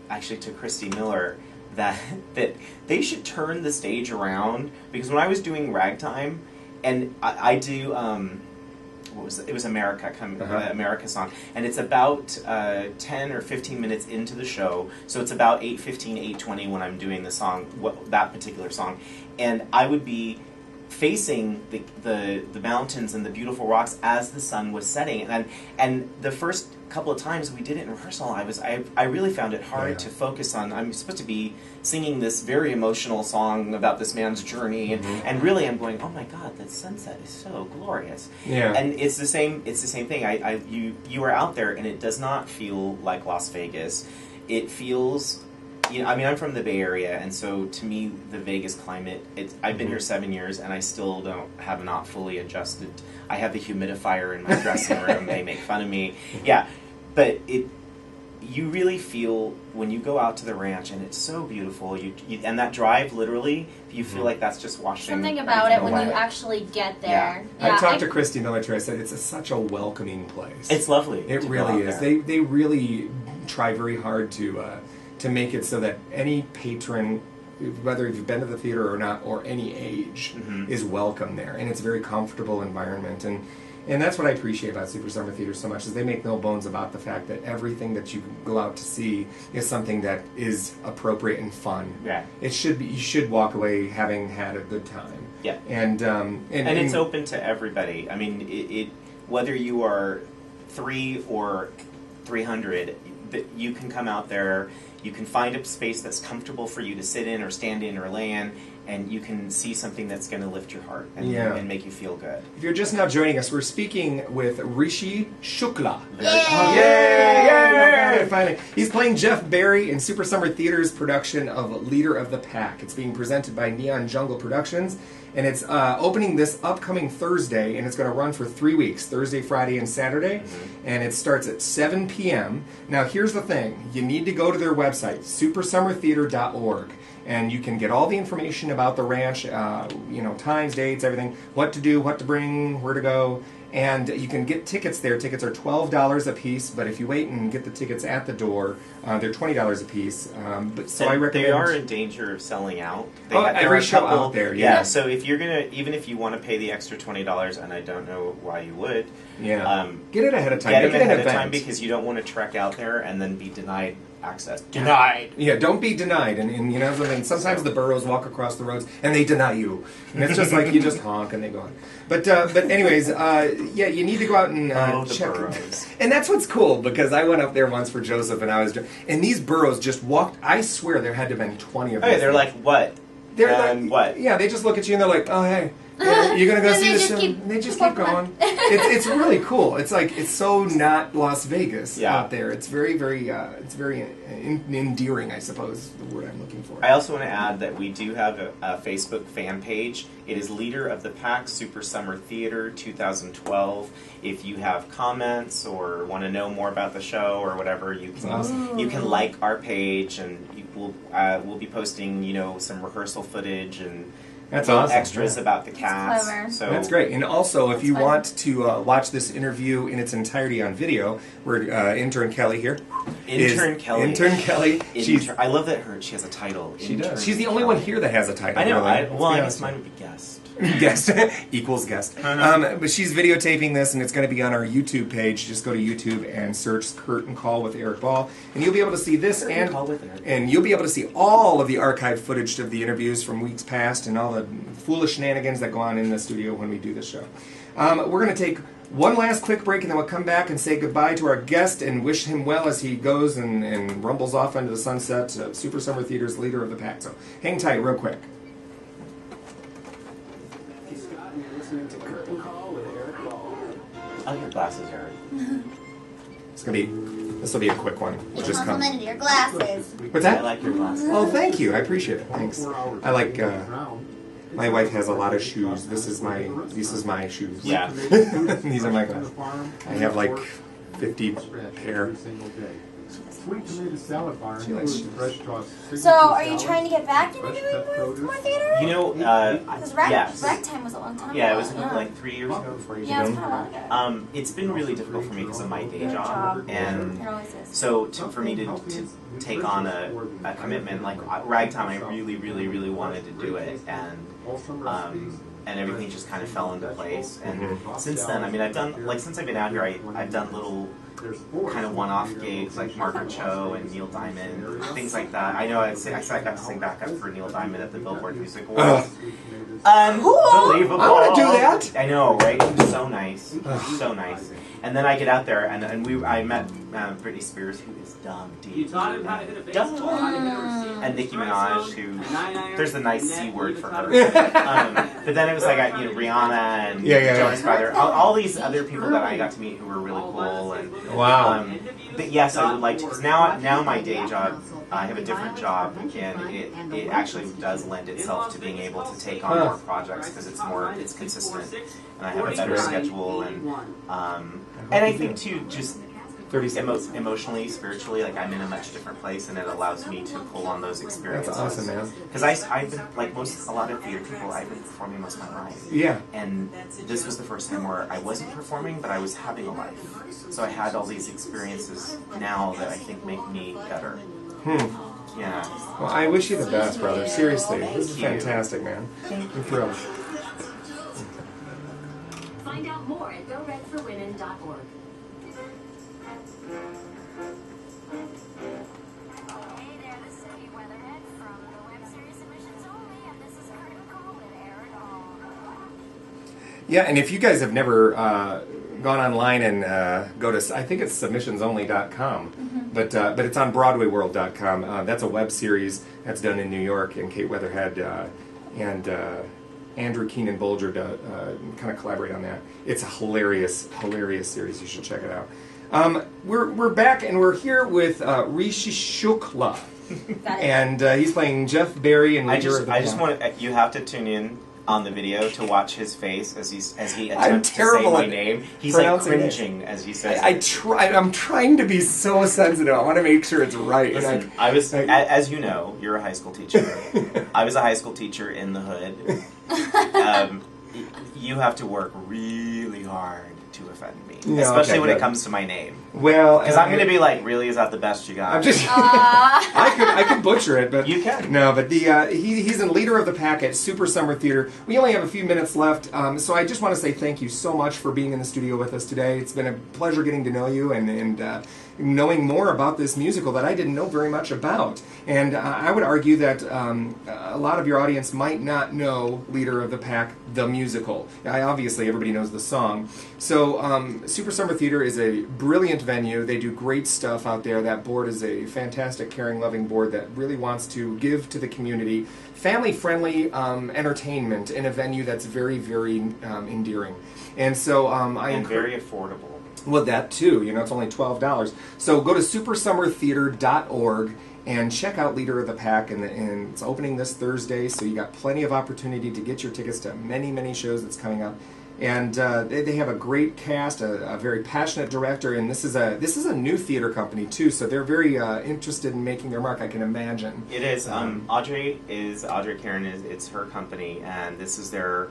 actually to Christy Miller that they should turn the stage around, because when I was doing Ragtime, and I do it was America America song, and it's about 10 or 15 minutes into the show, so it's about 8:15, 8:20 when I'm doing the song, that particular song, and I would be facing the mountains and the beautiful rocks as the sun was setting, and the first couple of times we did it in rehearsal, I really found it hard to focus on. I'm supposed to be singing this very emotional song about this man's journey, and really I'm going, oh my God, that sunset is so glorious. And it's the same thing. You are out there, and it does not feel like Las Vegas. It feels, I mean, I'm from the Bay Area, and so to me, the Vegas climate, I've been here 7 years, and I still have not fully adjusted. I have the humidifier in my dressing room. They make fun of me. Yeah, but you really feel when you go out to the ranch, and it's so beautiful. And that drive, literally, you feel like that's just washing. Something about it when you actually get there. I talked to Christy Miller. I said it's such a welcoming place. It's lovely. It really is. They really try very hard to make it so that any patron whether you've been to the theater or not, or any age, is welcome there, and it's a very comfortable environment. And that's what I appreciate about Super Summer Theater so much, is they make no bones about the fact that everything that you go out to see is something that is appropriate and fun. Yeah. It should be. You should walk away having had a good time. Yeah. And it's open to everybody. I mean, it whether you are 3 or 300, you can come out there. You can find a space that's comfortable for you to sit in or stand in or lay in, and you can see something that's going to lift your heart and make you feel good. If you're just now joining us, we're speaking with Rishi Shukla. Yay! Yay! Finally. He's playing Jeff Barry in Super Summer Theater's production of Leader of the Pack. It's being presented by Neon Jungle Productions, and it's opening this upcoming Thursday, and it's going to run for 3 weeks, Thursday, Friday, and Saturday, and it starts at 7 p.m. Now, here's the thing. You need to go to their website, supersummertheater.org. And you can get all the information about the ranch, times, dates, everything, what to do, what to bring, where to go. And you can get tickets there. Tickets are $12 a piece, but if you wait and get the tickets at the door, they're $20 a piece. I recommend... They are in danger of selling out. Every show out there, yeah. So if you're even if you want to pay the extra $20, and I don't know why you would, get it ahead of time. Get it ahead of time, because you don't want to trek out there and then be denied access. Denied. Yeah, don't be denied. And sometimes the burros walk across the roads and they deny you. And it's just like you just honk and they go on. But anyways, you need to go out and check. Burros. And that's what's cool, because I went up there once for Joseph, and these burros just walked. I swear there had to have been 20 of them. Hey, they're like, what? They're like, what? Yeah, they just look at you and they're like, oh, hey. You're gonna go see the show. They just keep going. It's really cool. It's like, it's so not Las Vegas out there. It's very, very, endearing, I suppose, is the word I'm looking for. I also want to add that we do have a Facebook fan page. It is Leader of the Pack Super Summer Theater 2012. If you have comments or want to know more about the show or whatever, you can like our page, and we'll be posting some rehearsal footage and. That's awesome. Extras about the cast. So that's great. And also, if you want to watch this interview in its entirety on video, we're intern Kelly here. Intern Kelly. I love that she has a title. She does. She's the only one here that has a title. I know. Really. I guess mine would be guest. Guest equals guest. But she's videotaping this, and it's going to be on our YouTube page. Just go to YouTube and search Curtain Call with Erik Ball, and you'll be able to see this, and you'll be able to see all of the archived footage of the interviews from weeks past and all the foolish shenanigans that go on in the studio when we do this show. We're going to take one last quick break, and then we'll come back and say goodbye to our guest and wish him well as he goes and rumbles off into the sunset, Super Summer Theater's Leader of the Pack. So hang tight real quick. Listening to Curtain Call with Erik Ball. I like your glasses, Erik. This will be a quick one. We'll just come. Complimented your glasses. What's that? I like your glasses. Oh, thank you. I appreciate it. Thanks. I like. My wife has a lot of shoes. This is my shoes. Yeah. These are my glasses. I have like 50 pair. Sweet tomato salad bar includes fresh tossed. So, are you trying to get back into doing more theater? Because rec time was a long time ago. Yeah, it was like 3 years ago, 4 years ago. It was kind of long ago. It's been really difficult for me because of my day job, and so for me to take on a commitment like ragtime, I really, really, really wanted to do it, and everything just kind of fell into place. And since then, I mean, I've done since I've been out here, I've done little kind of one-off gigs like Margaret Cho and Neil Diamond, things like that. I know I got to sing backup for Neil Diamond at the Billboard Music Awards. Unbelievable! I want to do that. I know, right? It was so nice, so nice. And then I get out there, and I met Britney Spears, who is dumb, deep. You taught him how to hit a baseball. And Nicki Minaj, who there's a nice C word for her. But then it was like Rihanna and Jonas Brother, all these other people that I got to meet who were really cool. And but yes, I would like to. Because now my day job, I have a different job, and it actually does lend itself to being able to take on more projects because it's consistent, and I have a better schedule, and I think too, just emotionally, spiritually, like I'm in a much different place, and it allows me to pull on those experiences. That's awesome, man. Because I've been a lot of theater people, I've been performing most of my life. Yeah. And this was the first time where I wasn't performing, but I was having a life. So I had all these experiences now that I think make me better. Yeah. Well, I wish you the best, brother. Seriously, Thank this is you. fantastic, man. Thank I'm thrilled. Find out more at goredforwomen.org. Hey there, this is City Weatherhead from the web series Submissions Only, and this is Curtain Call with Erik Ball. Yeah, and if you guys have never gone online and go to, I think it's submissionsonly.com, but it's on BroadwayWorld.com. That's a web series that's done in New York, and Kate Weatherhead and Andrew Keenan Bolger kind of collaborate on that. It's a hilarious series. You should check it out. We're back, and we're here with Rishi Shukla, and he's playing Jeff Barry and I just want you have to tune in on the video to watch his face as he attempts to say my name. He's like cringing as he says it. I'm trying to be so sensitive. I want to make sure it's right. Listen, as you know, you're a high school teacher. I was a high school teacher in the hood. You have to work really hard to offend me, especially when it comes to my name. Well, because I'm going to be like, really, is that the best you got? I'm just, I could butcher it, but you can. No, but he's a leader of the pack at Super Summer Theater. We only have a few minutes left, so I just want to say thank you so much for being in the studio with us today. It's been a pleasure getting to know you and knowing more about this musical that I didn't know very much about. And I would argue that a lot of your audience might not know Leader of the Pack, the musical. Obviously, everybody knows the song. So Super Summer Theater is a brilliant venue. They do great stuff out there. That board is a fantastic, caring, loving board that really wants to give to the community family-friendly entertainment in a venue that's very, very endearing. And so very affordable. Well, that too. It's only $12. So go to supersummertheater.org and check out Leader of the Pack. And it's opening this Thursday, so you got plenty of opportunity to get your tickets to many, many shows that's coming up. And they have a great cast, a very passionate director, and this is a new theater company too. So they're very interested in making their mark. I can imagine. It is. Audrey Karen it's her company, and this is their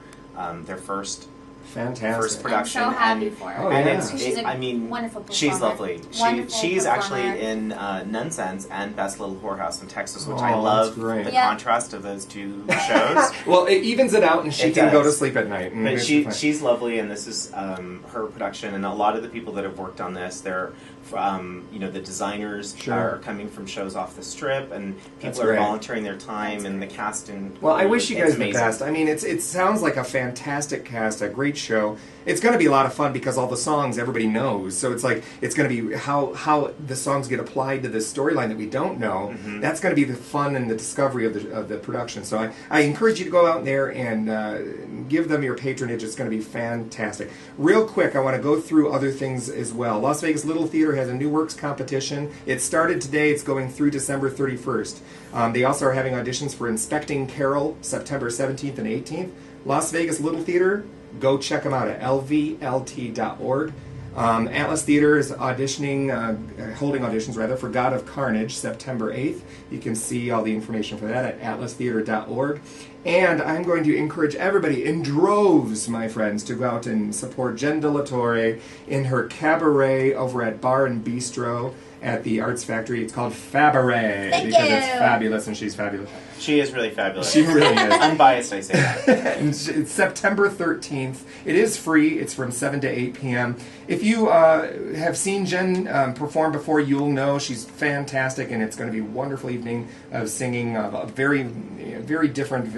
first. Fantastic. First production. I'm so happy for her. Oh, yeah. She's a wonderful performer. She's lovely. She's actually in Nonsense and Best Little Whorehouse in Texas, which I love. The contrast of those two shows. Well, it evens it out, and she can go to sleep at night. But she's lovely, and this is her production. And a lot of the people that have worked on this, they're the designers are coming from shows off the Strip, and people are volunteering their time, and the casting. Well, I wish you guys the best. I mean, it sounds like a fantastic cast, a great show. It's going to be a lot of fun because all the songs everybody knows. So it's like it's going to be how the songs get applied to this storyline that we don't know. Mm-hmm. That's going to be the fun and the discovery of the production. So I encourage you to go out there and give them your patronage. It's going to be fantastic. Real quick, I want to go through other things as well. Las Vegas Little Theater has a new works competition. It started today. It's going through December 31st. They also are having auditions for Inspecting Carol, September 17th and 18th. Las Vegas Little Theater, go check them out at lvlt.org. Atlas Theater is holding auditions for God of Carnage, September 8th. You can see all the information for that at atlastheater.org. And I'm going to encourage everybody in droves, my friends, to go out and support Jen De La Torre in her cabaret over at Bar and Bistro at the Arts Factory. It's called Fabaret because it's fabulous, and she's fabulous. She is really fabulous. She really is. Unbiased, I say that. And it's September 13th. It is free. It's from 7 to 8 p.m. If you have seen Jen perform before, you'll know she's fantastic, and it's going to be a wonderful evening of singing very, very different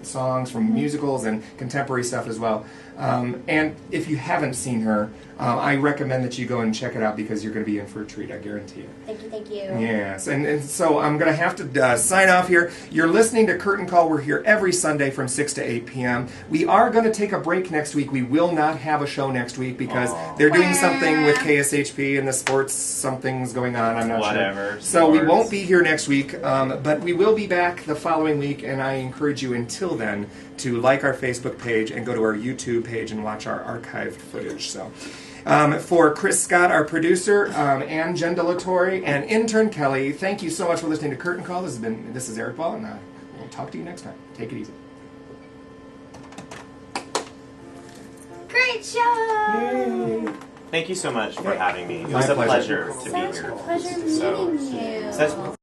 songs from musicals and contemporary stuff as well. And if you haven't seen her, I recommend that you go and check it out because you're going to be in for a treat, I guarantee you. Thank you. Yes, and so I'm going to have to sign off here. You're listening to Curtain Call. We're here every Sunday from 6 to 8 p.m. We are going to take a break next week. We will not have a show next week because they're doing something with KSHP and the sports, something's going on, I'm not sure. So we won't be here next week, but we will be back the following week, and I encourage you until then to like our Facebook page and go to our YouTube page and watch our archived footage. So, for Chris Scott, our producer, and Jen De La Torre, and intern Kelly, thank you so much for listening to Curtain Call. This is Erik Ball, and we'll talk to you next time. Take it easy. Great show! Yay. Thank you so much for having me. It was My a pleasure to Such be here. a pleasure meeting you.